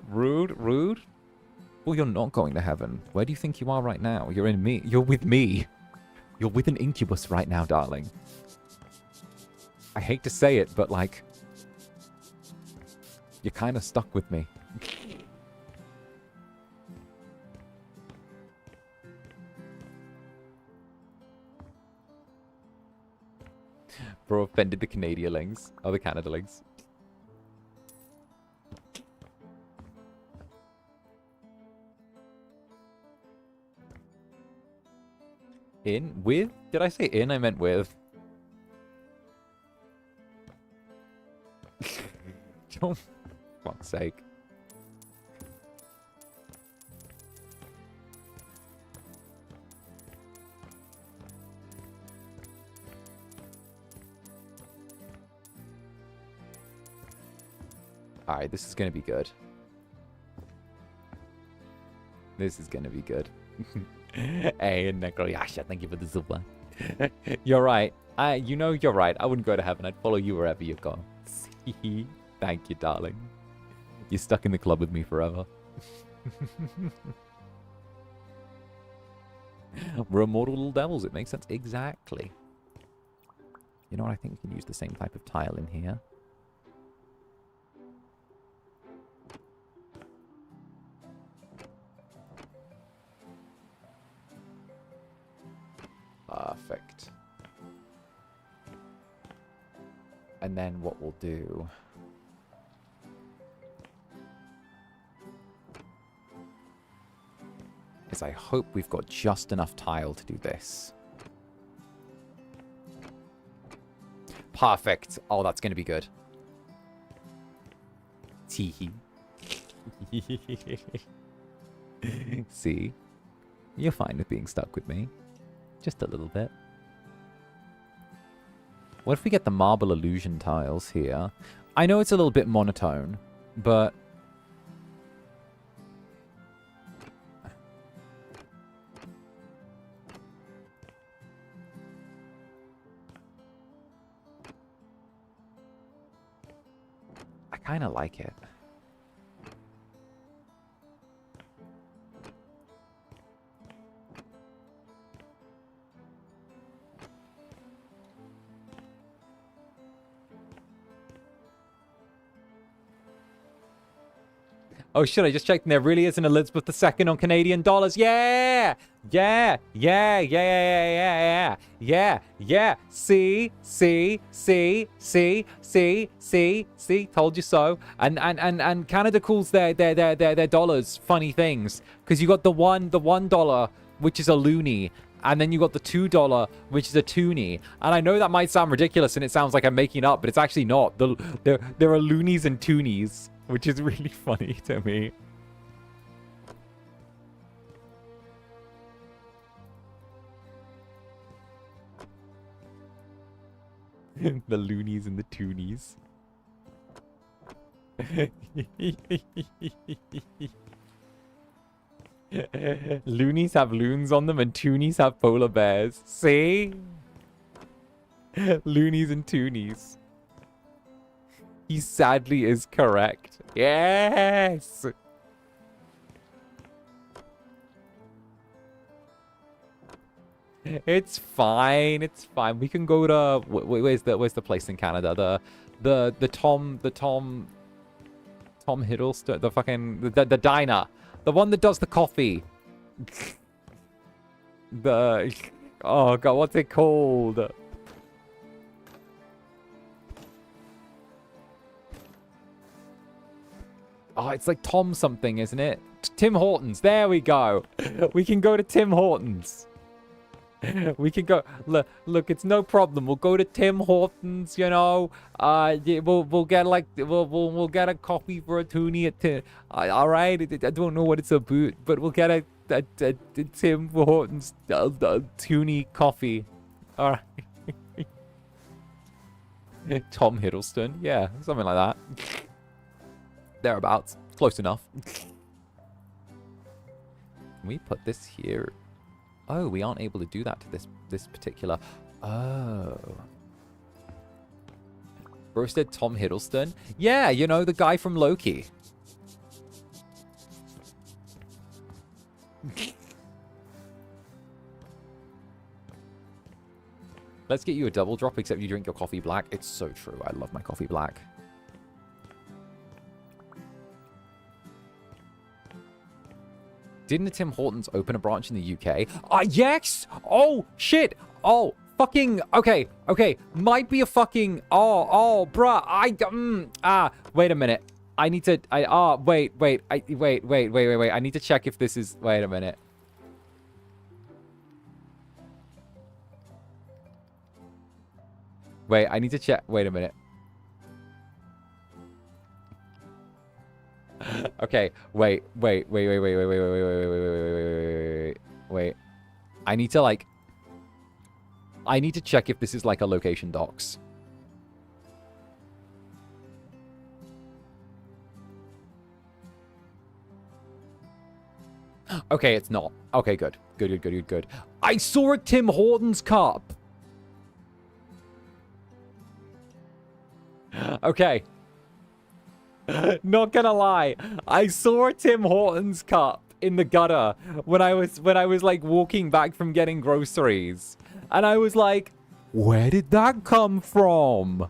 Rude, rude. Well, you're not going to heaven. Where do you think you are right now? You're in me. You're with me. You're with an incubus right now, darling. I hate to say it, but like, you're kind of stuck with me. Bro offended the Canadialings. Oh, the Canadalings. In? With? Did I say in? I meant with. Oh, fuck's sake. Alright, this is gonna be good. This is gonna be good. Hey, Necroyasha, thank you for the super. You're right. You know you're right. I wouldn't go to heaven. I'd follow you wherever you go. Thank you, darling. You're stuck in the club with me forever. We're immortal little devils. It makes sense. Exactly. You know what? I think we can use the same type of tile in here. Perfect. And then what we'll do is I hope we've got just enough tile to do this. Perfect. Oh, that's going to be good. Teehee. See? You're fine with being stuck with me. Just a little bit. What if we get the marble illusion tiles here? I know it's a little bit monotone, but... I kind of like it. Oh shit, I just checked and there really is an Elizabeth II on Canadian dollars. Yeah! Yeah! Yeah! Yeah! Yeah! Yeah! Yeah! Yeah! See? Told you so. And Canada calls their dollars funny things. Because you got the $1, which is a loonie. And then you got the $2, which is a toonie. And I know that might sound ridiculous and it sounds like I'm making it up, but it's actually not. There are loonies and toonies, which is really funny to me. The loonies and the toonies. Loonies have loons on them and toonies have polar bears. See? Loonies and toonies. He sadly is correct. Yes! It's fine. It's fine. We can go to where's the place in Canada? The Tom Hiddleston, the fucking the diner. The one that does the coffee. Oh god, what's it called? Oh, it's like Tom something, isn't it? Tim Hortons. There we go. We can go to Tim Hortons. We can go. Look, it's no problem. We'll go to Tim Hortons. You know, we'll get like we'll get a coffee for a toonie at Tim. All right, I don't know what it's about, but we'll get a Tim Hortons toonie coffee. All right. Tom Hiddleston. Yeah, something like that. Thereabouts. Close enough. Can we put this here? Oh, we aren't able to do that to this particular... Oh. Roasted Tom Hiddleston? Yeah, you know, the guy from Loki. Let's get you a double drop, except you drink your coffee black. It's so true. I love my coffee black. Didn't the Tim Hortons open a branch in the UK? Yes! Oh, shit! Oh, fucking... Okay, okay. Might be a fucking... Oh, bruh. Wait a minute. I need to... wait. Wait. I need to check if this is... Wait a minute. Wait, I need to check. Wait a minute. Okay, wait. I need to, like... I need to check if this is, like, a location docs. Okay, it's not. Okay, good. Good. I saw a Tim Hortons cup! Okay. Not gonna lie. I saw a Tim Hortons cup in the gutter when I was like walking back from getting groceries. And I was like, where did that come from?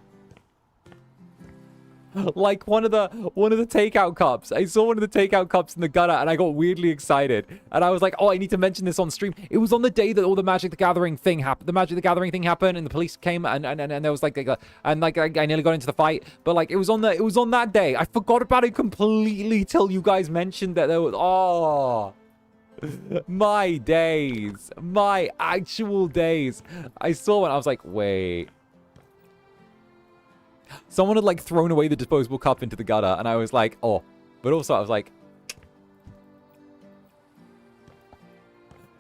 Like one of the takeout cups. I saw one of the takeout cups in the gutter and I got weirdly excited. And I was like, oh, I need to mention this on stream. It was on the day that all the Magic the Gathering thing happened. The Magic the Gathering thing happened and the police came and there was like I nearly got into the fight. But like it was on that day. I forgot about it completely till you guys mentioned that there was my days. My actual days. I saw one. I was like, wait. Someone had, like, thrown away the disposable cup into the gutter, and I was like, oh. But also, I was like...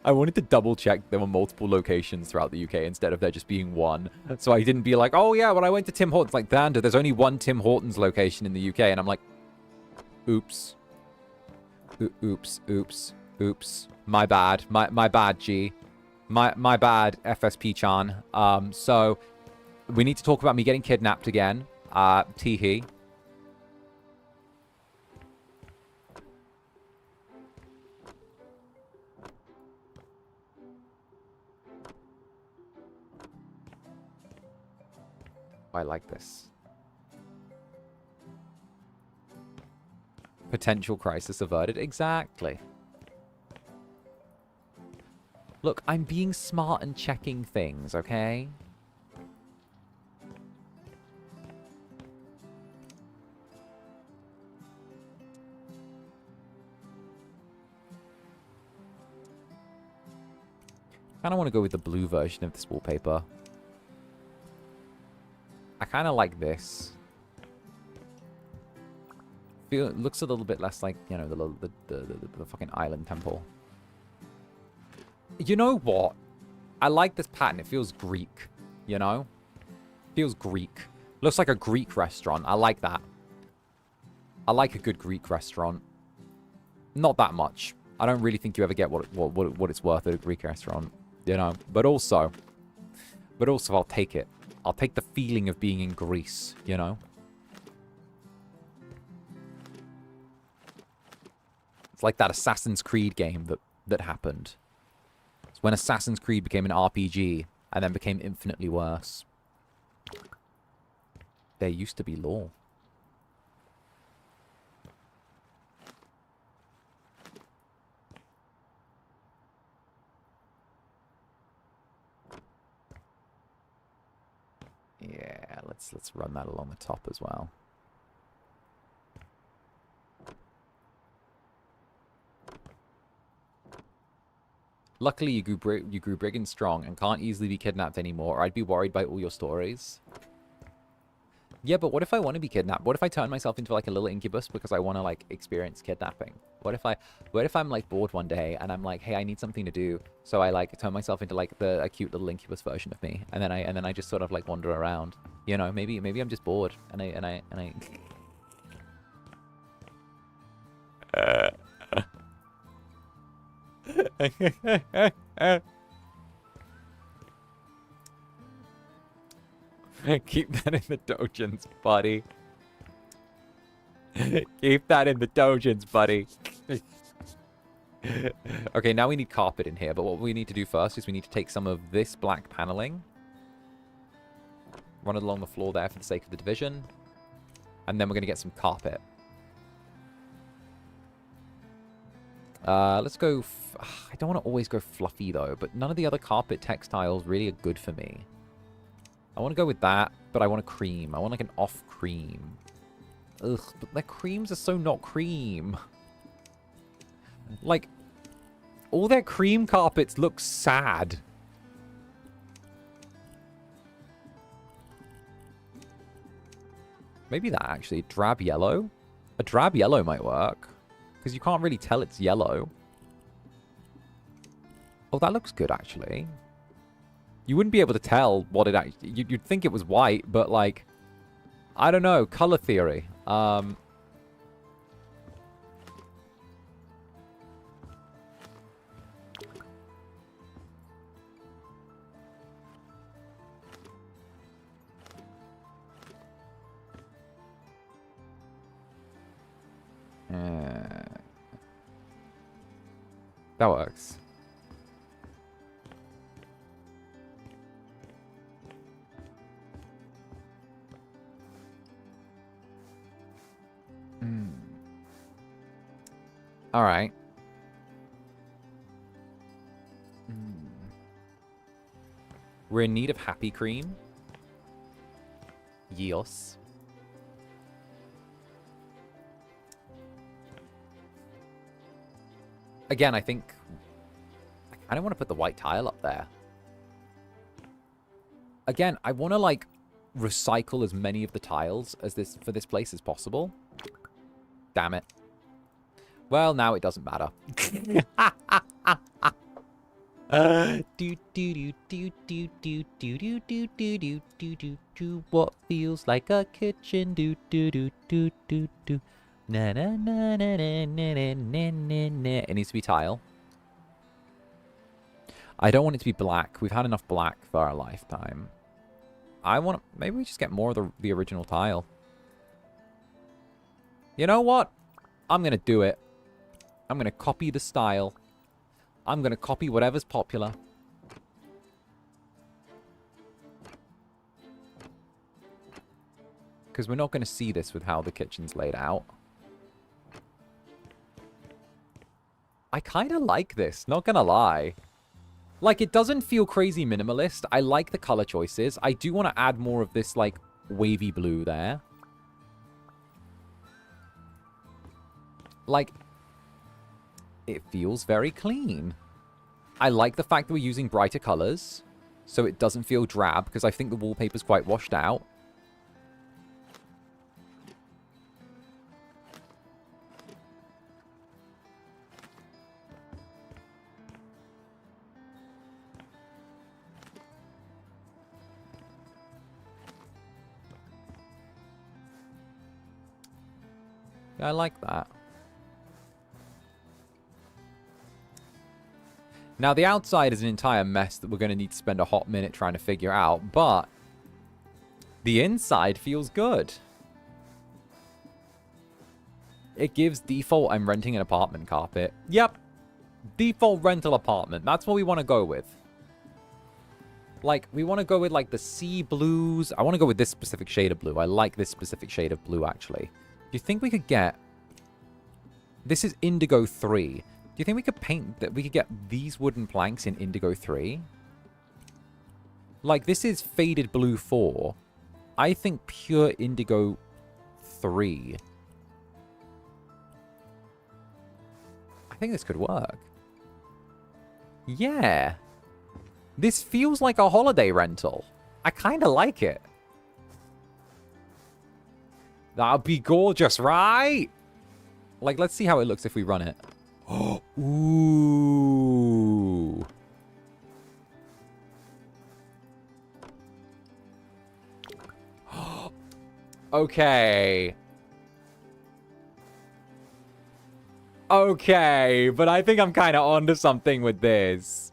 I wanted to double-check there were multiple locations throughout the UK instead of there just being one. So I didn't be like, oh, yeah, when I went to Tim Hortons, like, Zander, there's only one Tim Hortons location in the UK. And I'm like, oops. Oops. My bad. My bad, G. My bad, FSP-chan. So... We need to talk about me getting kidnapped again. Teehee. I like this. Potential crisis averted. Exactly. Look, I'm being smart and checking things, okay? I kind of want to go with the blue version of this wallpaper. I kind of like this. It looks a little bit less like, you know, the fucking island temple. You know what? I like this pattern. It feels Greek, you know? Feels Greek. Looks like a Greek restaurant. I like that. I like a good Greek restaurant. Not that much. I don't really think you ever get what it's worth at a Greek restaurant. You know, but also I'll take it. I'll take the feeling of being in Greece, you know? It's like that Assassin's Creed game that happened. It's when Assassin's Creed became an RPG and then became infinitely worse. There used to be law. Yeah, let's run that along the top as well. Luckily, you grew big and strong and can't easily be kidnapped anymore, or I'd be worried by all your stories. Yeah, but what if I want to be kidnapped? What if I turn myself into like a little incubus because I want to like experience kidnapping? What if I'm like bored one day and I'm like, hey, I need something to do, so I like turn myself into like a cute little Incubus version of me, and then I just sort of like wander around. You know, maybe I'm just bored and I keep that in the dojins, buddy. Keep that in the dojins, buddy. Okay, now we need carpet in here, but what we need to do first is we need to take some of this black paneling, run it along the floor there for the sake of the division, and then we're going to get some carpet. Let's go... I don't want to always go fluffy, though, but none of the other carpet textiles really are good for me. I want to go with that, but I want a cream. I want like an off cream. Ugh, but their creams are so not cream. Like, all their cream carpets look sad. Maybe that, actually. Drab yellow? A drab yellow might work. Because you can't really tell it's yellow. Oh, that looks good, actually. You wouldn't be able to tell what it actually... You'd think it was white, but, like... I don't know. Color theory. That works. All right. We're in need of happy cream. Yes. Again, I think I don't want to put the white tile up there. Again, I want to like recycle as many of the tiles as for this place as possible. Damn it. Well, now it doesn't matter. What feels like a kitchen? Na na na na na na na na na. It needs to be tile. I don't want it to be black. We've had enough black for our lifetime. I want to... Maybe we just get more of the original tile. You know what? I'm going to do it. I'm going to copy the style. I'm going to copy whatever's popular. Because we're not going to see this with how the kitchen's laid out. I kind of like this, not going to lie. Like, it doesn't feel crazy minimalist. I like the color choices. I do want to add more of this, like, wavy blue there. Like, it feels very clean. I like the fact that we're using brighter colors, so it doesn't feel drab, because I think the wallpaper's quite washed out. I like that. Now, the outside is an entire mess that we're going to need to spend a hot minute trying to figure out, but the inside feels good. It gives default I'm renting an apartment carpet. Yep. Default rental apartment. That's what we want to go with. Like, we want to go with, like, the sea blues. I want to go with this specific shade of blue. I like this specific shade of blue, actually. Do you think we could get... This is Indigo 3. Do you think we could paint that? We could get these wooden planks in Indigo 3? Like, this is Faded Blue 4. I think pure Indigo 3. I think this could work. Yeah. This feels like a holiday rental. I kind of like it. That'd be gorgeous, right? Like, let's see how it looks if we run it. Oh, ooh. Okay. Okay, but I think I'm kind of onto something with this.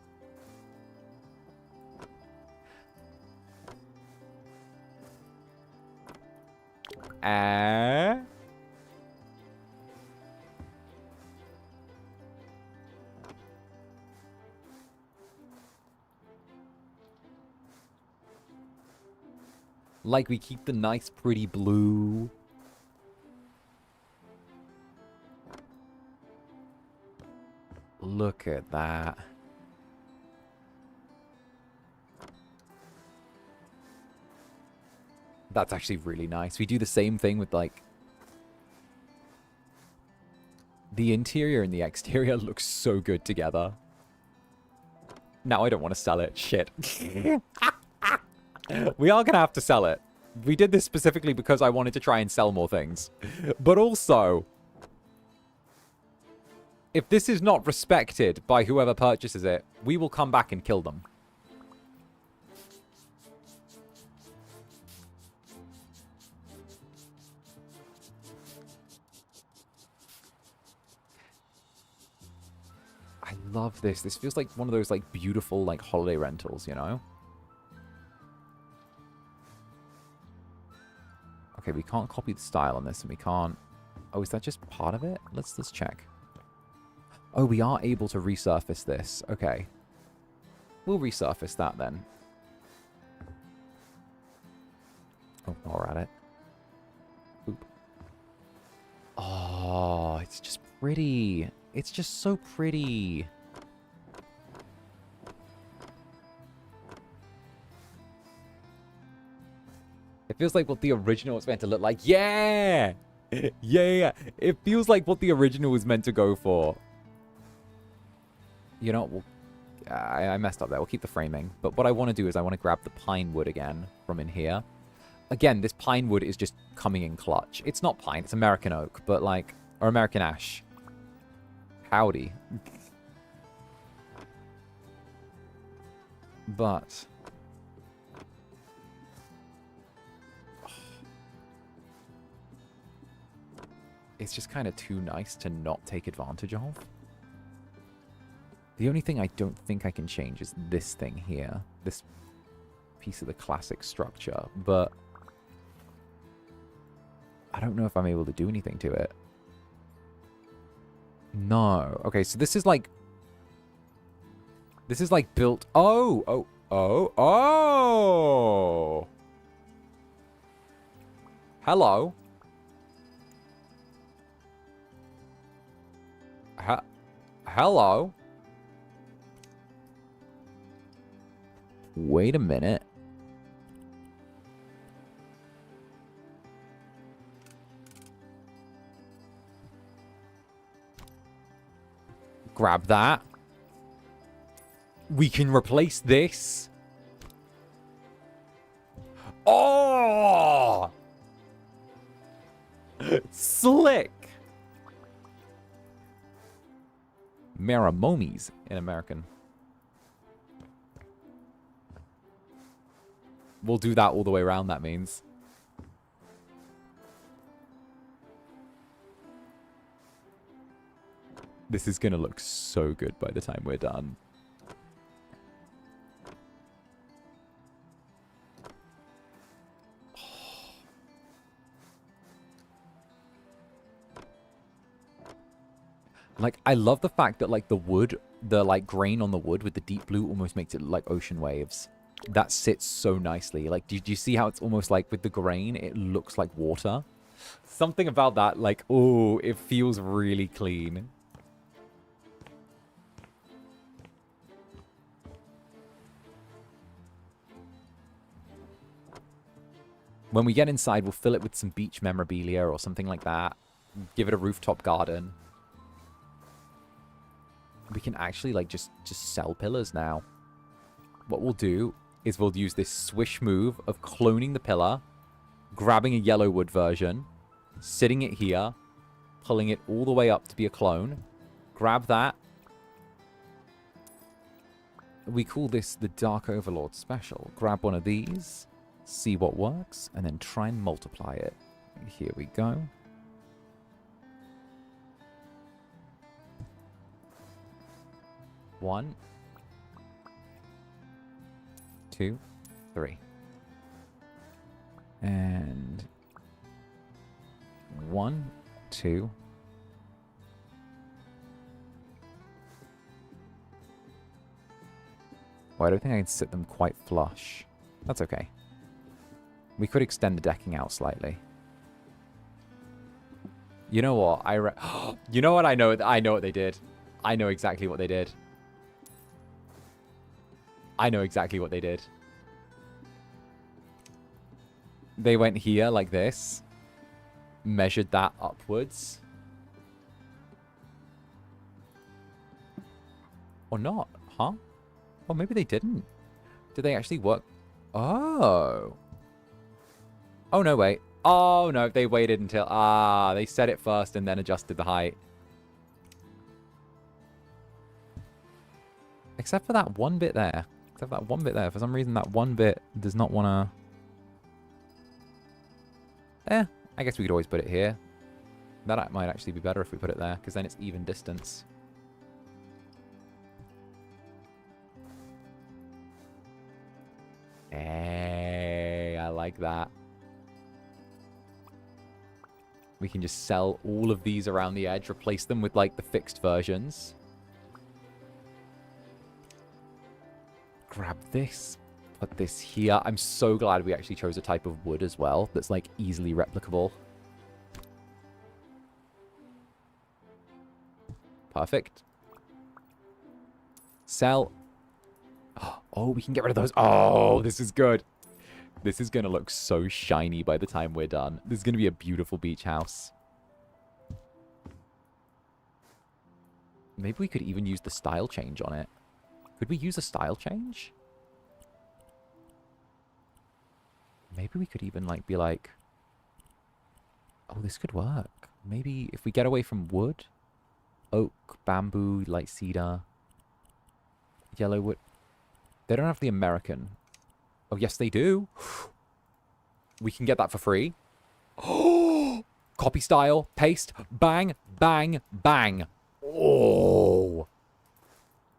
Like, we keep the nice, pretty blue. Look at that. That's actually really nice. We do the same thing with, like... The interior and the exterior look so good together. Now I don't want to sell it. Shit. We are going to have to sell it. We did this specifically because I wanted to try and sell more things. But also, if this is not respected by whoever purchases it, we will come back and kill them. I love this. This feels like one of those, like, beautiful, like, holiday rentals, you know? Okay, we can't copy the style on this, and we can't... Oh, is that just part of it? Let's check. Oh, we are able to resurface this. Okay. We'll resurface that, then. Oh, while we're at it. Oop. Oh, it's just pretty. It's just so pretty. It feels like what the original was meant to look like. Yeah! Yeah! It feels like what the original was meant to go for. You know, we'll, I messed up there. We'll keep the framing. But what I want to do is I want to grab the pine wood again from in here. Again, this pine wood is just coming in clutch. It's not pine, it's American oak, but like... Or American ash. Howdy. But... It's just kind of too nice to not take advantage of. The only thing I don't think I can change is this thing here. This piece of the classic structure. But I don't know if I'm able to do anything to it. No. Okay, so this is like... This is like built... Oh! Hello. Hello. Wait a minute. Grab that. We can replace this. Oh! Slick. Maramomis in American. We'll do that all the way around, that means. This is going to look so good by the time we're done. Like, I love the fact that, like, the wood, the, like, grain on the wood with the deep blue almost makes it look like ocean waves. That sits so nicely. Like, do you see how it's almost like with the grain, it looks like water? Something about that, like, oh, it feels really clean. When we get inside, we'll fill it with some beach memorabilia or something like that. Give it a rooftop garden. We can actually, like, just sell pillars now. What we'll do is we'll use this swish move of cloning the pillar, grabbing a yellow wood version, sitting it here, pulling it all the way up to be a clone. Grab that. We call this the Dark Overlord Special. Grab one of these, see what works, and then try and multiply it. Here we go. One, 2, 3. And 1, 2. Well, I don't think I can sit them quite flush. That's okay. We could extend the decking out slightly. You know what? You know what? I know what they did. I know exactly what they did. I know exactly what they did. They went here like this. Measured that upwards. Or not, huh? Or maybe they didn't. Did they actually work? Oh. Oh, no, wait. Oh, no, they waited until... Ah, they set it first and then adjusted the height. Except for that one bit there. Except for that one bit there. For some reason, that one bit does not want to... I guess we could always put it here. That might actually be better if we put it there, because then it's even distance. Hey, I like that. We can just sell all of these around the edge, replace them with, like, the fixed versions. Grab this, put this here. I'm so glad we actually chose a type of wood as well that's, like, easily replicable. Perfect. Sell. Oh, we can get rid of those. Oh, this is good. This is going to look so shiny by the time we're done. This is going to be a beautiful beach house. Maybe we could even use the style change on it. Could we use a style change? Maybe we could even, like, be like... Oh, this could work. Maybe if we get away from wood... Oak, bamboo, light cedar... Yellow wood... They don't have the American. Oh, yes, they do. We can get that for free. Oh! Copy style, paste, bang, bang, bang. Oh!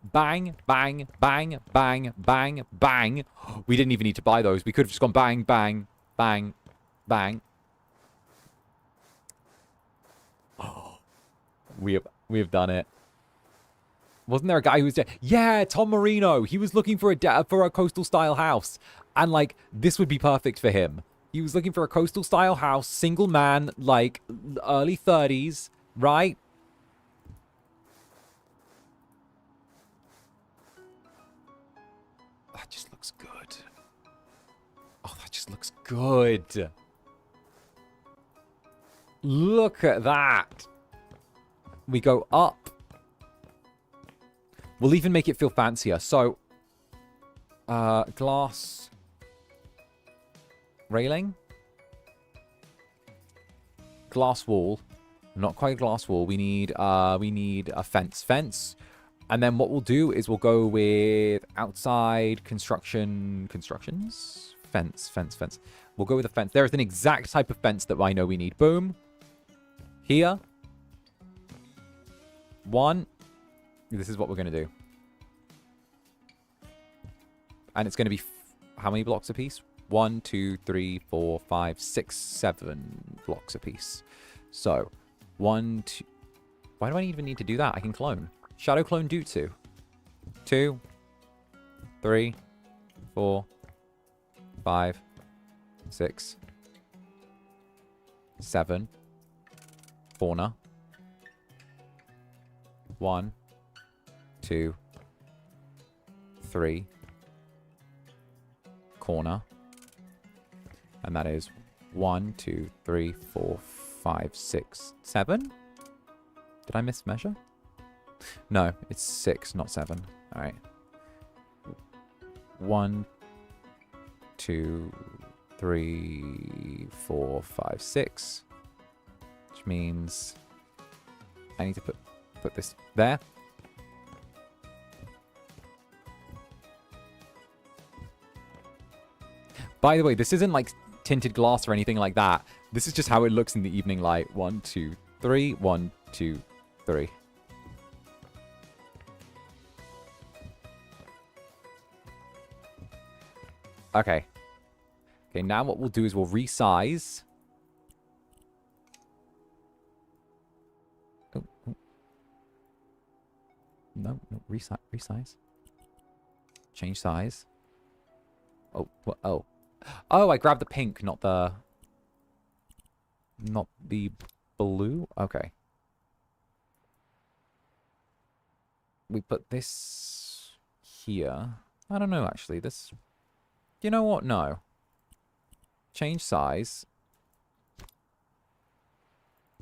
Bang, bang, bang, bang, bang, bang. We didn't even need to buy those. We could have just gone bang, bang, bang, bang. Oh, we have done it. Wasn't there a guy who was... Yeah, Tom Marino. He was looking for a coastal style house. And, like, this would be perfect for him. He was looking for a coastal style house, single man, like, early 30s, right? That just looks good. Oh, that just looks good. Look at that. We go up. We'll even make it feel fancier. So, glass railing, glass wall, not quite a glass wall. We need a fence, and then what we'll do is we'll go with outside constructions, fence. We'll go with a fence. There is an exact type of fence that I know we need. Boom. Here. One. This is what we're going to do. And it's going to be how many blocks a piece? 1, 2, 3, 4, 5, 6, 7 blocks a piece. So, 1, 2... Why do I even need to do that? I can clone. Shadow clone Jutsu. 2, 3, 4, 5, 6, 7. Fauna. 1, 2, 3, corner, and that is 1, 2, 3, 4, 5, 6, 7. Did I mismeasure? No, it's 6, not 7. All right. 1, 2, 3, 4, 5, 6, which means I need to put this there. By the way, this isn't like tinted glass or anything like that. This is just how it looks in the evening light. 1, 2, 3. 1, 2, 3. Okay. Okay, now what we'll do is we'll resize. Oh, oh. No, resize. Change size. Oh, what? Oh. Oh, I grabbed the pink, not the blue? Okay. We put this here. I don't know, actually. This... You know what? No. Change size.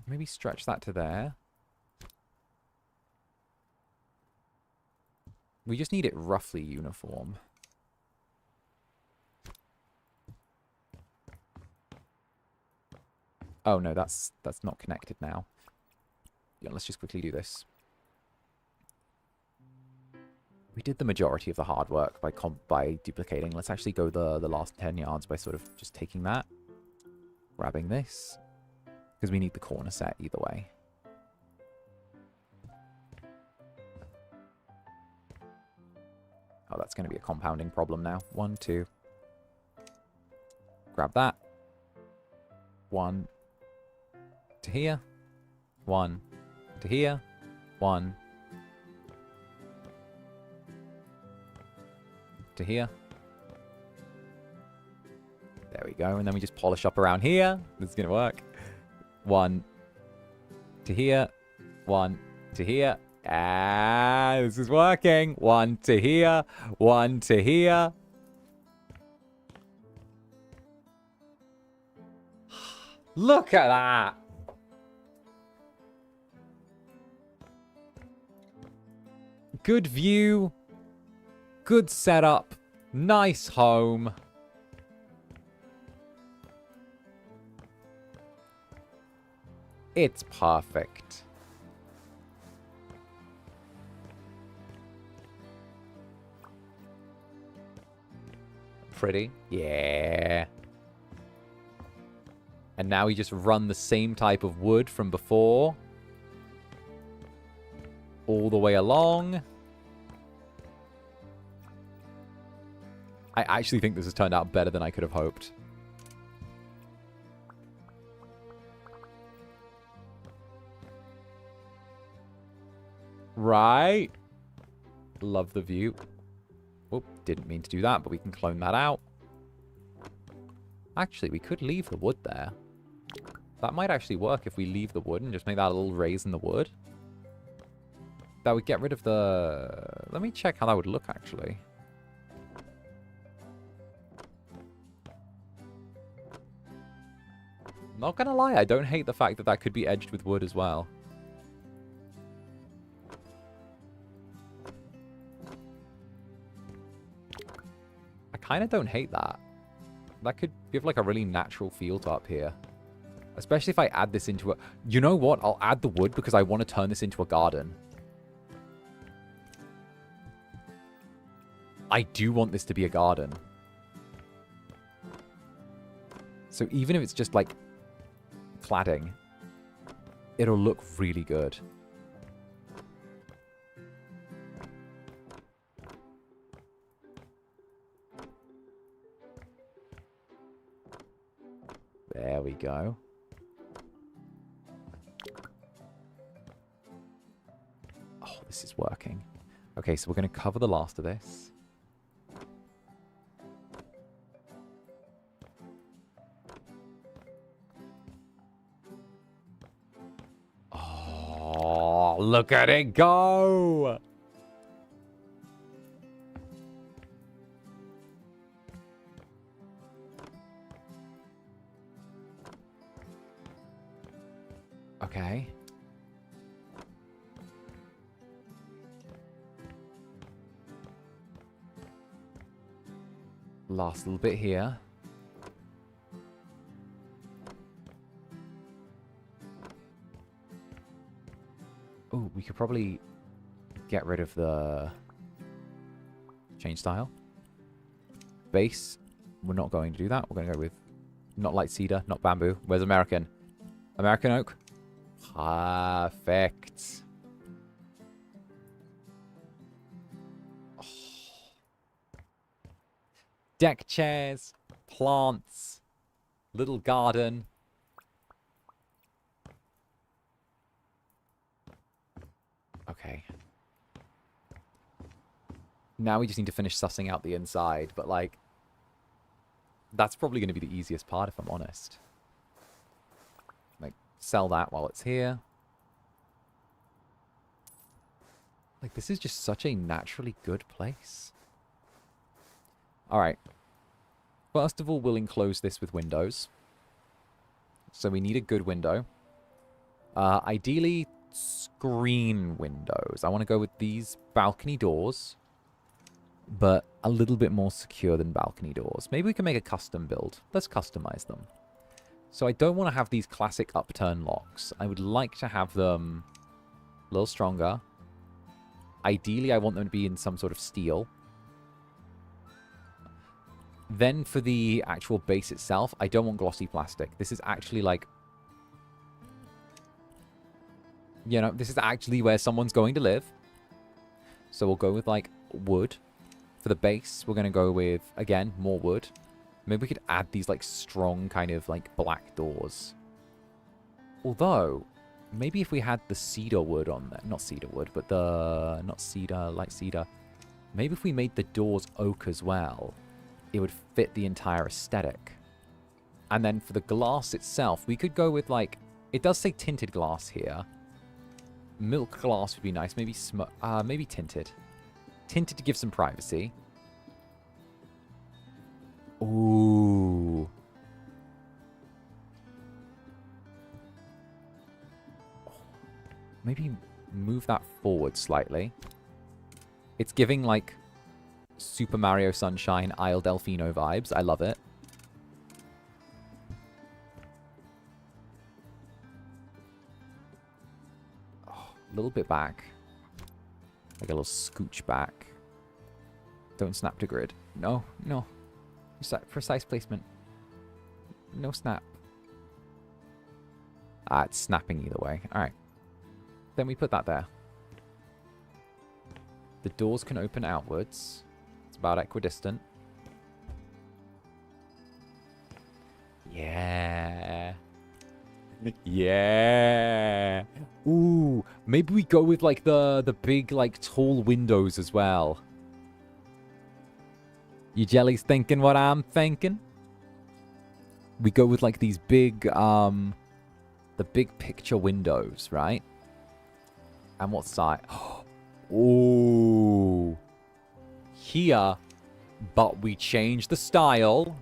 Maybe stretch that to there. We just need it roughly uniform. Oh, no, that's not connected now. Yeah, let's just quickly do this. We did the majority of the hard work by duplicating. Let's actually go the last 10 yards by sort of just taking that. Grabbing this. Because we need the corner set either way. Oh, that's going to be a compounding problem now. 1, 2. Grab that. 1 to here. 1 to here. 1 to here. There we go. And then we just polish up around here. This is going to work. 1 to here. 1 to here. Ah, this is working. 1 to here. 1 to here. Look at that. Good view. Good setup. Nice home. It's perfect. Pretty. Yeah. And now we just run the same type of wood from before. All the way along. I actually think this has turned out better than I could have hoped. Right. Love the view. Oh, didn't mean to do that, but we can clone that out. Actually, we could leave the wood there. That might actually work if we leave the wood and just make that a little raise in the wood. That would get rid of the... Let me check how that would look, actually. Not gonna lie, I don't hate the fact that that could be edged with wood as well. I kind of don't hate that. That could give like a really natural feel to up here. Especially if I add this into a... You know what? I'll add the wood because I want to turn this into a garden. I do want this to be a garden. So even if it's just like cladding, it'll look really good. There we go. Oh, this is working. Okay, so we're going to cover the last of this. Oh, look at it go! Okay. Last little bit here. Oh, we could probably get rid of the change style. Base, we're not going to do that. We're going to go with not light cedar, not bamboo. Where's American? American oak? Perfect. Oh. Deck chairs, plants, little garden. Okay. Now we just need to finish sussing out the inside, but like, that's probably going to be the easiest part if I'm honest. Like, sell that while it's here. Like, this is just such a naturally good place. Alright. First of all, we'll enclose this with windows. So we need a good window. Ideally, screen windows. I want to go with these balcony doors, but a little bit more secure than balcony doors. Maybe we can make a custom build. Let's customize them. So I don't want to have these classic upturn locks. I would like to have them a little stronger. Ideally, I want them to be in some sort of steel. Then for the actual base itself, I don't want glossy plastic. This is actually like, you know, this is actually where someone's going to live. So we'll go with like wood. For the base, we're going to go with, again, more wood. Maybe we could add these like strong kind of like black doors. Although, maybe if we had the cedar wood on there, not cedar wood, but the, not cedar, light cedar. Maybe if we made the doors oak as well, it would fit the entire aesthetic. And then for the glass itself, we could go with like, it does say tinted glass here. Milk glass would be nice. Maybe maybe tinted. Tinted to give some privacy. Ooh. Maybe move that forward slightly. It's giving like Super Mario Sunshine Isle Delfino vibes. I love it. Oh, a little bit back. Like a little scooch back. Don't snap to grid. No, no. Precise placement. No snap. Ah, it's snapping either way. Alright. Then we put that there. The doors can open outwards. It's about equidistant. Yeah. Yeah. Ooh, maybe we go with like the big like tall windows as well. You jellies thinking what I'm thinking? We go with like these big the big picture windows, right? And what side? Ooh. Here, but we change the style.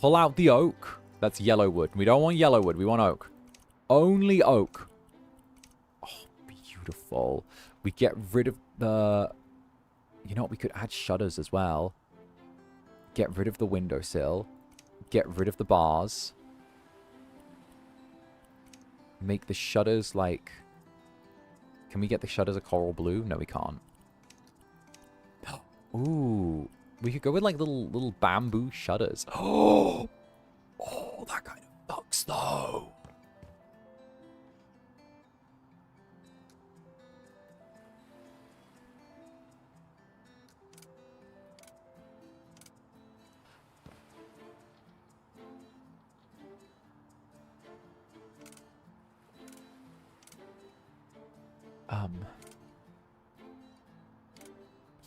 Pull out the oak. That's yellow wood. We don't want yellow wood. We want oak. Only oak. Oh, beautiful. We get rid of the... You know what? We could add shutters as well. Get rid of the windowsill. Get rid of the bars. Make the shutters like... Can we get the shutters a coral blue? No, we can't. Ooh. We could go with like little bamboo shutters. Oh! Oh, that kind of fucks though.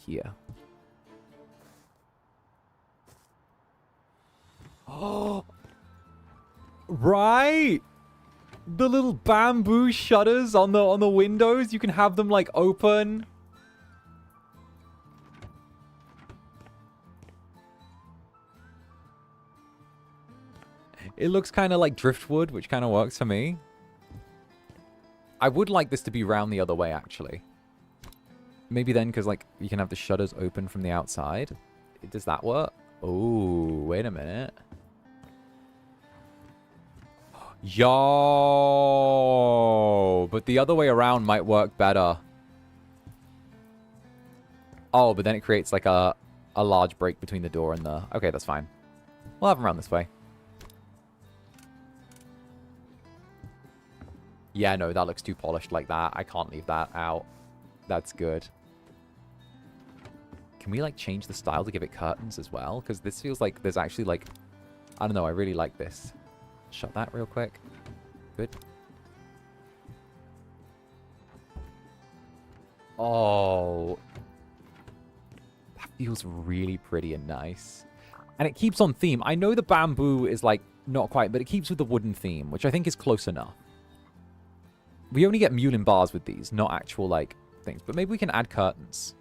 Here. Oh! Right! The little bamboo shutters on the windows, you can have them like open. It looks kind of like driftwood, which kind of works for me. I would like this to be round the other way, actually. Maybe then, because like you can have the shutters open from the outside. Does that work? Oh, wait a minute. Yo, but but the other way around might work better. Oh, but then it creates like a large break between the door and the... Okay, that's fine. We'll have them around this way. Yeah, no, that looks too polished like that. I can't leave that out. That's good. Can we, like, change the style to give it curtains as well? Because this feels like there's actually, like... I don't know, I really like this. Shut that real quick. Good. Oh. That feels really pretty and nice. And it keeps on theme. I know the bamboo is, like, not quite, but it keeps with the wooden theme, which I think is close enough. We only get mulin bars with these, not actual, like, things. But maybe we can add curtains.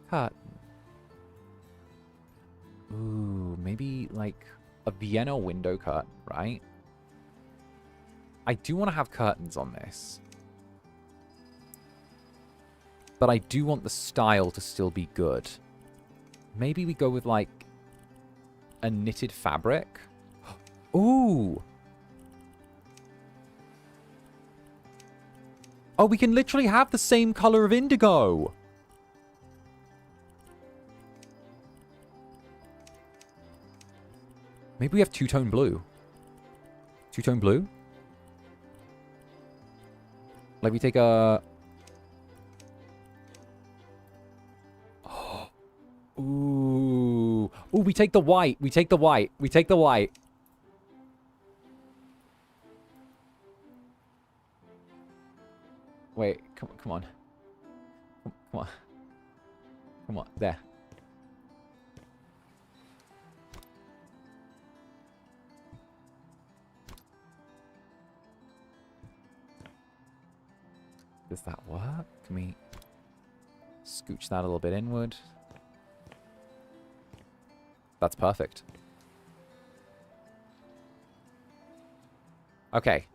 Curtain. Ooh, maybe, like, a Vienna window curtain, right? I do want to have curtains on this. But I do want the style to still be good. Maybe we go with, like, a knitted fabric. Ooh. Oh, we can literally have the same color of indigo. Maybe we have two-tone blue. Two-tone blue? Like we take a... Oh. Ooh. Ooh, we take the white. We take the white. We take the white. Wait, come on. Come on. Come on, there. Does that work? Can we scooch that a little bit inward? That's perfect. Okay.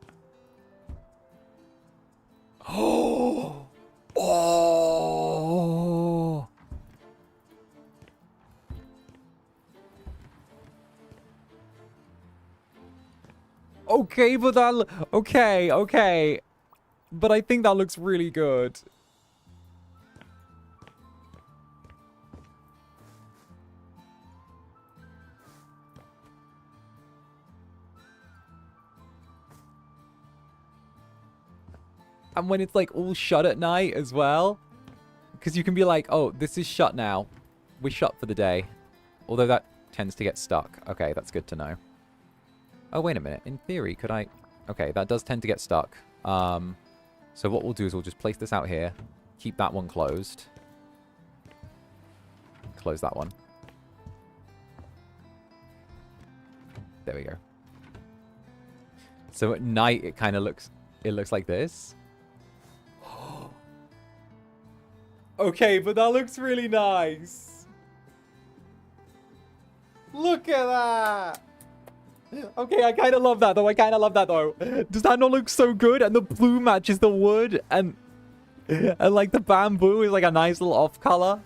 Oh! Oh! Okay, but that... Okay, okay. But I think that looks really good. And when it's like all shut at night as well. Because you can be like, oh, this is shut now. We're shut for the day. Although that tends to get stuck. Okay, that's good to know. Oh, wait a minute. In theory, could I... Okay, that does tend to get stuck. So what we'll do is we'll just place this out here. Keep that one closed. Close that one. There we go. So at night, it kind of looks... It looks like this. Okay, but that looks really nice. Look at that. Okay, I kind of love that, though. I kind of love that, though. Does that not look so good? And the blue matches the wood. And like, the bamboo is, like, a nice little off color.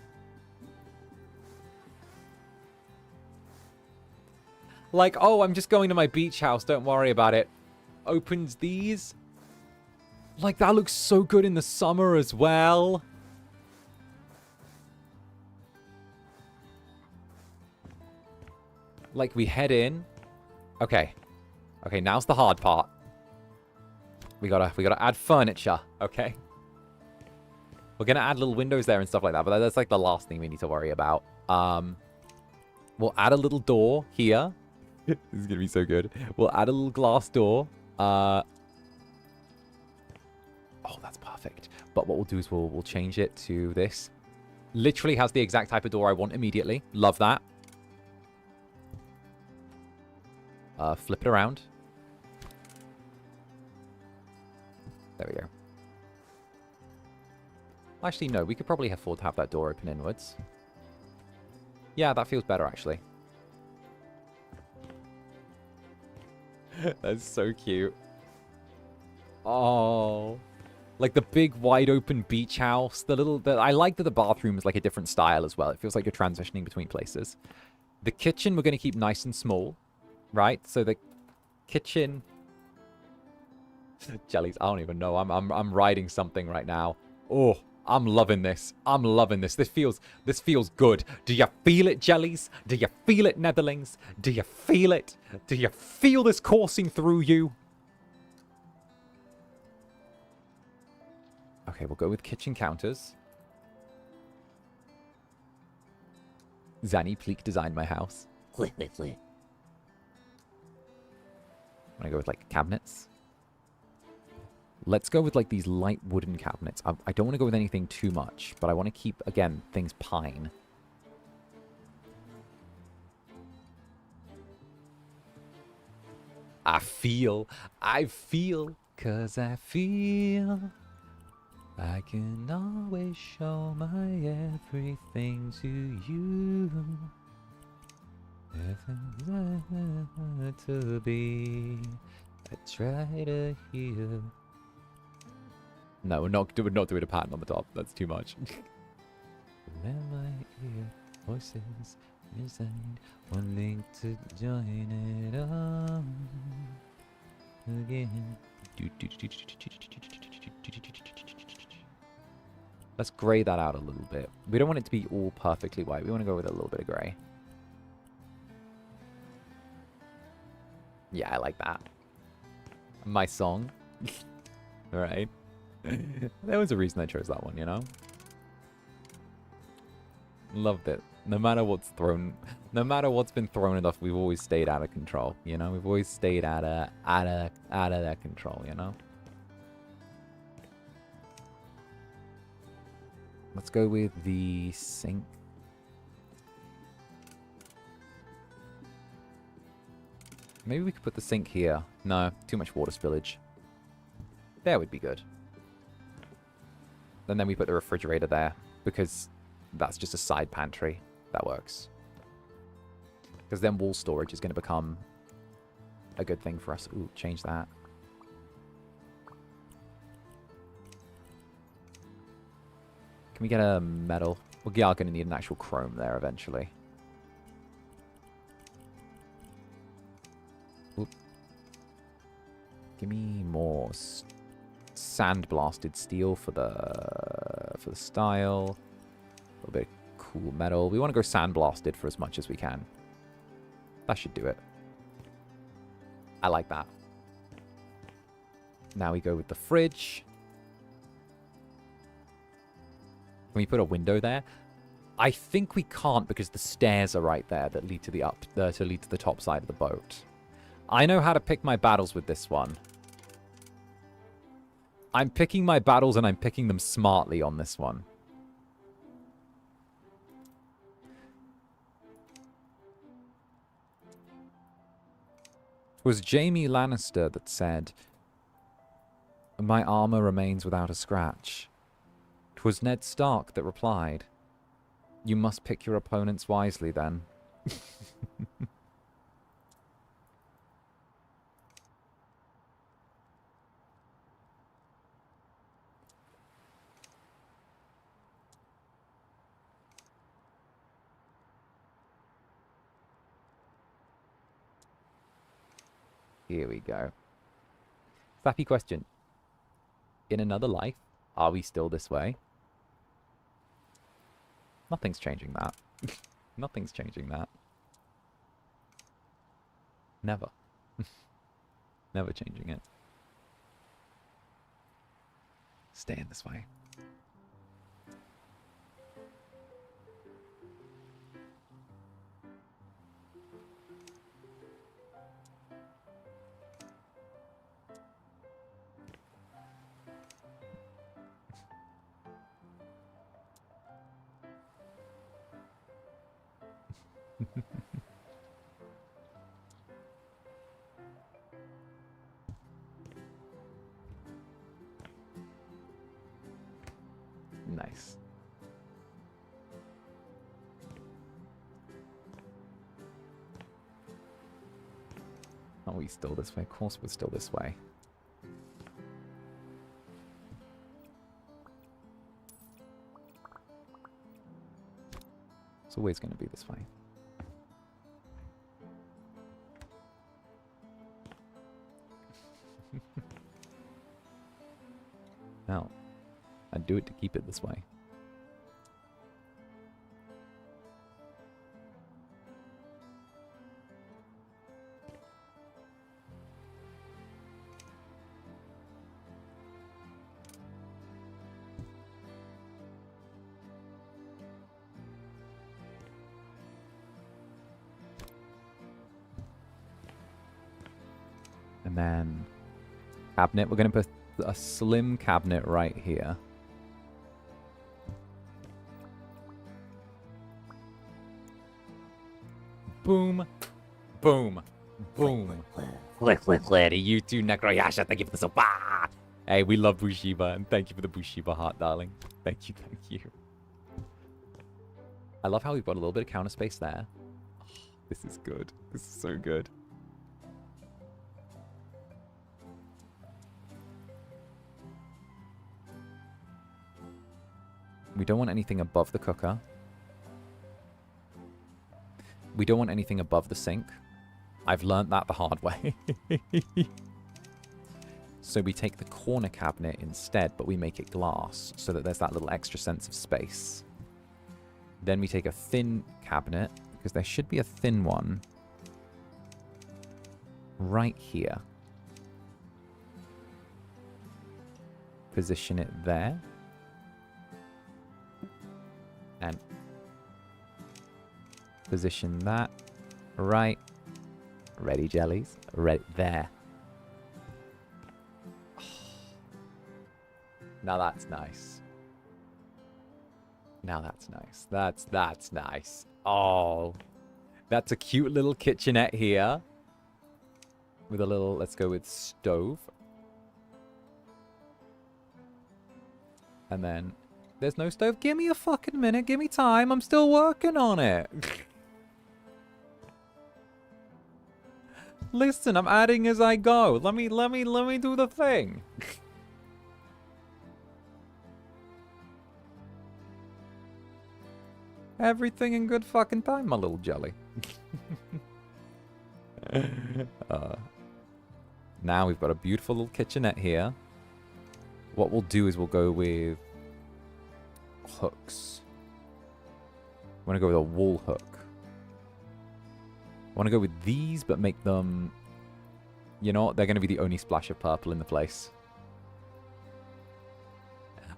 Like, oh, I'm just going to my beach house. Don't worry about it. Opens these. Like, that looks so good in the summer as well. Like, we head in. Okay. Okay, now's the hard part. We gotta add furniture, okay? We're gonna add little windows there and stuff like that, but that's like the last thing we need to worry about. We'll add a little door here. This is gonna be so good. We'll add a little glass door. Oh, that's perfect. But what we'll do is we'll change it to this. Literally has the exact type of door I want immediately. Love that. Flip it around. There we go. Actually, no. We could probably afford to have that door open inwards. Yeah, that feels better, actually. That's so cute. Oh. Like the big, wide open beach house. I like that the bathroom is like a different style as well. It feels like you're transitioning between places. The kitchen we're going to keep nice and small. Right? So the Kitchen. Jellies, I don't even know. I'm writing something right now. Oh, I'm loving this. I'm loving this. This feels good. Do you feel it, Jellies? Do you feel it, Netherlings? Do you feel it? Do you feel this coursing through you? Okay, we'll go with kitchen counters. Zanny Pleek designed my house. I'm gonna go with like cabinets. Let's go with like these light wooden cabinets. I don't want to go with anything too much, but I want to keep, again, things pine. I feel, 'cause I feel I can always show my everything to you. Everything's to be. I try to heal. No, we're not doing a pattern on the top. That's too much. Let my ear voices inside, wanting to join it all again. Let's grey that out a little bit. We don't want it to be all perfectly white. We want to go with a little bit of grey. Yeah, I like that. My song. Alright. There was a reason I chose that one, you know? Loved it. No matter what's been thrown at us, we've always stayed out of control, you know? We've always stayed out of their control, you know? Let's go with the sink. Maybe we could put the sink here. No, too much water spillage. There would be good. And then we put the refrigerator there, because that's just a side pantry. That works. Because then wall storage is going to become a good thing for us. Ooh, change that. Can we get a metal? We are going to need an actual chrome there eventually. Oop. Give me more sand-blasted steel for the style. A little bit of cool metal. We want to go sand-blasted for as much as we can. That should do it. I like that. Now we go with the fridge. Can we put a window there? I think we can't because the stairs are right there that lead to the lead to the top side of the boat. I know how to pick my battles with this one. I'm picking my battles and I'm picking them smartly on this one. It was Jaime Lannister that said, "My armor remains without a scratch." 'Twas Ned Stark that replied, "You must pick your opponents wisely then." Here we go. Sappy question. In another life, are we still this way? Nothing's changing that. Nothing's changing that. Never. Never changing it. Staying this way. Nice. Are we still this way? Of course we're still this way. It's always going to be this way. do it to keep it this way. And then cabinet. We're going to put a slim cabinet right here. Boom. Boom. Boom. You too, Necroyasha. Thank you for the support. Hey, we love Bushiba, and thank you for the Bushiba heart, darling. Thank you, thank you. I love how we've got a little bit of counter space there. Oh, this is good. This is so good. We don't want anything above the cooker. We don't want anything above the sink. I've learnt that the hard way. So we take the corner cabinet instead, but we make it glass so that there's that little extra sense of space. Then we take a thin cabinet, because there should be a thin one right here. Position it there. And position that right. Ready, jellies? Right there. Now that's nice. Now that's nice. That's nice. Oh, that's a cute little kitchenette here. With a little, let's go with stove. And then there's no stove. Give me a fucking minute. Give me time. I'm still working on it. Listen, I'm adding as I go. Let me do the thing. Everything in good fucking time, my little jelly. Now we've got a beautiful little kitchenette here. What we'll do is we'll go with hooks. I want to go with a wall hook. I want to go with these, but make them... You know what? They're going to be the only splash of purple in the place.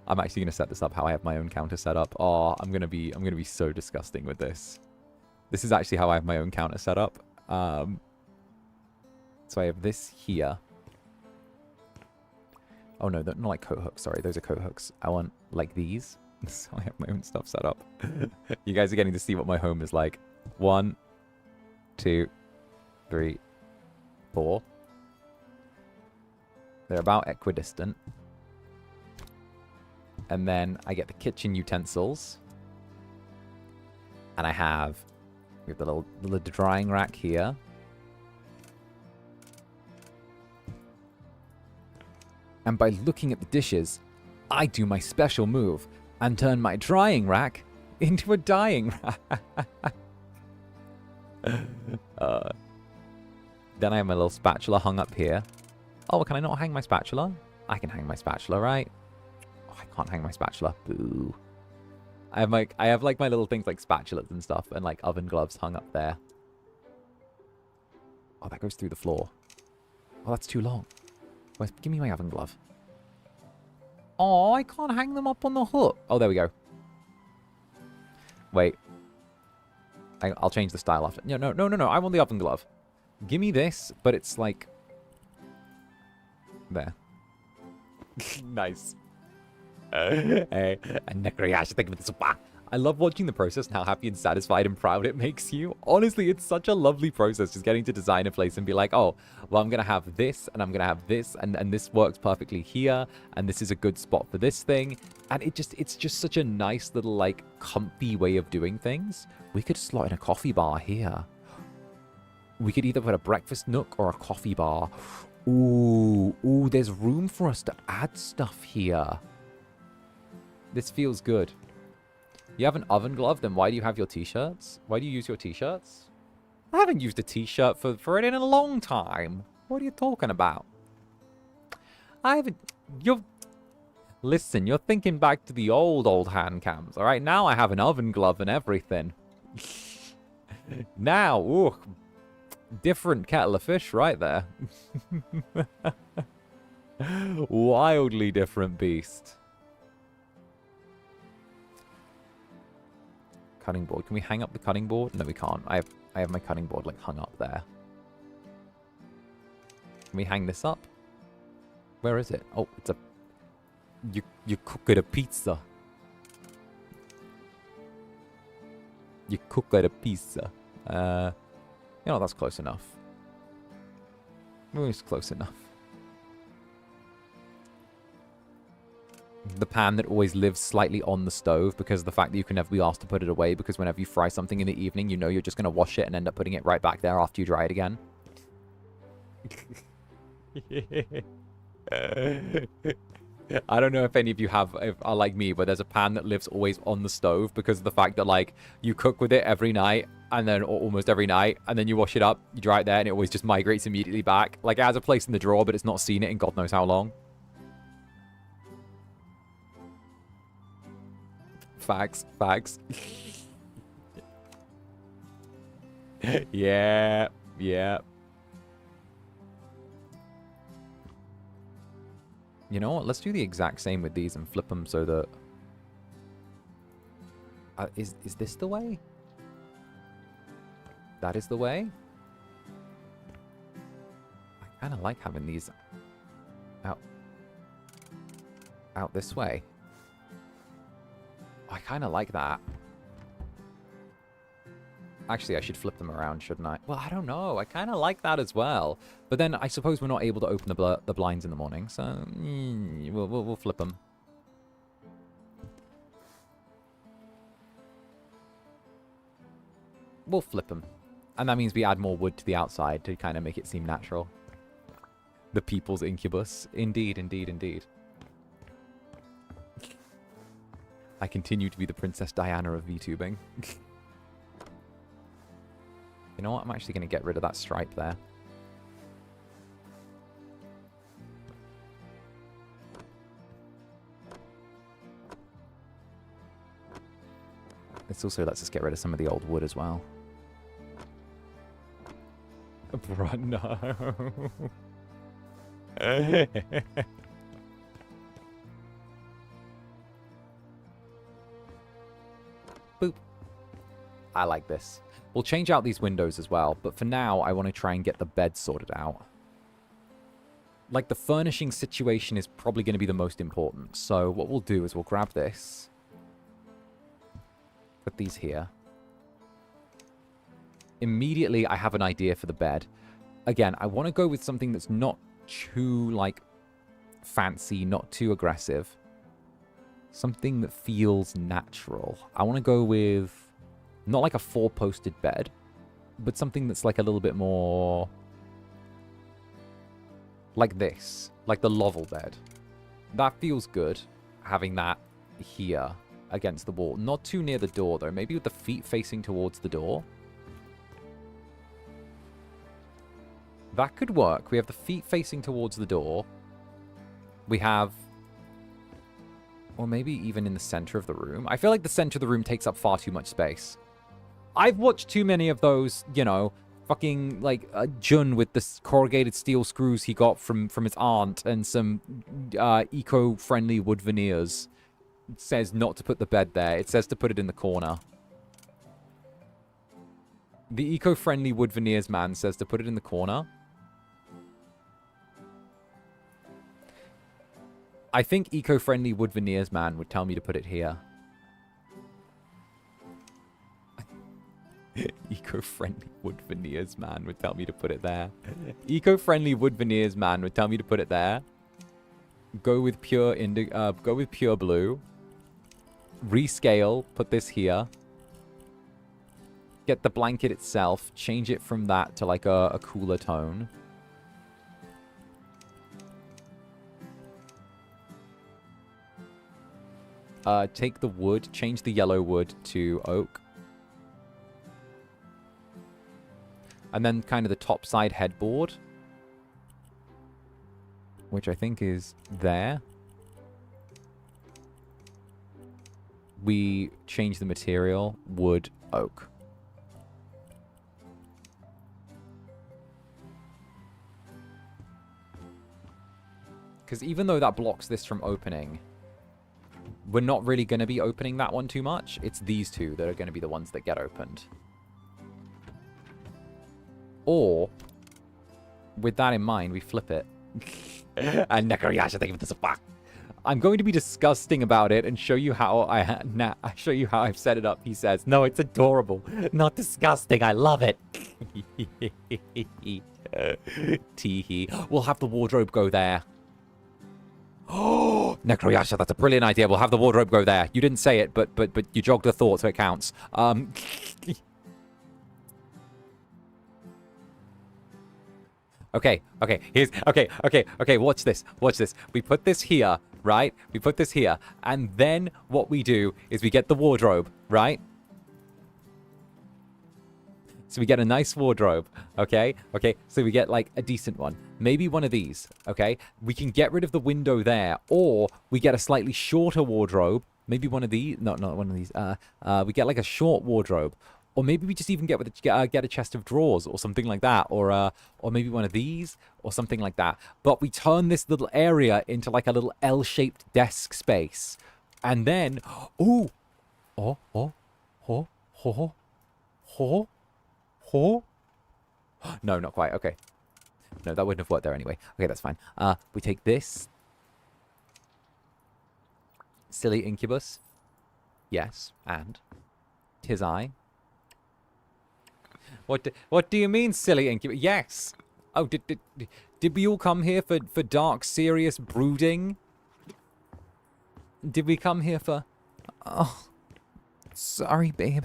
I'm actually going to set this up how I have my own counter set up. Oh, I'm going to be so disgusting with this. This is actually how I have my own counter set up. So I have this here. Oh no, they're not like coat hooks. Sorry, those are coat hooks. I want like these. So I have my own stuff set up. You guys are getting to see what my home is like. 1, 2, 3, 4. They're about equidistant. And then I get the kitchen utensils. And we have the little drying rack here. And by looking at the dishes, I do my special move and turn my drying rack into a dyeing rack. Then I have my little spatula hung up here. Oh, can I not hang my spatula? I can hang my spatula, right? Oh, I can't hang my spatula. Boo. I have like my little things like spatulas and stuff and like oven gloves hung up there. Oh, that goes through the floor. Oh, that's too long. Give me my oven glove. Oh, I can't hang them up on the hook. Oh, there we go. Wait. I'll change the style after. No. I want the oven glove. Give me this, but it's like... There. Nice. Hey, and Necroyash, thank you for the super. I love watching the process and how happy and satisfied and proud it makes you. Honestly, it's such a lovely process just getting to design a place and be like, oh, well, I'm going to have this and I'm going to have this and this works perfectly here and this is a good spot for this thing. And it's just such a nice little like comfy way of doing things. We could slot in a coffee bar here. We could either put a breakfast nook or a coffee bar. Ooh, there's room for us to add stuff here. This feels good. You have an oven glove, then why do you have your t-shirts? Why do you use your t-shirts? I haven't used a t-shirt for it in a long time. What are you talking about? I haven't... Listen, you're thinking back to the old hand cams, all right? Now I have an oven glove and everything. Now, ooh, different kettle of fish right there. Wildly different beast. Cutting board. Can we hang up the cutting board? No, we can't. I have my cutting board like hung up there. Can we hang this up? Where is it? Oh, it's a... You cook at a pizza. You cook at a pizza. You know, that's close enough. It's close enough. The pan that always lives slightly on the stove because of the fact that you can never be asked to put it away, because whenever you fry something in the evening, you know you're just going to wash it and end up putting it right back there after you dry it again. I don't know if any of you are like me, but there's a pan that lives always on the stove because of the fact that, like, you cook with it every night, and then almost every night, and then you wash it up, you dry it there, and it always just migrates immediately back. Like, it has a place in the drawer, but it's not seen it in God knows how long. Facts. Facts. Yeah. Yeah. You know what? Let's do the exact same with these and flip them so that... is this the way? That is the way? I kind of like having these out this way. I kind of like that. Actually, I should flip them around, shouldn't I? Well, I don't know. I kind of like that as well. But then I suppose we're not able to open the blinds in the morning, so we'll flip them. We'll flip them. And that means we add more wood to the outside to kind of make it seem natural. The people's incubus. Indeed, indeed, indeed. I continue to be the Princess Diana of VTubing. You know what? I'm actually going to get rid of that stripe there. This also lets us get rid of some of the old wood as well. Bruh, no. Boop. I like this. We'll change out these windows as well, but for now, I want to try and get the bed sorted out. Like, the furnishing situation is probably going to be the most important. So what we'll do is we'll grab this. Put these here. Immediately, I have an idea for the bed. Again, I want to go with something that's not too, like, fancy, not too aggressive. Something that feels natural. I want to go with... not like a four-posted bed, but something that's like a little bit more... like this. Like the Lovell bed. That feels good, having that here against the wall. Not too near the door, though. Maybe with the feet facing towards the door. That could work. We have the feet facing towards the door. We have... or maybe even in the center of the room. I feel like the center of the room takes up far too much space. I've watched too many of those, you know, fucking, like, Jun with the corrugated steel screws he got from his aunt and some eco-friendly wood veneers. It says not to put the bed there. It says to put it in the corner. The eco-friendly wood veneers man says to put it in the corner. I think eco-friendly wood veneers man would tell me to put it here. Eco-friendly wood veneers man would tell me to put it there. Eco-friendly wood veneers man would tell me to put it there. Go with pure go with pure blue. Rescale, put this here. Get the blanket itself, change it from that to like a cooler tone. Take the wood, change the yellow wood to oak. And then kind of the top side headboard, which I think is there. we change the material wood, oak. Because even though that blocks this from opening, we're not really going to be opening that one too much. It's these two that are going to be the ones that get opened. Or, with that in mind, we flip it. And Nekoyasha, thank you for the support. I'm going to be disgusting about it and show you how show you how I've set it up. He says, "No, it's adorable, not disgusting. I love it." Teehee. We'll have the wardrobe go there. Oh, Necroyasha, that's a brilliant idea. We'll have the wardrobe go there. You didn't say it, but you jogged the thought, so it counts. Okay, watch this. We put this here, right? We put this here, and then what we do is we get the wardrobe, right? So we get a nice wardrobe, okay? So we get, like, a decent one. Maybe one of these, okay? We can get rid of the window there, or we get a slightly shorter wardrobe. Maybe one of these. No, not one of these. We get, like, a short wardrobe. Or maybe we just even get a chest of drawers or something like that. Or maybe one of these or something like that. But we turn this little area into, like, a little L-shaped desk space. And then... Ooh! No, not quite. Okay. No, that wouldn't have worked there anyway. Okay, that's fine. We take this. Silly Incubus. Yes, and... 'Tis I. What do you mean, silly Incubus? Yes! Oh, did we all come here for dark, serious brooding? Did we come here for... Oh, sorry, babe.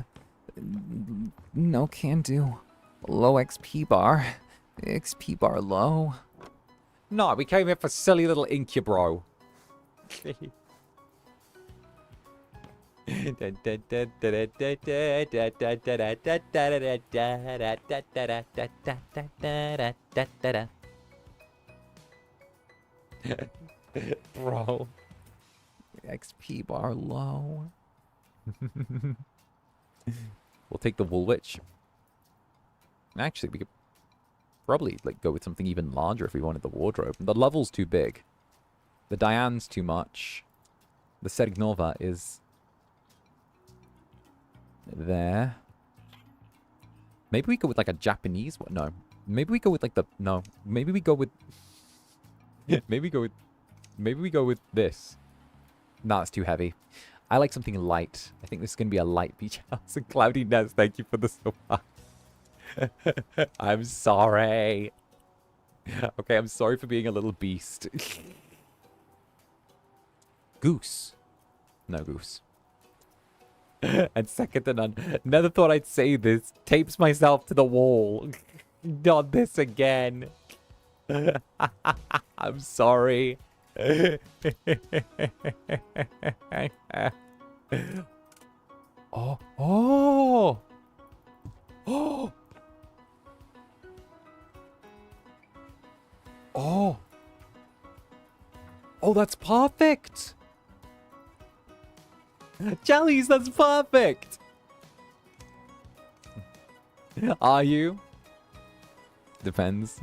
No can do. Low XP bar. XP bar low. No, we came here for silly little Incubro. Bro. XP bar low. We'll take the Woolwich. Actually, we could probably like go with something even larger if we wanted the wardrobe. The level's too big. The Diane's too much. The Sergnova is there. Maybe we go with like a Japanese one. No. Maybe we go with like the... No. Maybe we go with... Maybe we go with this. Nah, it's too heavy. I like something light. I think this is going to be a light beach house. And Cloudy Nest, thank you for the support. I'm sorry. Okay, I'm sorry for being a little beast. Goose. No goose. And second to none. Never thought I'd say this. Tapes myself to the wall. Not this again. I'm sorry. Oh. Oh. Oh. Oh. Oh, that's perfect. Jellies, that's perfect. Are you? Depends.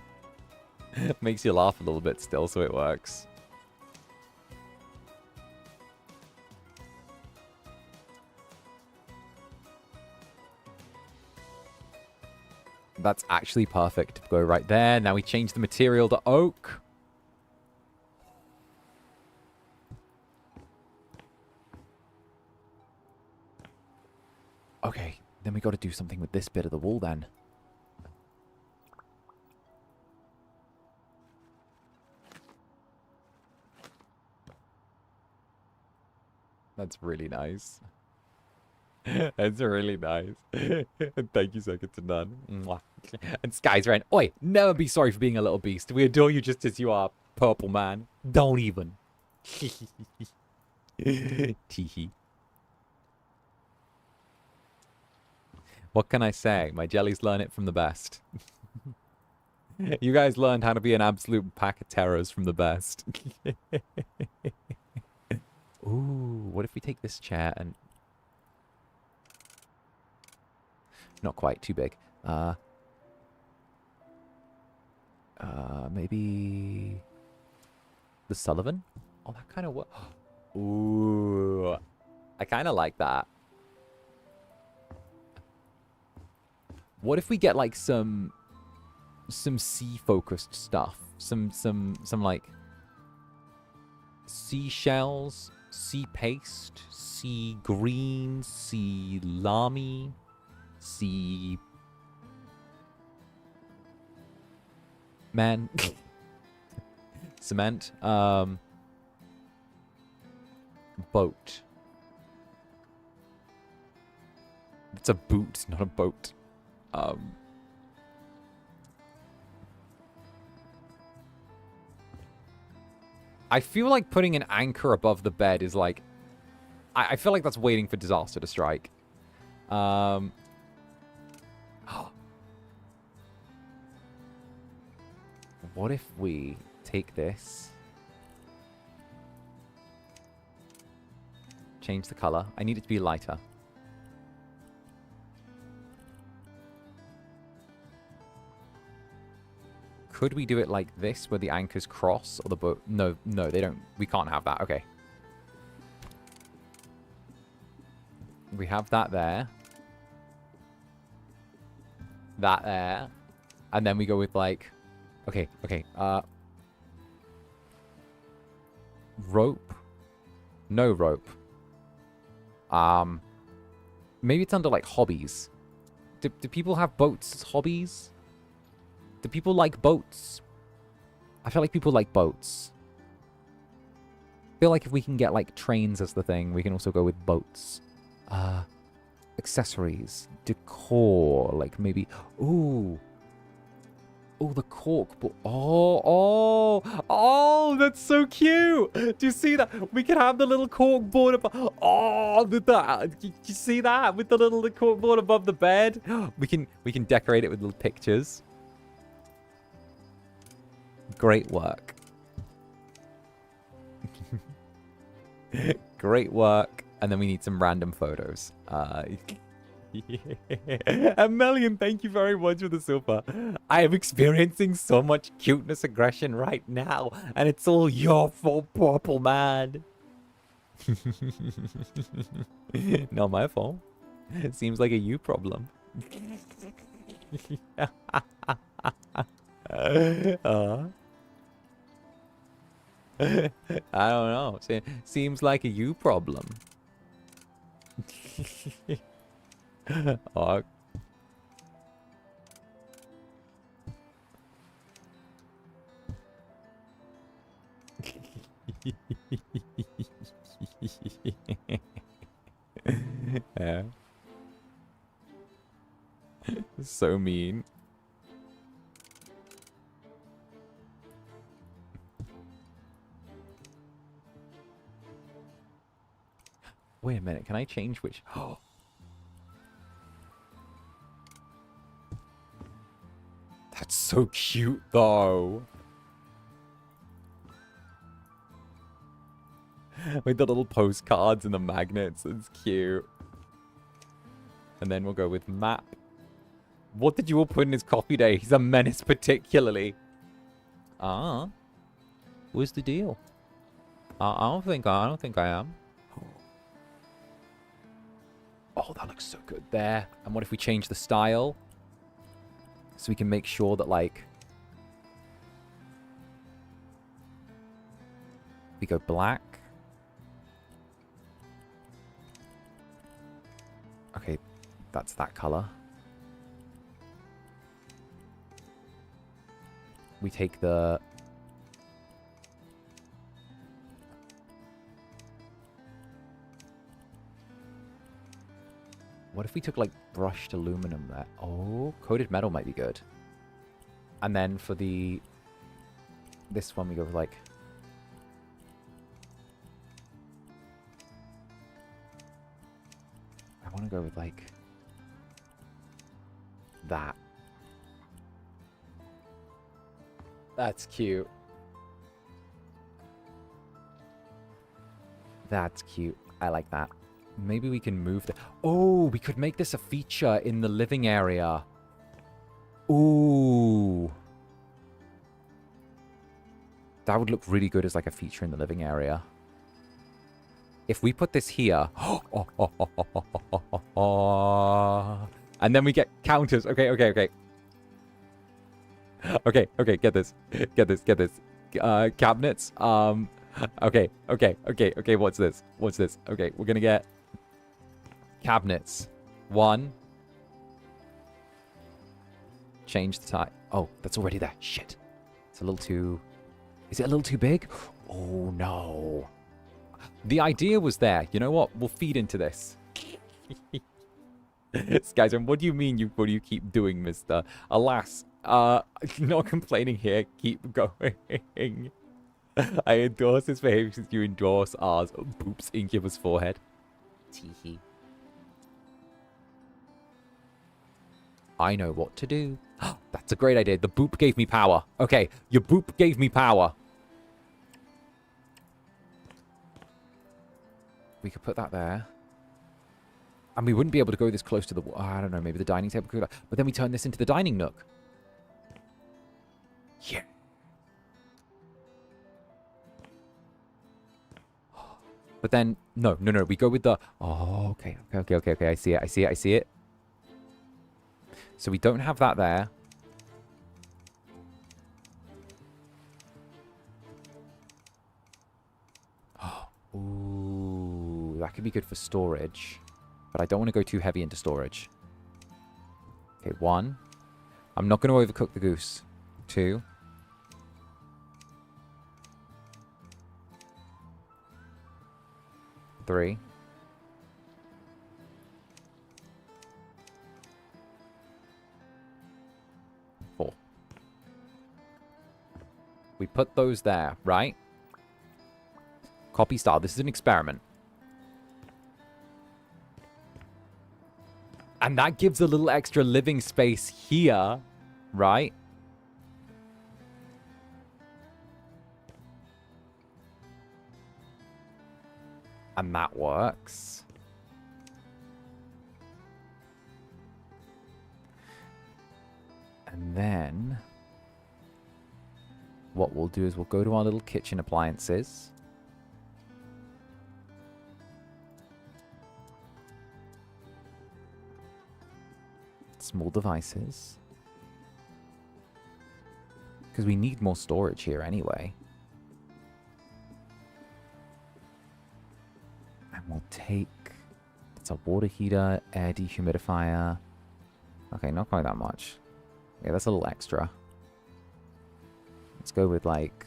Makes you laugh a little bit still, so it works. That's actually perfect. Go right there. Now we change the material to oak. Okay, then we got to do something with this bit of the wall then. That's really nice. That's really nice. Thank you, second to none. Mwah. And Sky's ran. Oi, never be sorry for being a little beast. We adore you just as you are, purple man. Don't even. Teehee. What can I say? My jellies learn it from the best. You guys learned how to be an absolute pack of terrors from the best. Ooh, what if we take this chair and Not quite. Too big. Maybe the Sullivan? Oh, that kind of works. Ooh. I kind of like that. What if we get like some sea-focused stuff? Some like seashells, sea paste, sea green, sea lamy, sea man cement, boat. It's a boot, not a boat. I feel like putting an anchor above the bed is like... I feel like that's waiting for disaster to strike. What if we take this? Change the color. I need it to be lighter. Could we do it like this, where the anchors cross, or the boat? No, they don't. We can't have that. Okay. We have that there. That there. And then we go with like... Okay. Rope. No rope. Maybe it's under like hobbies. Do people have boats as hobbies? Do people like boats? I feel like people like boats. I feel like if we can get like trains as the thing, we can also go with boats. Accessories, decor, like maybe. Ooh, the cork board. Oh, that's so cute. Do you see that? We can have the little cork board above. Oh, do you see that with the little cork board above the bed? We can decorate it with little pictures. Great work. Great work. And then we need some random photos. Amelian, thank you very much for the super. I am experiencing so much cuteness aggression right now, and it's all your fault, purple man. Not my fault. It seems like a you problem. I don't know. Seems like a you problem. Oh. Yeah. So mean. Wait a minute, can I change which? Oh. That's so cute, though. With the little postcards and the magnets. It's cute. And then we'll go with map. What did you all put in his coffee day? He's a menace particularly. What's the deal? I don't think I am. Oh, that looks so good there. And what if we change the style? So we can make sure that, like, we go black. Okay, that's that color. We take the... What if we took, like, brushed aluminum there? Oh, coated metal might be good. And then for the... This one we go with, like... I want to go with, like... That. That's cute. That's cute. I like that. Maybe we can move the... Oh, we could make this a feature in the living area. Ooh. That would look really good as like a feature in the living area. If we put this here... and then we get counters. Okay, okay, okay. Okay, okay, get this. Get this, get this. Cabinets. Okay, okay, okay, okay, what's this? What's this? Okay, we're gonna get... cabinets. 1. Change the type. Oh, that's already there. Shit. It's a little too... Is it a little too big? Oh, no. The idea was there. You know what? We'll feed into this. Skyzone, what do you mean what do you keep doing, mister? Alas, not complaining here. Keep going. I endorse his behavior since you endorse ours. Boops, Incubus forehead. Teehee. I know what to do. That's a great idea. The boop gave me power. Okay, your boop gave me power. We could put that there. And we wouldn't be able to go this close to the... I don't know, maybe the dining table could... But then we turn this into the dining nook. Yeah. But then... No, no, no. We go with the... Oh, okay. Okay, okay, okay. I see it. I see it. I see it. So we don't have that there. Ooh, that could be good for storage. But I don't want to go too heavy into storage. Okay, 1. I'm not going to overcook the goose. 2. 3. 4. We put those there, right? Copy style. This is an experiment. And that gives a little extra living space here, right? And that works. And then what we'll do is we'll go to our little kitchen appliances. Small devices. Because we need more storage here anyway. And we'll take... It's a water heater, air dehumidifier. Okay, not quite that much. Yeah, that's a little extra. Let's go with, like...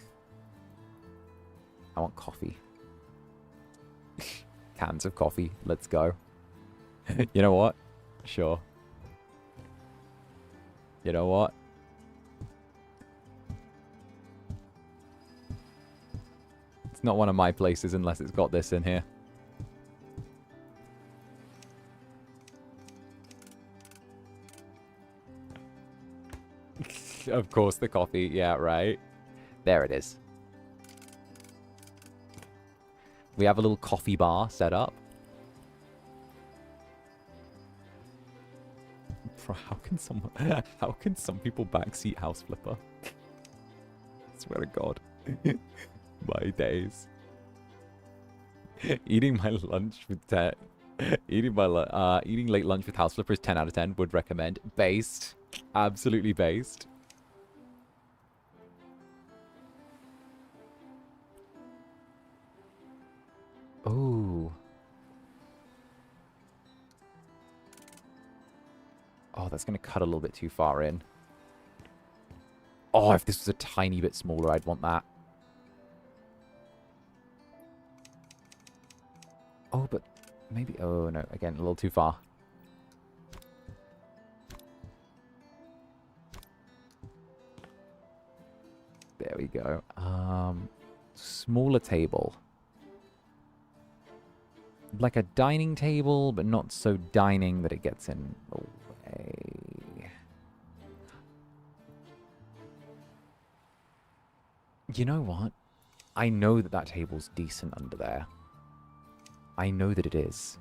I want coffee. Cans of coffee. Let's go. You know what? Sure. You know what? It's not one of my places unless it's got this in here. Of course, the coffee. Yeah, right. There it is. We have a little coffee bar set up. How can some people backseat house flipper? I swear to God. My days. Eating my lunch with eating late lunch with house flippers 10 out of 10 would recommend. Based. Absolutely based. Oh. Oh, that's going to cut a little bit too far in. Oh, if this was a tiny bit smaller, I'd want that. Oh, but maybe... Oh, no. Again, a little too far. There we go. Smaller table. Like a dining table, but not so dining that it gets in the way. You know what? I know that that table's decent under there. I know that it is.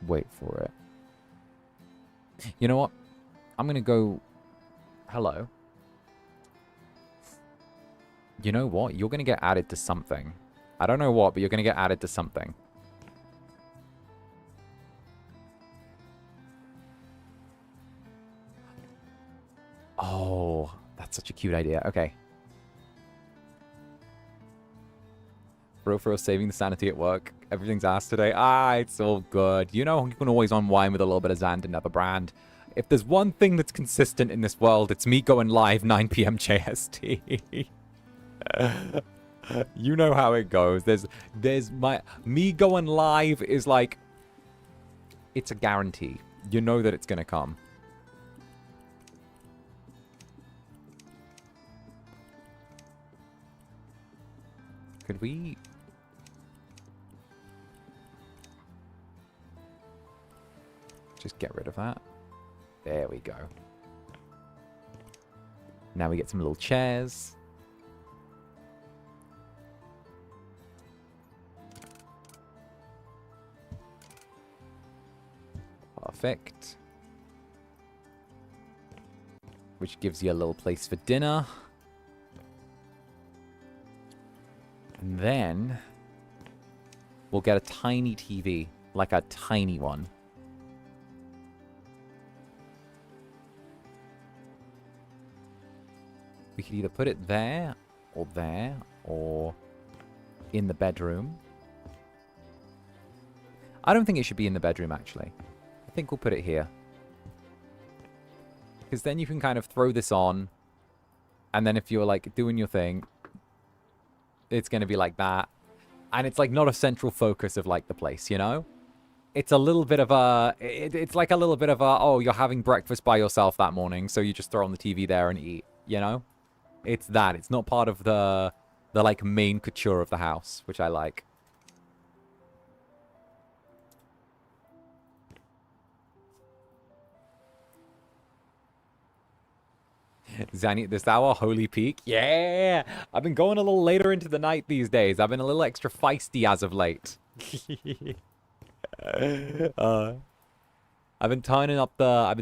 wait for it. You know what? I'm going to go... Hello. You know what? You're going to get added to something. I don't know what, but you're going to get added to something. Oh, that's such a cute idea. Okay. For saving the sanity at work. Everything's ass today. Ah, it's all good. You know, you can always unwind with a little bit of Zander, Netherbrand. If there's one thing that's consistent in this world, it's me going live 9 p.m. JST. You know how it goes. Me going live is like, it's a guarantee. You know that it's gonna come. Could we... just get rid of that? There we go. Now we get some little chairs. Perfect. Which gives you a little place for dinner. And then we'll get a tiny TV, like a tiny one. We could either put it there, or in the bedroom. I don't think it should be in the bedroom, actually. I think we'll put it here. Because then you can kind of throw this on, and then if you're, like, doing your thing, it's going to be like that. And it's, like, not a central focus of, like, the place, you know? It's a little bit of a... It's like a little bit of a, oh, you're having breakfast by yourself that morning, so you just throw on the TV there and eat, you know? It's that. It's not part of the like, main couture of the house, which I like. Zanny, this hour, holy peak. Yeah! I've been going a little later into the night these days. I've been a little extra feisty as of late. I've been turning up the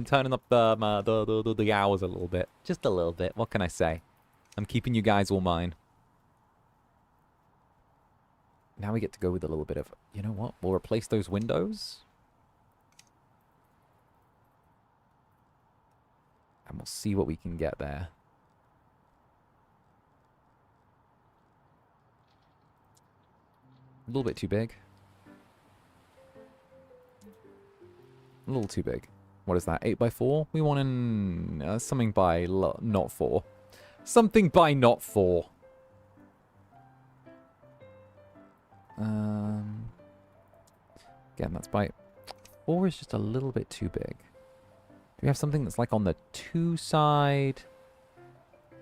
hours a little bit. Just a little bit. What can I say? I'm keeping you guys all mine. Now we get to go with a little bit of... You know what? We'll replace those windows. And we'll see what we can get there. A little bit too big. A little too big. What is that? 8x4? We want in something by not 4. Something by not 4. Again, that's by... 4 is just a little bit too big. Do we have something that's like on the 2 side?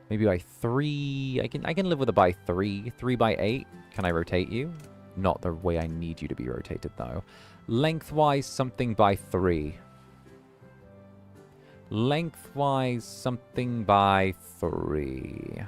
Maybe by 3. I can live with a by 3. 3 by 8. Can I rotate you? Not the way I need you to be rotated, though. Lengthwise, something by 3. Lengthwise, something by 3.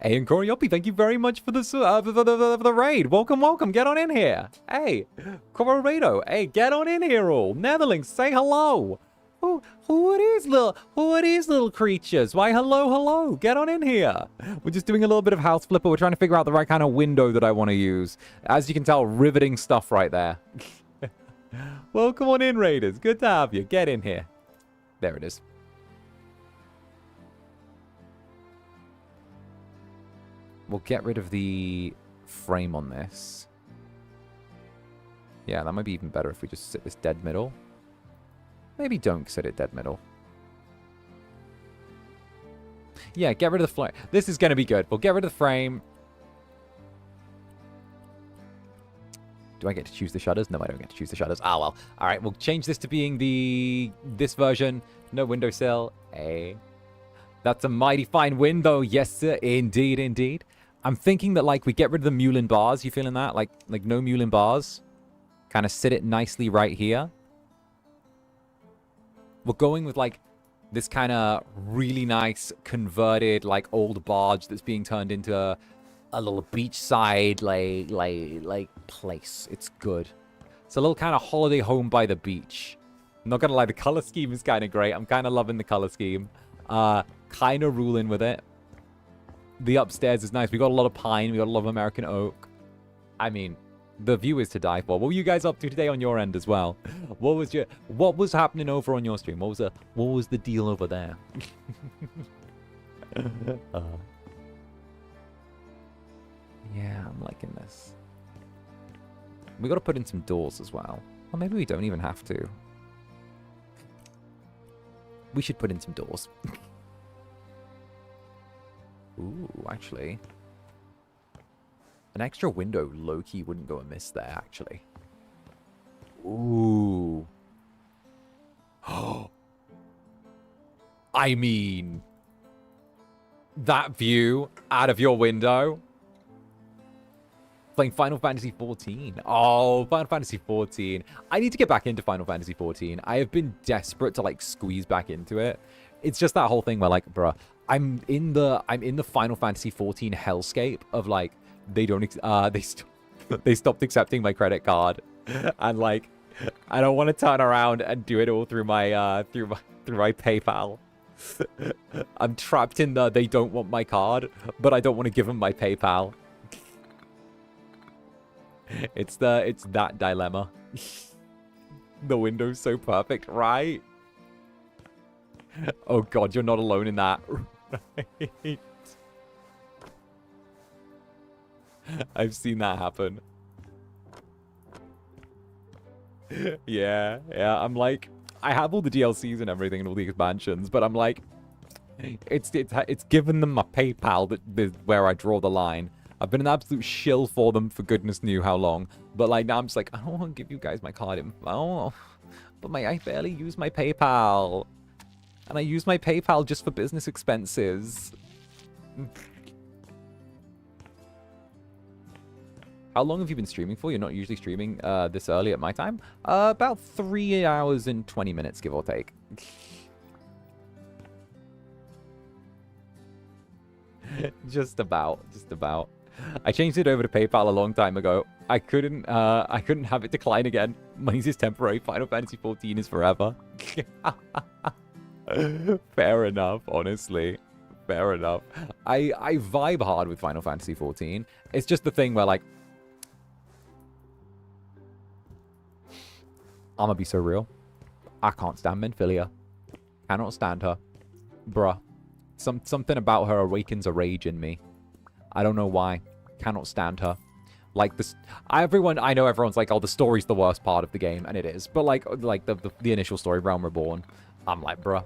Hey, and Koryopi, thank you very much for the raid. Welcome, welcome. Get on in here. Hey, Colorado. Hey, get on in here, all. Netherlands, say hello. Who are these little creatures? Why, hello, hello. Get on in here. We're just doing a little bit of house flipper. We're trying to figure out the right kind of window that I want to use. As you can tell, riveting stuff right there. Welcome on in, Raiders. Good to have you. Get in here. There it is. We'll get rid of the frame on this. Yeah, that might be even better if we just sit this dead middle. Maybe don't sit it dead middle. Yeah, get rid of the frame. This is going to be good. We'll get rid of the frame. Do I get to choose the shutters? No, I don't get to choose the shutters. Ah, well. All right, we'll change this to being this version. No windowsill. Hey. That's a mighty fine window. Yes, sir. Indeed, indeed. I'm thinking that, like, we get rid of the Mulin bars. You feeling that? Like no Mulin bars. Kind of sit it nicely right here. We're going with, like, this kind of really nice converted, like, old barge that's being turned into a little beachside, like place. It's good. It's a little kind of holiday home by the beach. I'm not gonna lie, the color scheme is kind of great. I'm kind of loving the color scheme. Kind of ruling with it. The upstairs is nice. We got a lot of pine. We got a lot of American oak. I mean, the view is to die for. What were you guys up to today on your end as well? What was happening over on your stream? What was the deal over there? Yeah, I'm liking this. We got to put in some doors as well. Or maybe we don't even have to. We should put in some doors. Ooh, actually. An extra window low-key wouldn't go amiss there, actually. Ooh. I mean... that view out of your window... Playing Final Fantasy XIV. Oh, Final Fantasy XIV. I need to get back into Final Fantasy XIV. I have been desperate to like squeeze back into it. It's just that whole thing where like, bruh, I'm in the Final Fantasy XIV hellscape of like they stopped accepting my credit card, and like I don't want to turn around and do it all through my through my PayPal. I'm trapped in the they don't want my card, but I don't want to give them my PayPal. It's that dilemma. The window's so perfect, right? Oh god, you're not alone in that. Right. I've seen that happen. Yeah, I'm like, I have all the DLCs and everything and all the expansions, but I'm like, it's given them my PayPal that where I draw the line. I've been an absolute shill for them for goodness knew how long. But like now I'm just like, I don't want to give you guys my card info. But I barely use my PayPal. And I use my PayPal just for business expenses. How long have you been streaming for? You're not usually streaming this early at my time. About 3 hours and 20 minutes, give or take. Just about. I changed it over to PayPal a long time ago. I couldn't have it decline again. Money's just temporary. Final Fantasy XIV is forever. Fair enough, honestly. Fair enough. I vibe hard with Final Fantasy XIV. It's just the thing where like I'ma be so real. I can't stand Menphilia. Cannot stand her. Bruh. Something about her awakens a rage in me. I don't know why. Cannot stand her. Like this, I know everyone's like, oh, the story's the worst part of the game, and it is. But like the initial story, Realm Reborn, I'm like, bruh,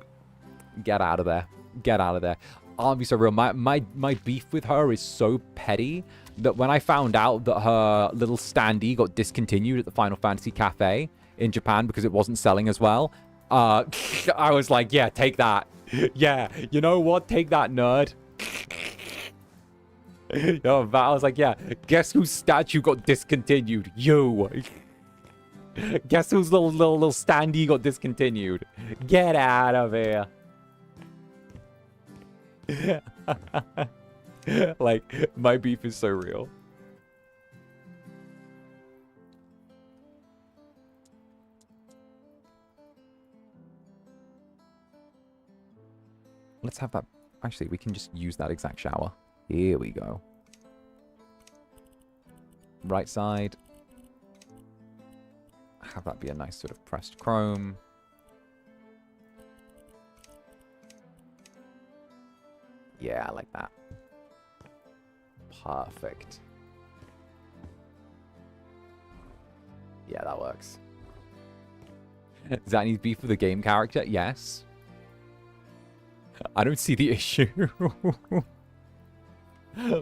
get out of there. Get out of there. I'll be so real. My beef with her is so petty that when I found out that her little standee got discontinued at the Final Fantasy Cafe in Japan because it wasn't selling as well, I was like, yeah, take that. Yeah, you know what? Take that, nerd. Yo, I was like, yeah, guess whose statue got discontinued? You. Guess whose little standee got discontinued? Get out of here. Like, my beef is so real. Let's have that. Actually, we can just use that exact shower. Here we go. Right side. Have that be a nice sort of pressed chrome. Yeah, I like that. Perfect. Yeah, that works. Does that need beef with the game character? Yes. I don't see the issue.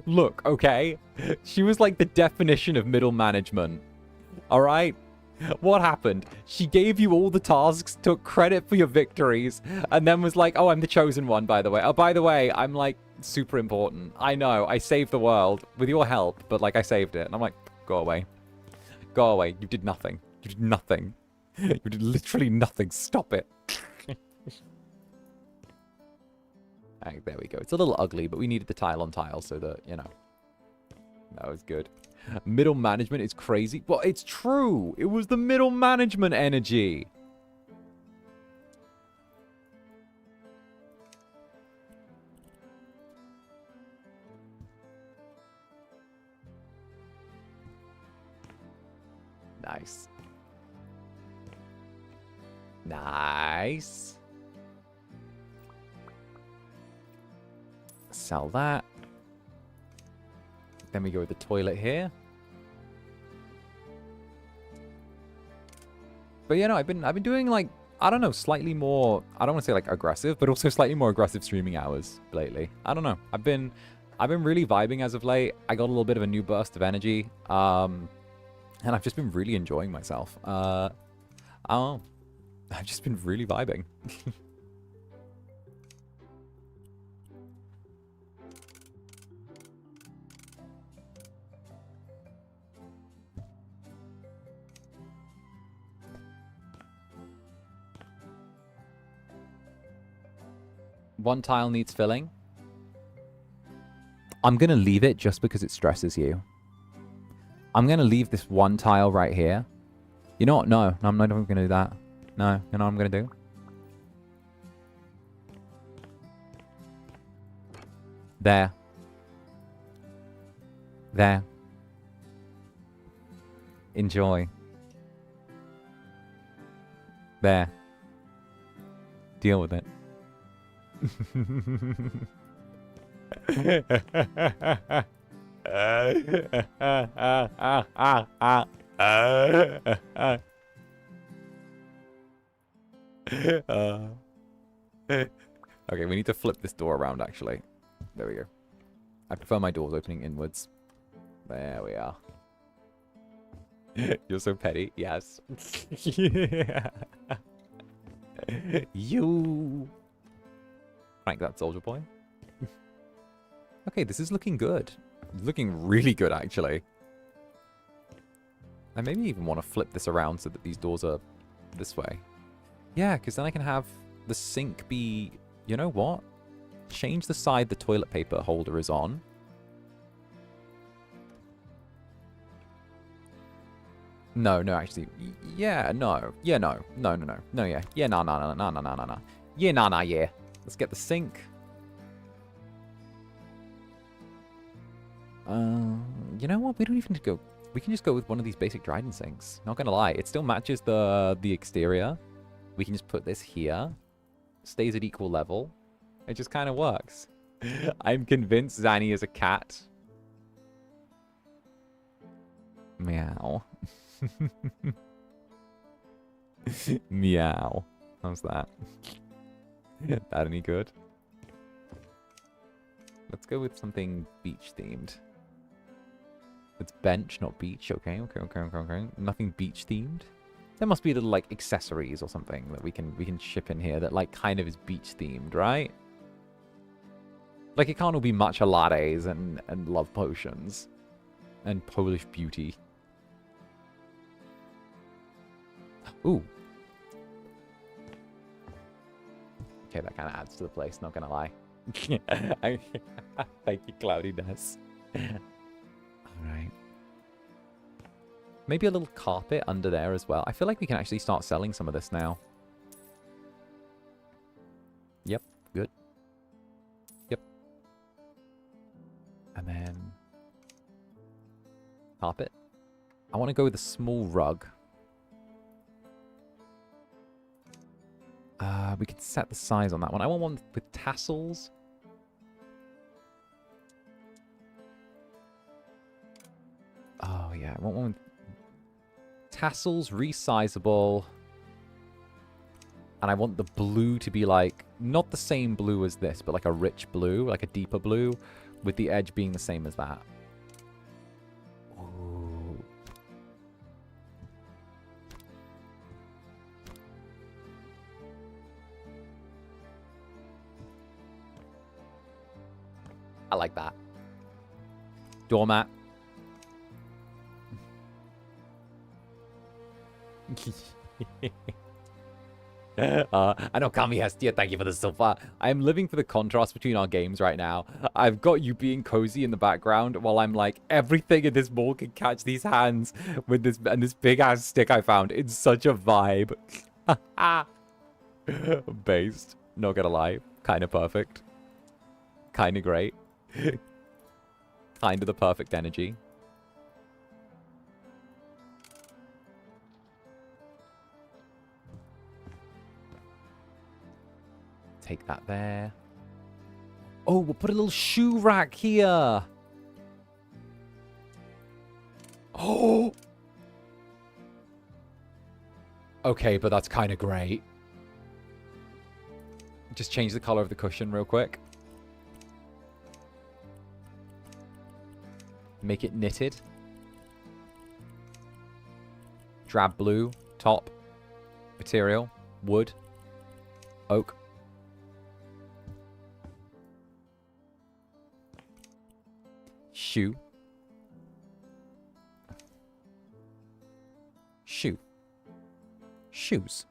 Look, okay? She was like the definition of middle management. Alright? What happened? She gave you all the tasks, took credit for your victories, and then was like, oh, I'm the chosen one, by the way. Oh, by the way, I'm like super important. I know, I saved the world with your help, but like I saved it. And I'm like, go away. Go away. You did nothing. You did nothing. You did literally nothing. Stop it. Right, there we go. It's a little ugly, but we needed the tile on tile so that, you know. That was good. Middle management is crazy. Well, it's true. It was the middle management energy. Nice. Nice. Sell that. Then we go with the toilet here. But yeah, no, I've been doing like, I don't know, slightly more, I don't want to say like aggressive, but also slightly more aggressive streaming hours lately. I don't know. I've been really vibing as of late. I got a little bit of a new burst of energy. And I've just been really enjoying myself. I don't know. I've just been really vibing. One tile needs filling. I'm going to leave it just because it stresses you. I'm going to leave this one tile right here. You know what? No, I'm not even going to do that. No, you know what I'm going to do? There. There. Enjoy. There. Deal with it. Okay, we need to flip this door around, actually. There we go. I prefer my doors opening inwards. There we are. You're so petty. Yes. You. Frank that soldier boy. Okay, this is looking good. It's looking really good, actually. I maybe even want to flip this around so that these doors are this way. Yeah, because then I can have the sink be... You know what? Change the side the toilet paper holder is on. No, actually. Yeah, no. Yeah, no. No, yeah. Yeah, no. Yeah, yeah. Let's get the sink. You know what? We don't even need to go... We can just go with one of these basic Dryden sinks. Not gonna lie. It still matches the exterior. We can just put this here. Stays at equal level. It just kind of works. I'm convinced Zanny is a cat. Meow. Meow. How's that? That any good? Let's go with something beach themed. It's bench, not beach. Okay. Nothing beach themed. There must be little like accessories or something that we can ship in here that like kind of is beach themed, right? Like it can't all be matcha lattes and love potions and Polish beauty. Ooh. Okay, that kind of adds to the place, not gonna lie. Thank you, cloudiness. Alright. Maybe a little carpet under there as well. I feel like we can actually start selling some of this now. Yep, good. Yep. And then... carpet. I want to go with a small rug. We can set the size on that one. I want one with tassels. Oh, yeah. I want one with tassels, resizable. And I want the blue to be like, not the same blue as this, but like a rich blue, like a deeper blue, with the edge being the same as that. Ooh. I like that. Doormat. I know Kami has dear, thank you for the silver. I am living for the contrast between our games right now. I've got you being cozy in the background while I'm like, everything in this mall can catch these hands with this and this big ass stick I found. It's such a vibe. Based. Not gonna lie. Kind of perfect. Kind of great. Kind of the perfect energy. Take that there. Oh, we'll put a little shoe rack here. Oh. Okay, but that's kind of great. Just change the color of the cushion real quick. Make it knitted. Drab blue. Top. Material. Wood. Oak. Shoe. Shoe. Shoes.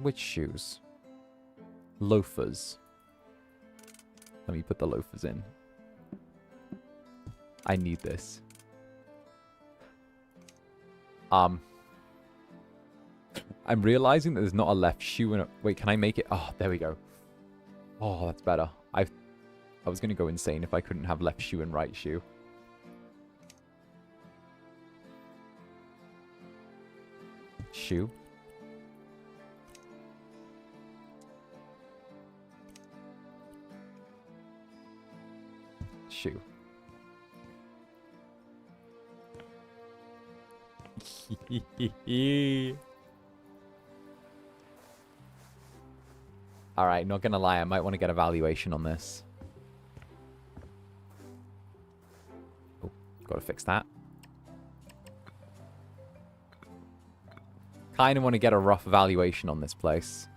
Which shoes? Loafers. Let me put the loafers in. I need this. I'm realizing that there's not a left shoe and a... Wait, can I make it? Oh, there we go. Oh, that's better. I was going to go insane if I couldn't have left shoe and right shoe. Shoe. Shoe. Alright, not gonna lie, I might want to get a valuation on this. Oh, gotta fix that. Kind of want to get a rough valuation on this place.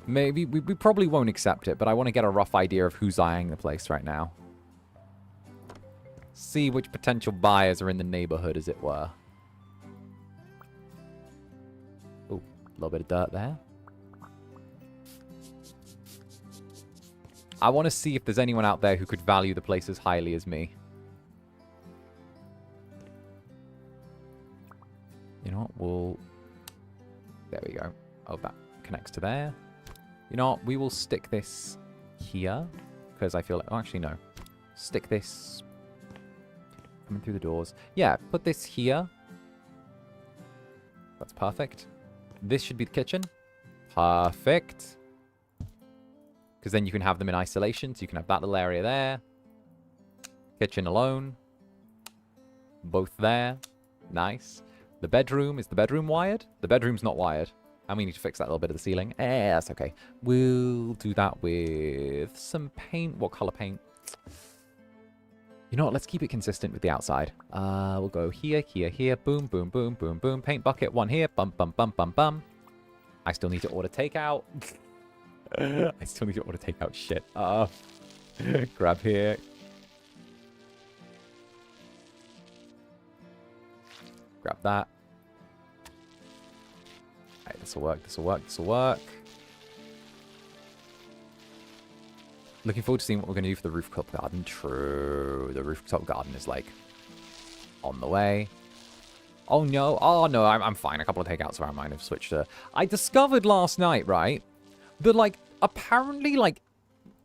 Maybe, we probably won't accept it, but I want to get a rough idea of who's eyeing the place right now. See which potential buyers are in the neighborhood, as it were. Oh, a little bit of dirt there. I want to see if there's anyone out there who could value the place as highly as me. You know what? We'll... There we go. Oh, that connects to there. You know what? We will stick this here. Because I feel like... Oh, actually, no. Stick this... Coming through the doors. Yeah, put this here. That's perfect. This should be the kitchen. Perfect. Because then you can have them in isolation. So you can have that little area there. Kitchen alone. Both there. Nice. The bedroom. Is the bedroom wired? The bedroom's not wired. And we need to fix that little bit of the ceiling. That's okay. We'll do that with some paint. What color paint? You know what? Let's keep it consistent with the outside. We'll go here, here, here. Boom, boom, boom, boom, boom. Paint bucket. One here. Bum, bum, bum, bum, bum. I still need to order takeout. I still need to order takeout. Shit. Grab here. Grab that. Alright, this'll work, this'll work, this'll work. Looking forward to seeing what we're going to do for the rooftop garden. True. The rooftop garden is, like, on the way. Oh, no. Oh, no, I'm fine. A couple of takeouts around mine have switched to... I discovered last night, right, that, like, apparently, like,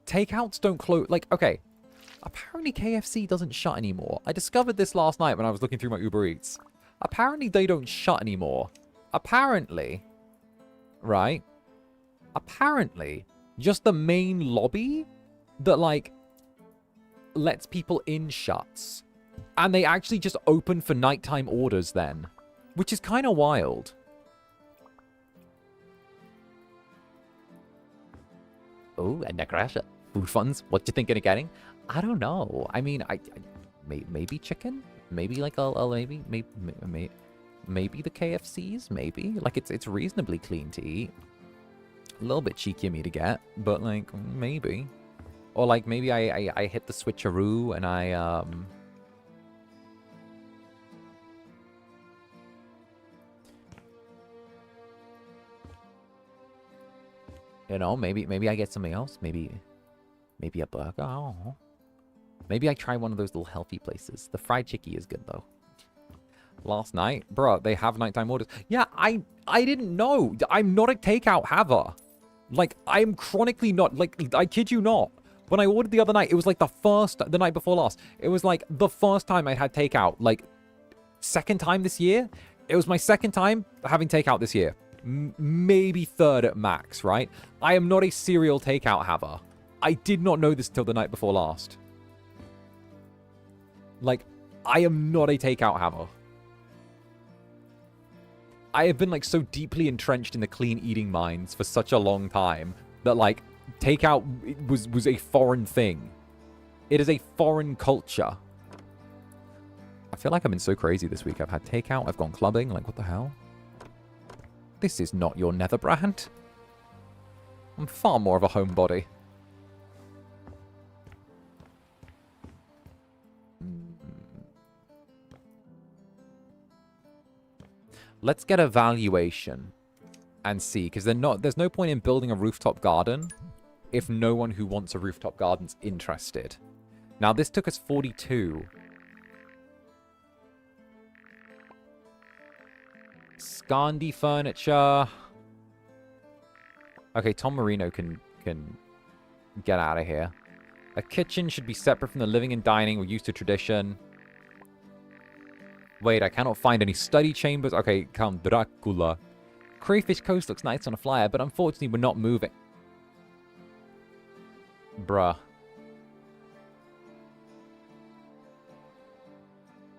takeouts don't close... Like, okay. Apparently KFC doesn't shut anymore. I discovered this last night when I was looking through my Uber Eats. Apparently they don't shut anymore. Apparently, right? Apparently, just the main lobby that, like, lets people in shuts. And they actually just open for nighttime orders then. Which is kind of wild. Oh, and Necrasha. Food funds. What you thinking of getting? I don't know. I mean, maybe chicken? Maybe like maybe the KFCs? Maybe. Like, it's reasonably clean to eat. A little bit cheeky of me to get, but, like, maybe. Or, like, maybe I hit the switcheroo and You know, maybe I get something else. Maybe a burger. I don't know. Maybe I try one of those little healthy places. The fried chickie is good, though. Last night, bro, they have nighttime orders. Yeah, I didn't know. I'm not a takeout haver. Like, I'm chronically not. Like, I kid you not. When I ordered the other night, it was like the night before last. It was like the first time I had takeout. Like, second time this year. It was my second time having takeout this year. Maybe third at max, right? I am not a serial takeout haver. I did not know this till the night before last. Like, I am not a takeout haver. I have been, like, so deeply entrenched in the clean eating minds for such a long time that, like, takeout was a foreign thing. It is a foreign culture. I feel like I've been so crazy this week. I've had takeout, I've gone clubbing, like, what the hell? This is not your Netherbrand. I'm far more of a homebody. Let's get a valuation and see, because there's no point in building a rooftop garden if no one who wants a rooftop garden's interested. Now, this took us 42. Scandi furniture. Okay, Tom Marino can get out of here. A kitchen should be separate from the living and dining. We're used to tradition. Wait, I cannot find any study chambers. Okay, 𝓂𝓸𝓾𝓻. Crayfish Coast looks nice on a flyer, but unfortunately we're not moving. Bruh.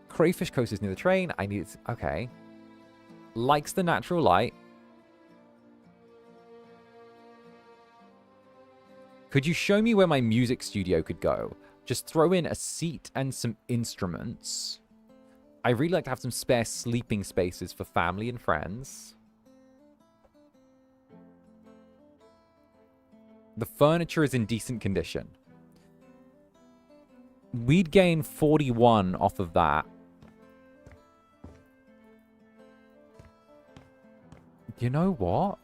Crayfish Coast is near the train. I need it. Okay. Likes the natural light. Could you show me where my music studio could go? Just throw in a seat and some instruments. I really like to have some spare sleeping spaces for family and friends. The furniture is in decent condition. We'd gain 41 off of that. You know what?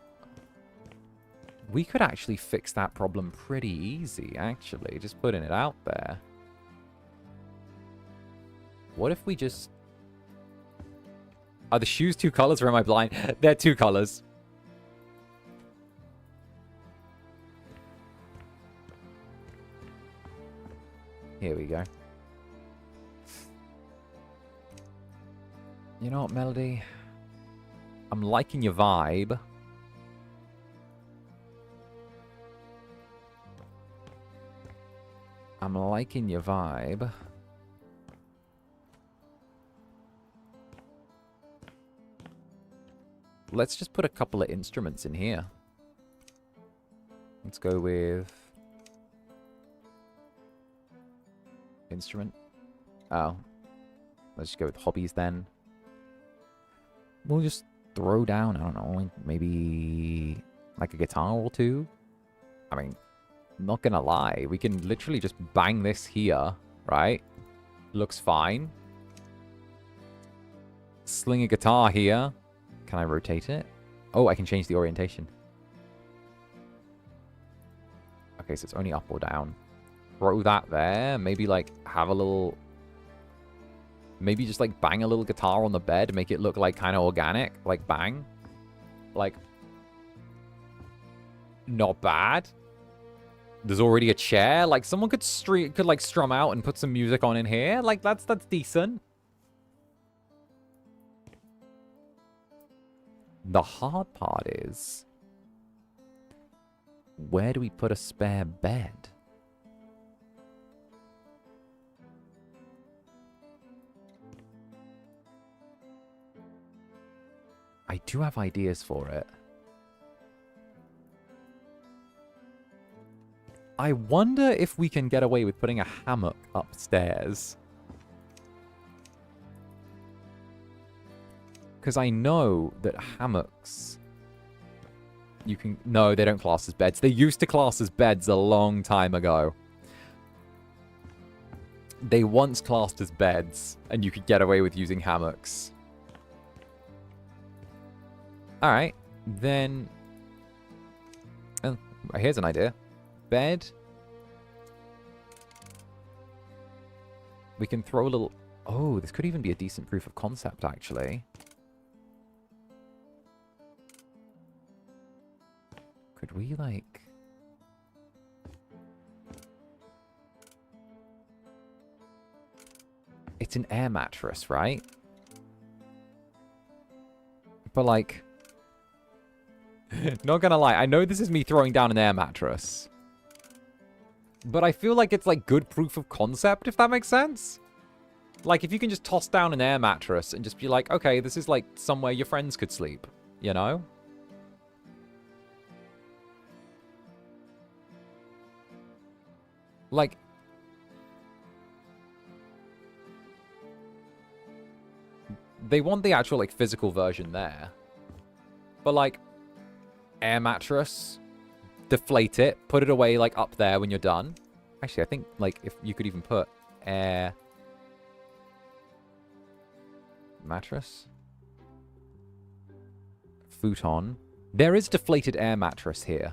We could actually fix that problem pretty easy, actually. Just putting it out there. What if we just... Are the shoes two colors or am I blind? They're two colors. Here we go. You know what, Melody? I'm liking your vibe. I'm liking your vibe. Let's just put a couple of instruments in here. Let's go with... Instrument. Oh. Let's just go with hobbies then. We'll just throw down, I don't know, maybe like a guitar or two. I mean, not gonna lie. We can literally just bang this here, right? Looks fine. Sling a guitar here. Can I rotate it? Oh, I can change the orientation. Okay, so it's only up or down. Throw that there. Maybe, like, have a little... Maybe just, like, bang a little guitar on the bed. Make it look, like, kind of organic. Like, bang. Like... Not bad. There's already a chair. Like, someone could, like, strum out and put some music on in here. Like, that's decent. The hard part is, where do we put a spare bed? I do have ideas for it. I wonder if we can get away with putting a hammock upstairs. Because I know that hammocks... You can... No, they don't class as beds. They used to class as beds a long time ago. They once classed as beds, and you could get away with using hammocks. Alright, then... Here's an idea. Bed. We can throw a little... Oh, this could even be a decent proof of concept, actually. Could we, like... It's an air mattress, right? But, like... Not gonna lie, I know this is me throwing down an air mattress. But I feel like it's, like, good proof of concept, if that makes sense. Like, if you can just toss down an air mattress and just be like, okay, this is, like, somewhere your friends could sleep, you know? Like... They want the actual, like, physical version there. But, like, air mattress, deflate it, put it away, like, up there when you're done. Actually, I think, like, if you could even put air mattress, futon. There is deflated air mattress here.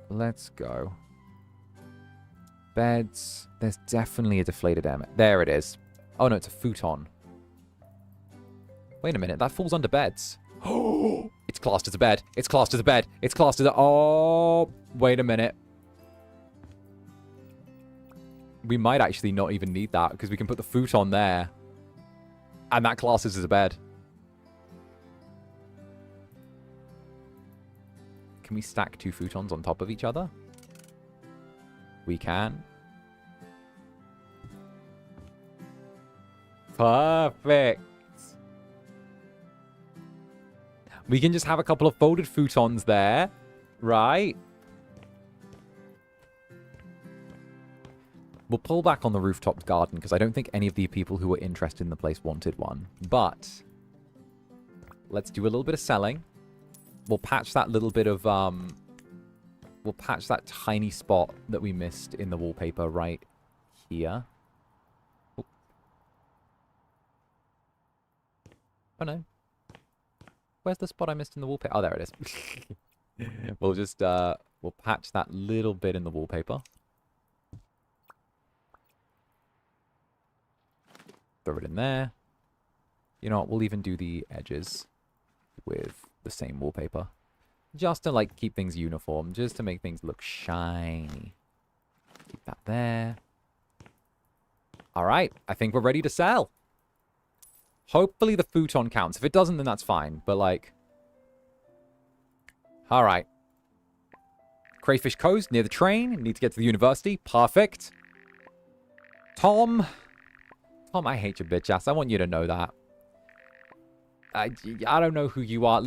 Let's go. Beds. There's definitely a deflated air mattress. There it is. Oh, no, it's a futon. Wait a minute. That falls under beds. Oh, it's classed as a bed. It's classed as a bed. It's classed as a... Oh, wait a minute. We might actually not even need that because we can put the futon there. And that classes as a bed. Can we stack 2 futons on top of each other? We can. Perfect. We can just have a couple of folded futons there, right? We'll pull back on the rooftop garden because I don't think any of the people who were interested in the place wanted one. But let's do a little bit of selling. We'll patch that little bit of, we'll patch that tiny spot that we missed in the wallpaper right here. Oh no. Where's the spot I missed in the wallpaper? Oh, there it is. We'll just, we'll patch that little bit in the wallpaper. Throw it in there. You know what? We'll even do the edges with the same wallpaper. Just to, like, keep things uniform. Just to make things look shiny. Keep that there. Alright. I think we're ready to sell. Hopefully the futon counts. If it doesn't, then that's fine. But, like... Alright. Crayfish Coast, near the train. Need to get to the university. Perfect. Tom, I hate your bitch ass. I want you to know that. I don't know who you are.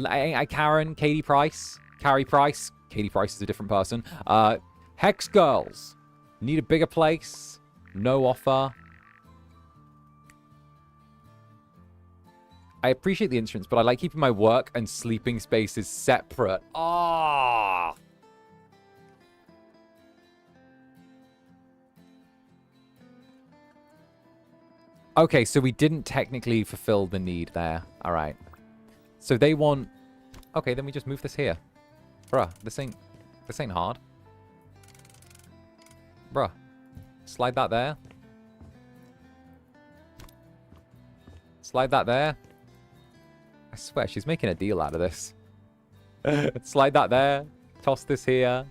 Karen, Katie Price. Carrie Price. Katie Price is a different person. Hex Girls. Need a bigger place. No offer. I appreciate the insurance, but I like keeping my work and sleeping spaces separate. Ah. Okay, so we didn't technically fulfill the need there. All right. So they want... Okay, then we just move this here. Bruh, this ain't hard. Bruh. Slide that there. Slide that there. I swear, she's making a deal out of this. Slide that there. Toss this here.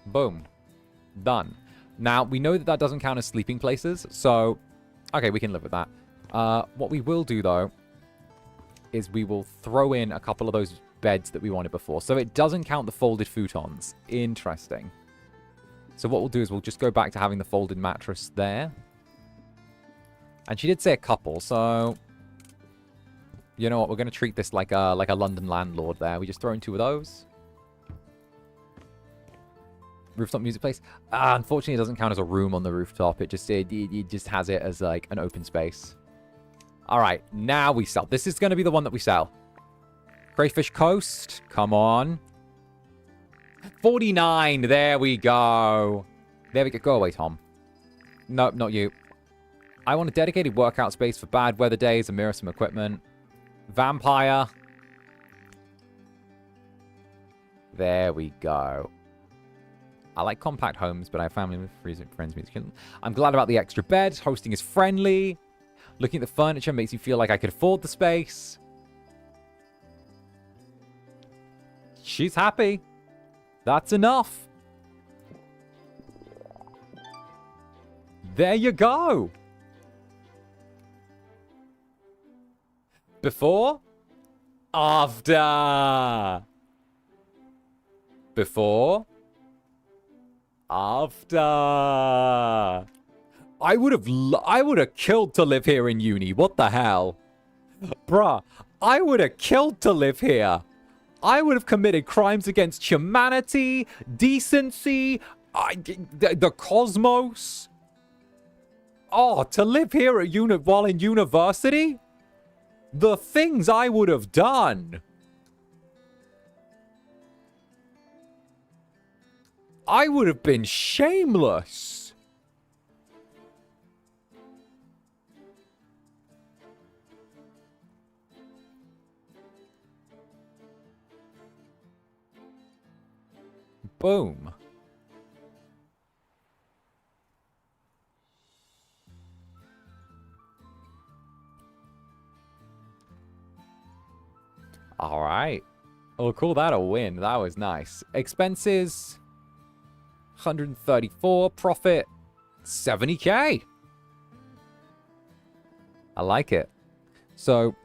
Boom. Done. Now, we know that that doesn't count as sleeping places, so... Okay, we can live with that. What we will do, though, is we will throw in a couple of those beds that we wanted before. So it doesn't count the folded futons. Interesting. So what we'll do is we'll just go back to having the folded mattress there. And she did say a couple, so... You know what? We're going to treat this like a London landlord there. We just throw in 2 of those. Rooftop music place. Unfortunately, it doesn't count as a room on the rooftop. It just has it as like an open space. All right, now we sell. This is going to be the one that we sell. Crayfish Coast. Come on. 49. There we go. There we go. Go away, Tom. Nope, not you. I want a dedicated workout space for bad weather days, a mirror, some equipment. Vampire. There we go. I like compact homes, but I have family with friends. I'm glad about the extra bed. Hosting is friendly. Looking at the furniture makes me feel like I could afford the space. She's happy. That's enough. There you go. Before. After. Before. After. I would have killed to live here in uni. What the hell? Bruh, I would have killed to live here. I would have committed crimes against humanity, decency, the cosmos. Oh, to live here at while in university? The things I would have done. I would have been shameless. Boom. All right. We'll call that a win. That was nice. Expenses, 134. Profit, 70k. I like it. So,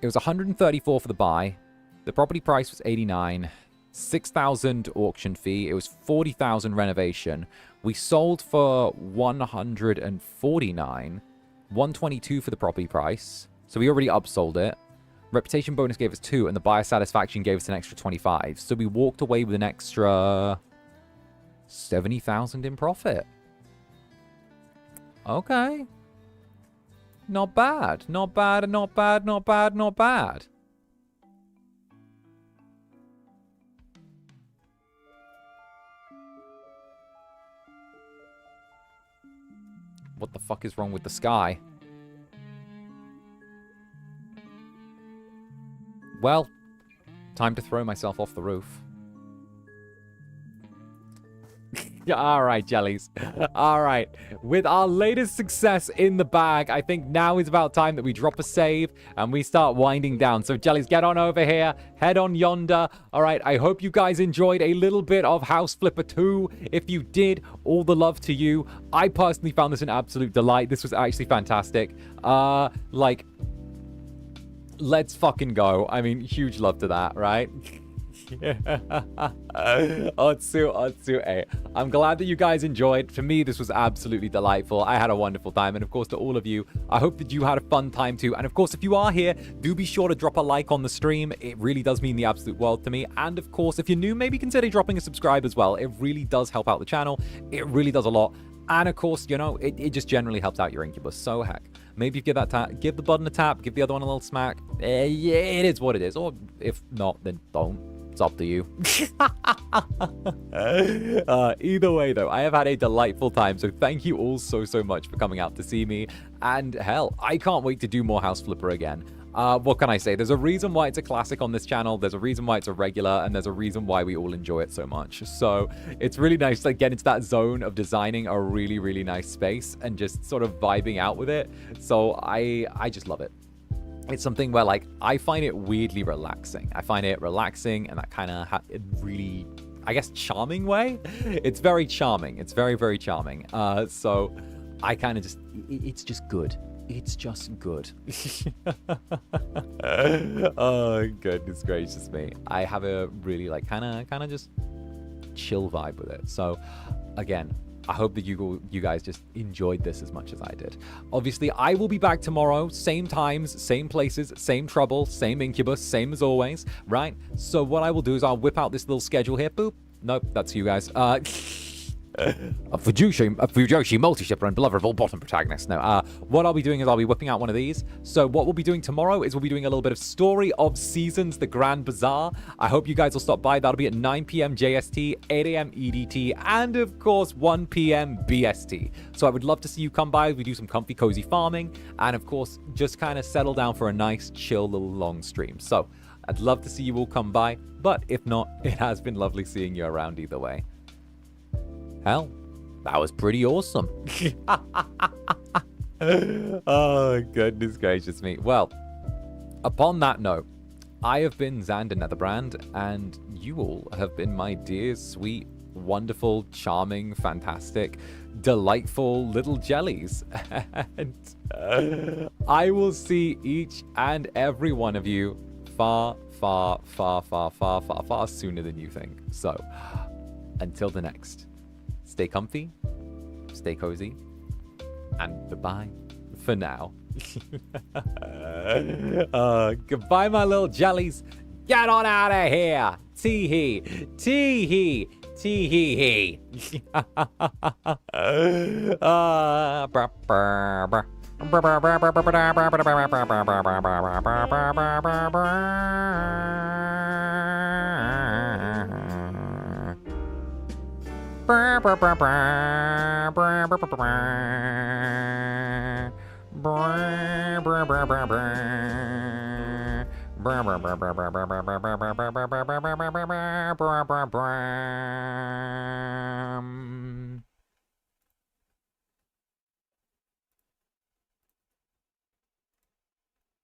it was 134 for the buy. The property price was 89. 6,000 auction fee. It was 40,000 renovation. We sold for 149. 122 for the property price. So we already upsold it. Reputation bonus gave us 2, and the buyer satisfaction gave us an extra 25. So we walked away with an extra 70,000 in profit. Okay. Not bad. Not bad, not bad, not bad, not bad. What the fuck is wrong with the sky? Well, time to throw myself off the roof. All right, jellies. All right. With our latest success in the bag, I think now is about time that we drop a save and we start winding down. So, jellies, get on over here. Head on yonder. All right. I hope you guys enjoyed a little bit of House Flipper 2. If you did, all the love to you. I personally found this an absolute delight. This was actually fantastic. Let's fucking go. I mean, huge love to that, right? Otsu. I'm glad that you guys enjoyed. For me, this was absolutely delightful. I had a wonderful time. And of course, to all of you, I hope that you had a fun time too. And of course, if you are here, do be sure to drop a like on the stream. It really does mean the absolute world to me. And of course, if you're new, maybe consider dropping a subscribe as well. It really does help out the channel. It really does a lot. And of course, you know, it just generally helps out your Incubus. So heck, maybe give the button a tap, give the other one a little smack. Yeah, it is what it is. Or if not, then don't. It's up to you. Either way, though, I have had a delightful time. So thank you all so much for coming out to see me. And hell, I can't wait to do more House Flipper again. What can I say? There's a reason why it's a classic on this channel. There's a reason why it's a regular, and there's a reason why we all enjoy it so much. So it's really nice to get into that zone of designing a really, really nice space and just sort of vibing out with it. So I just love it. It's something where, like, I find it weirdly relaxing. I find it relaxing and that kind of really, I guess, charming way. It's very charming. It's very, very charming. So I kind of just, it's just good. It's just good. Oh, goodness gracious me. I have a really, like, kind of just chill vibe with it. So, again, I hope that you guys just enjoyed this as much as I did. Obviously, I will be back tomorrow. Same times, same places, same trouble, same Incubus, same as always, right? So what I will do is I'll whip out this little schedule here. Boop. Nope, that's you guys. A Fujoshi multi-shipper and beloved of all bottom protagonists. No, what I'll be doing is I'll be whipping out one of these. So what we'll be doing tomorrow is we'll be doing a little bit of Story of Seasons, the Grand Bazaar. I hope you guys will stop by. That'll be at 9 p.m. JST, 8 a.m. EDT, and of course 1 p.m. BST. So I would love to see you come by. We do some comfy, cozy farming, and of course just kind of settle down for a nice, chill little long stream. So I'd love to see you all come by, but if not, it has been lovely seeing you around either way. Hell, that was pretty awesome. Oh, goodness gracious me. Well, upon that note, I have been Zander Netherbrand, and you all have been my dear, sweet, wonderful, charming, fantastic, delightful little jellies. And I will see each and every one of you far, far, far, far, far, far, far sooner than you think. So, until the next, stay comfy, stay cozy, and goodbye for now. Goodbye, my little jellies. Get on out of here. Tee-hee, tee-hee, tee-hee-hee.